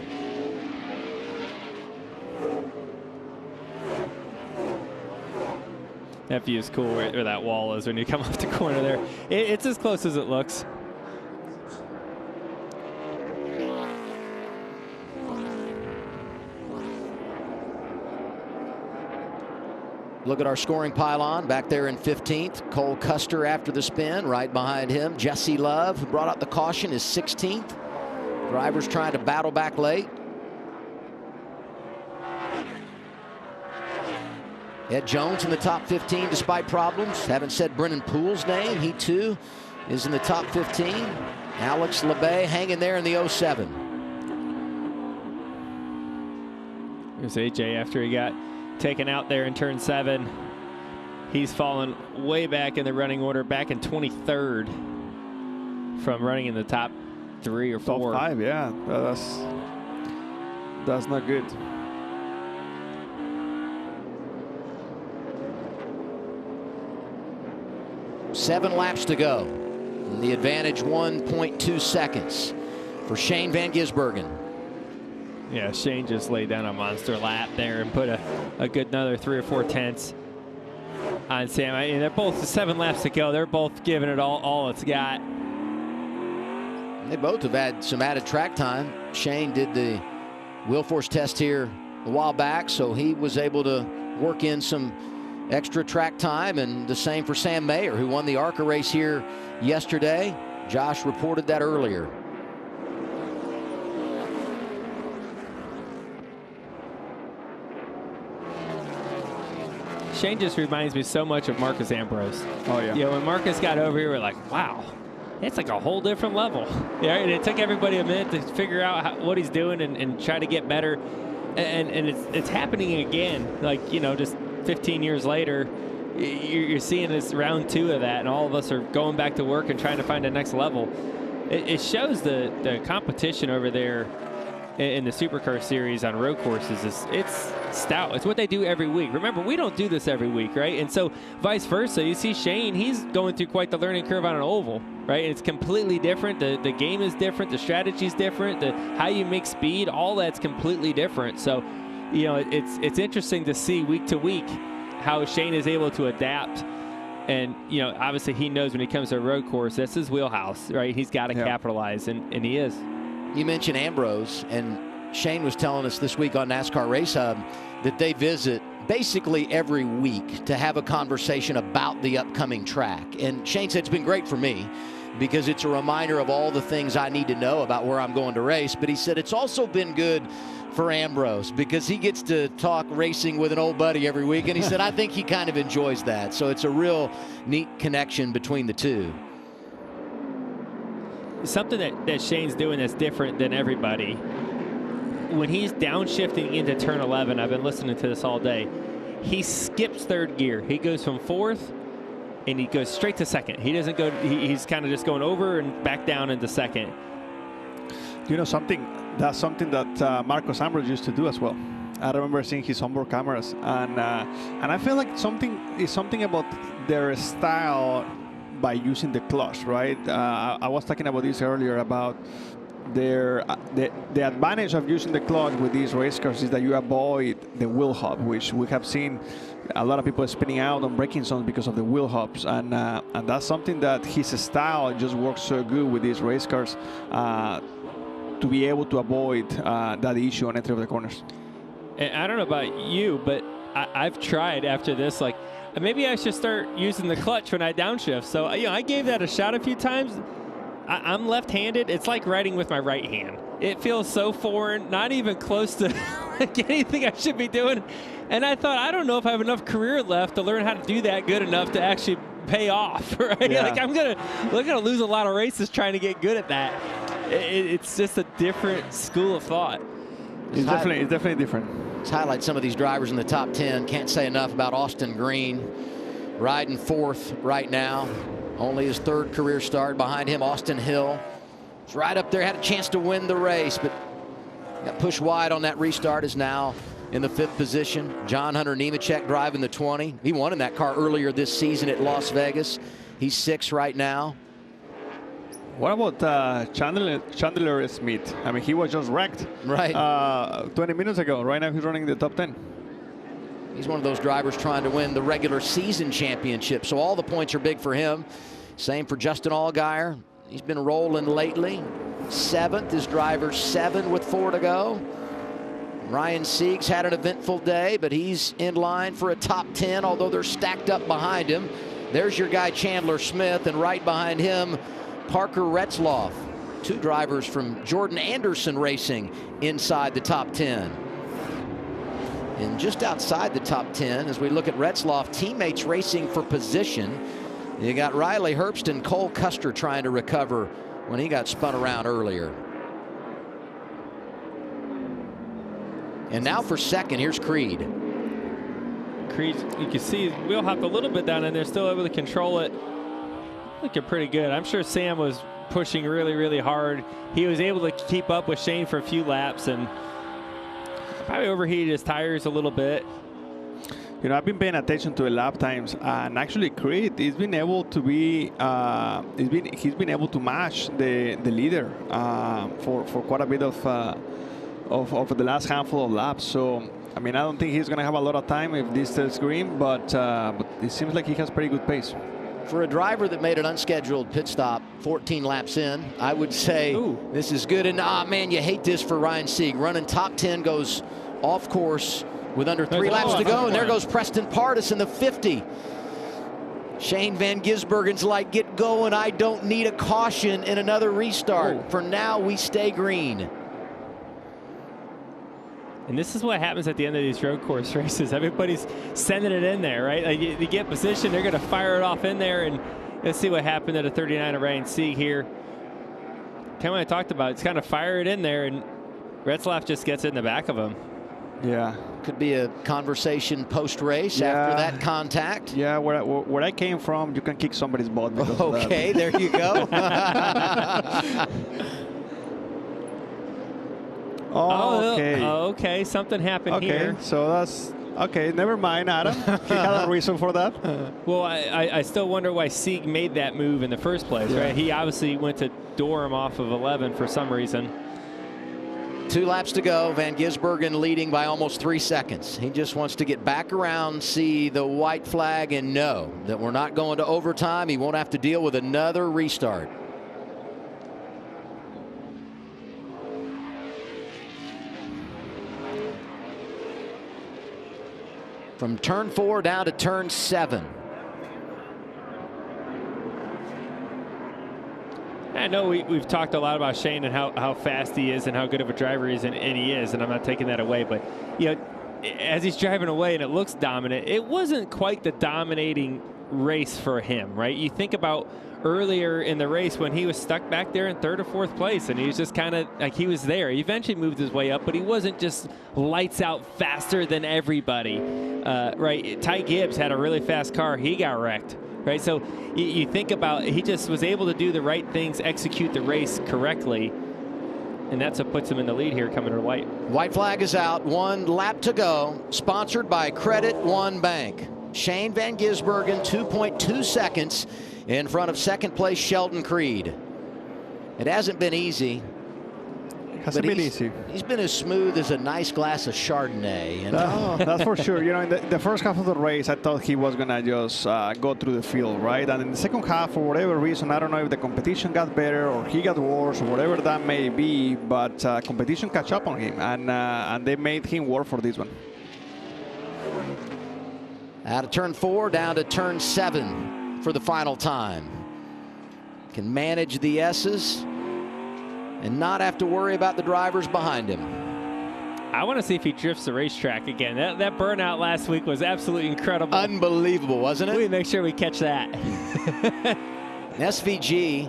That view is cool where that wall is when you come off the corner there. It's as close as it looks. Look at our scoring pylon back there in 15th. Cole Custer after the spin. Right behind him, Jesse Love, who brought out the caution, is 16th. Drivers trying to battle back late. Ed Jones in the top 15 despite problems. Haven't said Brennan Poole's name. He too is in the top 15. Alex Labbe hanging there in the 07. Here's AJ after he got taken out there in turn 7. He's fallen way back in the running order, back in 23rd from running in the top 3 or 4. Top 5, yeah. That's not good. Seven laps to go. And the advantage 1.2 seconds for Shane Van Gisbergen. Yeah, Shane just laid down a monster lap there and put a good another 3 or 4 tenths on Sam. I mean, they're both 7 laps to go. They're both giving it all it's got. They both have had some added track time. Shane did the wheel force test here a while back, so he was able to work in some extra track time, and the same for Sam Mayer, who won the ARCA race here yesterday. Josh reported that earlier. Shane just reminds me so much of Marcus Ambrose. Oh, yeah. You know, when Marcus got over here, we're like, wow, it's like a whole different level. Yeah, and it took everybody a minute to figure out what he's doing and try to get better. And it's happening again. Like, you know, just 15 years later, you're seeing this round 2 of that, and all of us are going back to work and trying to find the next level. It shows the competition over there in the Supercar Series on road courses it's stout. It's what they do every week. Remember, we don't do this every week, right? And so vice versa. You see Shane, he's going through quite the learning curve on an oval, right? It's completely different. The game is different. The strategy is different. How you make speed, all that's completely different. So, you know, it's interesting to see week to week how Shane is able to adapt. And, you know, obviously he knows when he comes to a road course, that's his wheelhouse, right? He's got to capitalize, and he is. You mentioned Ambrose, and Shane was telling us this week on NASCAR Race Hub that they visit basically every week to have a conversation about the upcoming track. And Shane said it's been great for me because it's a reminder of all the things I need to know about where I'm going to race. But he said it's also been good for Ambrose because he gets to talk racing with an old buddy every week. And he said, I think he kind of enjoys that. So it's a real neat connection between the two. Something that Shane's doing that's different than everybody. When he's downshifting into turn 11, I've been listening to this all day, he skips third gear. He goes from fourth and he goes straight to second. He doesn't go, he's kind of just going over and back down into second. You know something, that's something that Marcos Ambrose used to do as well. I remember seeing his onboard cameras, and I feel like something about their style by using the clutch, right? I was talking about this earlier about the advantage of using the clutch with these race cars is that you avoid the wheel hub, which we have seen a lot of people spinning out on braking zones because of the wheel hubs, and that's something that his style just works so good with these race cars to be able to avoid that issue on entry of the corners. And I don't know about you, but I've tried after this, like, maybe I should start using the clutch when I downshift. So, you know, I gave that a shot a few times. I'm left-handed. It's like riding with my right hand. It feels so foreign, not even close to like anything I should be doing. And I thought, I don't know if I have enough career left to learn how to do that good enough to actually pay off, right? Yeah. Like, we're gonna lose a lot of races trying to get good at that. It's just a different school of thought. It's definitely different. Let's highlight some of these drivers in the top 10. Can't say enough about Austin Green, riding fourth right now. Only his third career start. Behind him, Austin Hill. He's right up there, had a chance to win the race, but got pushed wide on that restart, is now in the 5th position. John Hunter Nemechek driving the 20. He won in that car earlier this season at Las Vegas. He's 6th right now. What about Chandler Smith? I mean, he was just wrecked 20 minutes ago. Right now, he's running the top 10. He's one of those drivers trying to win the regular season championship, so all the points are big for him. Same for Justin Allgaier. He's been rolling lately. 7th is driver 7 with 4 to go. Ryan Sieg's had an eventful day, but he's in line for a top 10, although they're stacked up behind him. There's your guy Chandler Smith, and right behind him, Parker Retzlaff. 2 drivers from Jordan Anderson Racing inside the top 10. And just outside the top 10, as we look at Retzlaff, teammates racing for position. You got Riley Herbst and Cole Custer trying to recover when he got spun around earlier. And now for second, here's Creed. Creed, you can see his wheel hopped a little bit down, and they're still able to control it. Looking pretty good. I'm sure Sam was pushing really, really hard. He was able to keep up with Shane for a few laps and probably overheated his tires a little bit. You know, I've been paying attention to the lap times, and actually Creed, he's been able to be, he's been able to match the leader for quite a bit of the last handful of laps. So, I mean, I don't think he's going to have a lot of time if this stays green, but it seems like he has pretty good pace. For a driver that made an unscheduled pit stop 14 laps in, I would say this is good. And man, you hate this for Ryan Sieg. Running top 10, goes off course with under 3 laps to go. And there goes Preston Pardis in the 50. Shane Van Gisbergen's like, get going. I don't need a caution in another restart. For now, we stay green. And this is what happens at the end of these road course races. Everybody's sending it in there, right? Like, you get position, they're going to fire it off in there. And let's see what happened at a 39 of Ryan Sieg here. Kind of what I talked about. It's kind of fire it in there, and Retzlaff just gets it in the back of him. Yeah. Could be a conversation post-race after that contact. Yeah, where I came from, you can kick somebody's butt. Okay, there you go. Oh, okay. Okay, something happened here. Okay, so that's... Okay, never mind, Adam. He had a reason for that. Well, I still wonder why Sieg made that move in the first place, right? He obviously went to Durham off of 11 for some reason. 2 laps to go. Van Gisbergen leading by almost 3 seconds. He just wants to get back around, see the white flag, and know that we're not going to overtime. He won't have to deal with another restart. From turn 4 down to turn 7. I know we've talked a lot about Shane and how fast he is and how good of a driver he is, and he is, and I'm not taking that away. But, you know, as he's driving away and it looks dominant, it wasn't quite the dominating race for him, right? You think about earlier in the race when he was stuck back there in 3rd or 4th place, and he was just kind of like he was there. He eventually moved his way up, but he wasn't just lights out faster than everybody, right? Ty Gibbs had a really fast car. He got wrecked. Right, so you think about, he just was able to do the right things, execute the race correctly, and that's what puts him in the lead here coming to white. White flag is out. 1 lap to go. Sponsored by Credit One Bank. Shane Van Gisbergen, 2.2 seconds in front of 2nd place Sheldon Creed. It hasn't been easy. Hasn't been easy. He's been as smooth as a nice glass of Chardonnay. And that's for sure. You know, in the first half of the race, I thought he was going to just go through the field, right? And in the second half, for whatever reason, I don't know if the competition got better or he got worse or whatever that may be, but competition catch up on him, and they made him work for this one. Out of turn 4, down to turn 7 for the final time. Can manage the S's and not have to worry about the drivers behind him. I want to see if he drifts the racetrack again. That burnout last week was absolutely incredible. Unbelievable, wasn't it? We make sure we catch that. SVG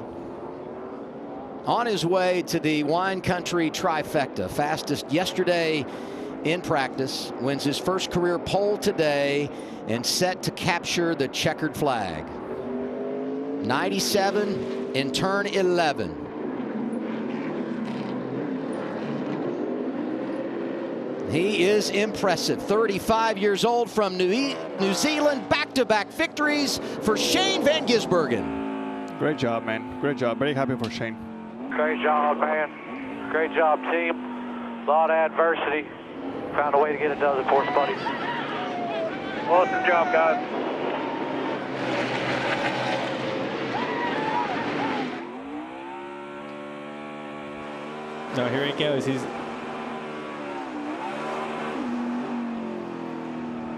on his way to the wine country trifecta. Fastest yesterday in practice, wins his first career pole today, and set to capture the checkered flag. 97 in turn 11. He is impressive. 35 years old from New Zealand. Back-to-back victories for Shane Van Gisbergen. Great job, man. Great job. Very happy for Shane. Great job, man. Great job, team. A lot of adversity. Found a way to get it done for us, buddy. Awesome job, guys. No, here he goes.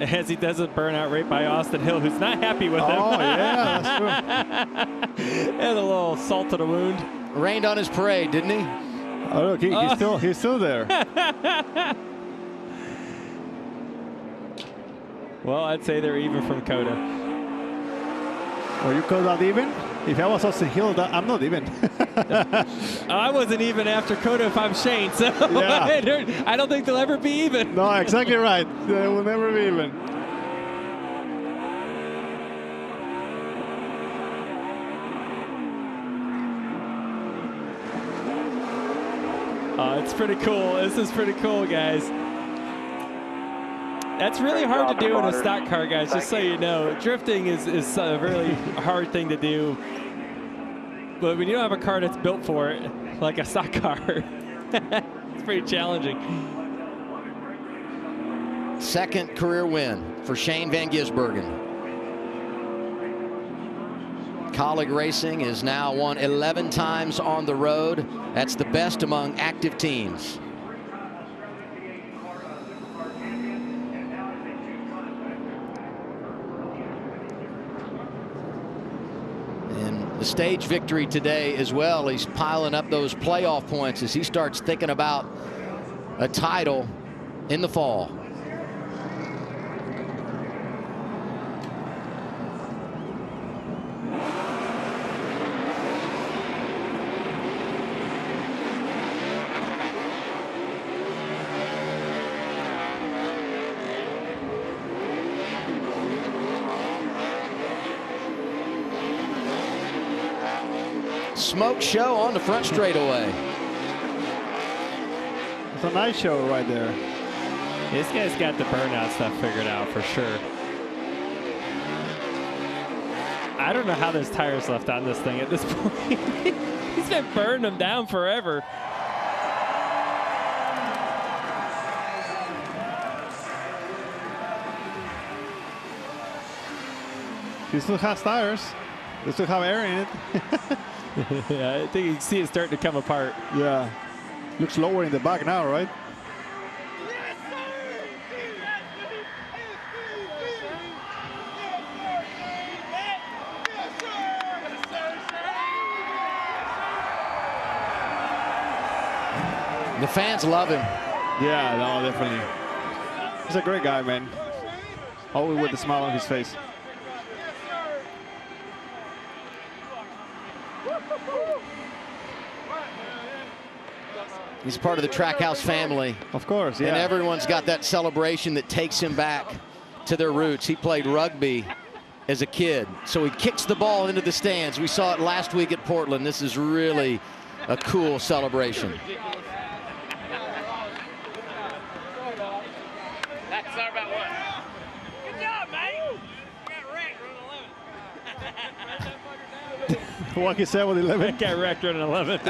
As he does a burnout right by Austin Hill, who's not happy with him. Oh, yeah, that's true. And a little salt to the wound. Rained on his parade, didn't he? Oh, look, he's still there. Well, I'd say they're even from Coda. Well, you call that even? If I was Austin Hill, I'm not even. I wasn't even after Coda if I'm Shane, so yeah. I don't think they'll ever be even. No, exactly right. They will never be even. It's pretty cool. This is pretty cool, guys. That's really hard to do in a stock car, guys, just so you know. Drifting is a really hard thing to do. But when you don't have a car that's built for it, like a stock car, it's pretty challenging. Second career win for Shane Van Gisbergen. Colleague Racing has now won 11 times on the road. That's the best among active teams. The stage victory today as well. He's piling up those playoff points as he starts thinking about a title in the fall. Smoke show on the front straightaway. It's a nice show right there. This guy's got the burnout stuff figured out for sure. I don't know how there's tires left on this thing at this point. He's been burning them down forever. He still has tires. They still have air in it. Yeah, I think you can see it starting to come apart. Yeah. Looks lower in the back now, right? The fans love him. Yeah, no, definitely. He's a great guy, man. Always with a smile on his face. He's part of the Trackhouse family. Of course, yeah. And everyone's got that celebration that takes him back to their roots. He played rugby as a kid, so he kicks the ball into the stands. We saw it last week at Portland. This is really a cool celebration. What he said with 11. Got wrecked running 11.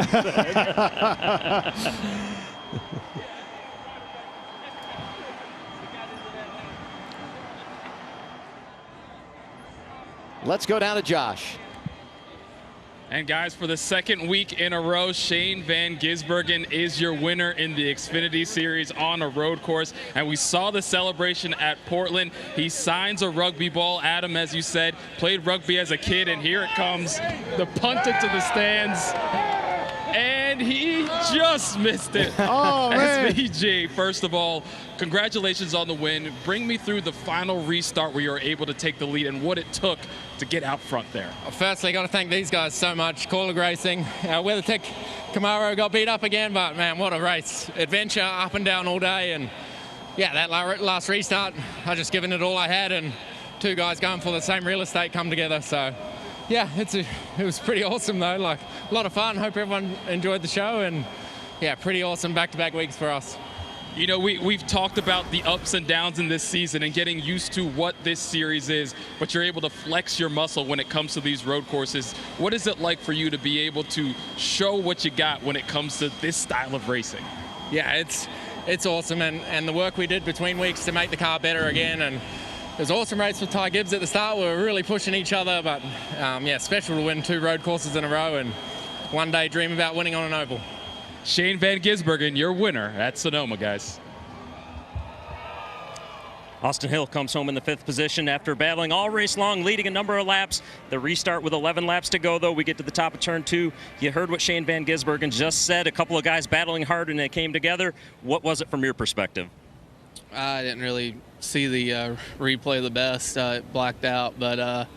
Let's go down to Josh. And guys, for the second week in a row, Shane Van Gisbergen is your winner in the Xfinity Series on a road course. And we saw the celebration at Portland. He signs a rugby ball. Adam, as you said, played rugby as a kid, and here it comes. The punt into the stands. And he just missed it. Oh, man. SVG, first of all, congratulations on the win. Bring me through the final restart where you were able to take the lead and what it took to get out front there. Firstly, got to thank these guys so much. Corlick Racing, WeatherTech Camaro got beat up again, but man, what a race. Adventure up and down all day. And yeah, that last restart, I just given it all I had, and two guys going for the same real estate come together. So yeah, it was pretty awesome though. Like a lot of fun. Hope everyone enjoyed the show, and yeah, pretty awesome back-to-back weeks for us. You know, we've talked about the ups and downs in this season and getting used to what this series is, but you're able to flex your muscle when it comes to these road courses. What is it like for you to be able to show what you got when it comes to this style of racing? Yeah, it's awesome, and the work we did between weeks to make the car better again, and it was an awesome race with Ty Gibbs at the start. We were really pushing each other, but yeah, special to win 2 road courses in a row and one day dream about winning on an oval. Shane Van Gisbergen, your winner at Sonoma, guys. Austin Hill comes home in the 5th position after battling all race long, leading a number of laps. The restart with 11 laps to go, though. We get to the top of turn 2. You heard what Shane Van Gisbergen just said. A couple of guys battling hard, and they came together. What was it from your perspective? I didn't really see the replay the best. It blacked out, but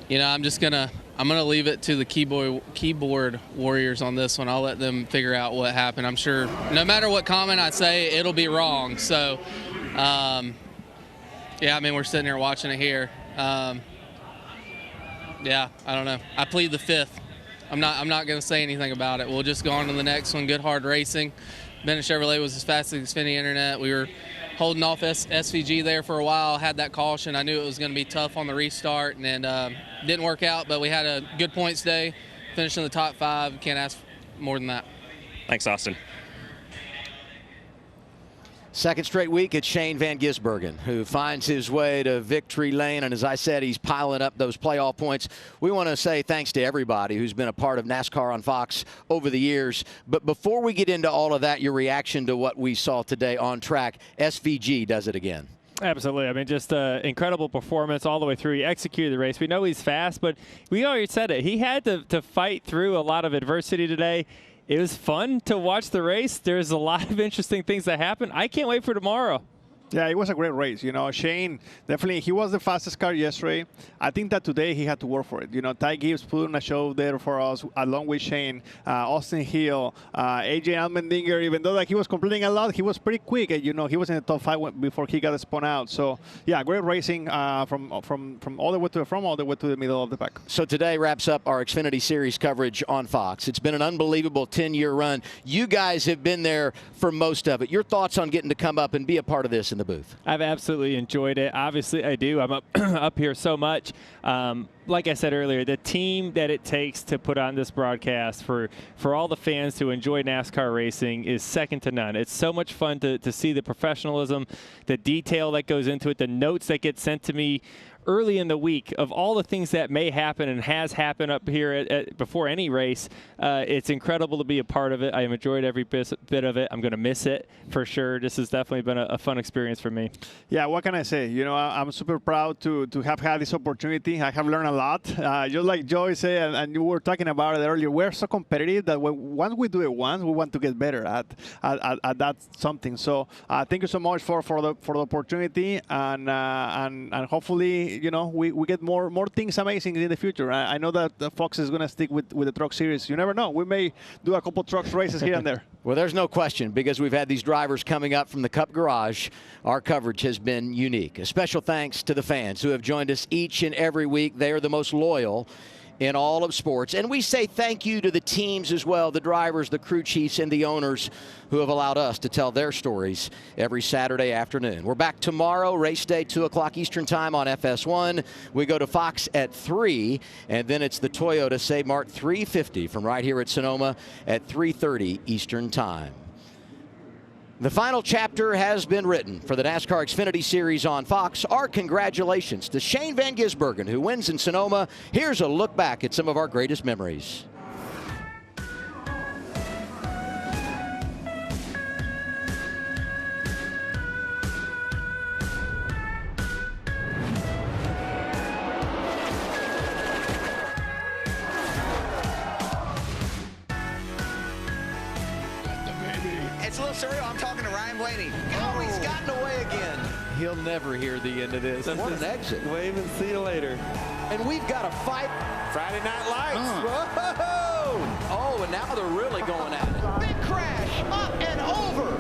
you know, I'm gonna leave it to the keyboard warriors on this one. I'll let them figure out what happened. I'm sure no matter what comment I say, it'll be wrong. So yeah, I mean, we're sitting here watching it here. Yeah, I don't know. I plead the 5th. I'm not gonna say anything about it. We'll just go on to the next one. Good hard racing. Bennett Chevrolet was as fast as Xfinity Internet. We were holding off SVG there for a while, had that caution. I knew it was going to be tough on the restart, and didn't work out, but we had a good points day, finished in the top 5. Can't ask more than that. Thanks, Austin. Second straight week, it's Shane Van Gisbergen who finds his way to victory lane. And as I said, he's piling up those playoff points. We want to say thanks to everybody who's been a part of NASCAR on Fox over the years. But before we get into all of that, your reaction to what we saw today on track, SVG does it again. Absolutely. I mean, just incredible performance all the way through. He executed the race. We know he's fast, but we already said it. He had to fight through a lot of adversity today. It was fun to watch the race. There's a lot of interesting things that happen. I can't wait for tomorrow. Yeah, it was a great race. You know, Shane, definitely, he was the fastest car yesterday. I think that today he had to work for it. You know, Ty Gibbs put on a show there for us, along with Shane, Austin Hill, AJ Allmendinger, even though like, he was complaining a lot, he was pretty quick. And, you know, he was in the top 5 before he got spun out. So, yeah, great racing from all the way to the middle of the pack. So today wraps up our Xfinity Series coverage on Fox. It's been an unbelievable 10-year run. You guys have been there for most of it. Your thoughts on getting to come up and be a part of this in the booth? I've absolutely enjoyed it. Obviously, I do. I'm up here so much. Like I said earlier, the team that it takes to put on this broadcast for all the fans to enjoy NASCAR racing is second to none. It's so much fun to see the professionalism, the detail that goes into it, the notes that get sent to me early in the week of all the things that may happen and has happened up here before any race. It's incredible to be a part of it. I have enjoyed every bit of it. I'm going to miss it for sure. This has definitely been a fun experience for me. Yeah, what can I say? You know, I'm super proud to have had this opportunity. I have learned a lot. Just like Joey said, and you were talking about it earlier, we're so competitive that once we do it once, we want to get better at that something. So thank you so much for the opportunity, and hopefully, you know, we get more things amazing in the future. I know that Fox is going to stick with the truck series. You never know. We may do a couple truck races here and there. Well, there's no question, because we've had these drivers coming up from the Cup Garage. Our coverage has been unique. A special thanks to the fans who have joined us each and every week. They are the most loyal in all of sports. And we say thank you to the teams as well, the drivers, the crew chiefs, and the owners who have allowed us to tell their stories every Saturday afternoon. We're back tomorrow, race day, 2 o'clock Eastern time on FS1. We go to Fox at 3, and then it's the Toyota Save Mart 350 from right here at Sonoma at 3:30 Eastern time. The final chapter has been written for the NASCAR Xfinity Series on Fox. Our congratulations to Shane Van Gisbergen, who wins in Sonoma. Here's a look back at some of our greatest memories. It's a little surreal. I'm talking to Ryan Blaney. Oh, he's gotten away again. He'll never hear the end of this. What an exit. Wave and see you later. And we've got a fight. Friday Night Lights. Whoa! Oh, and now they're really going at it. Big crash, up and over.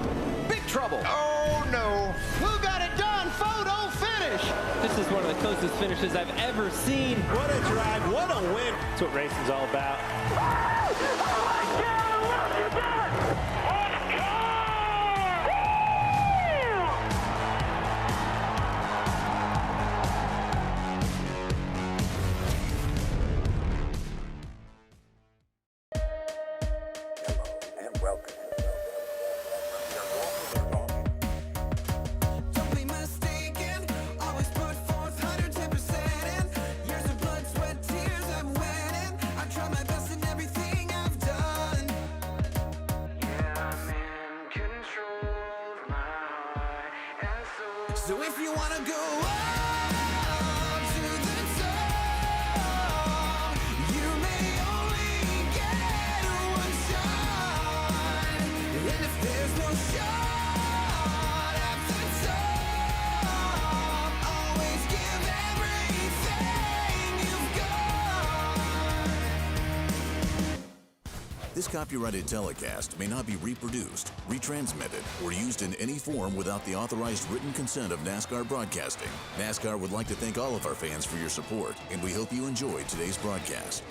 Big trouble. Oh, no. Who got it done? Photo finish. This is one of the closest finishes I've ever seen. What a drive. What a win. That's what racing's all about. So if you wanna go up to the top, you may only get one shot. And if there's no shot at the top, always give everything you've got. This copyrighted telecast may not be reproduced, retransmitted, or used in any form without the authorized written consent of NASCAR Broadcasting. NASCAR would like to thank all of our fans for your support, and we hope you enjoyed today's broadcast.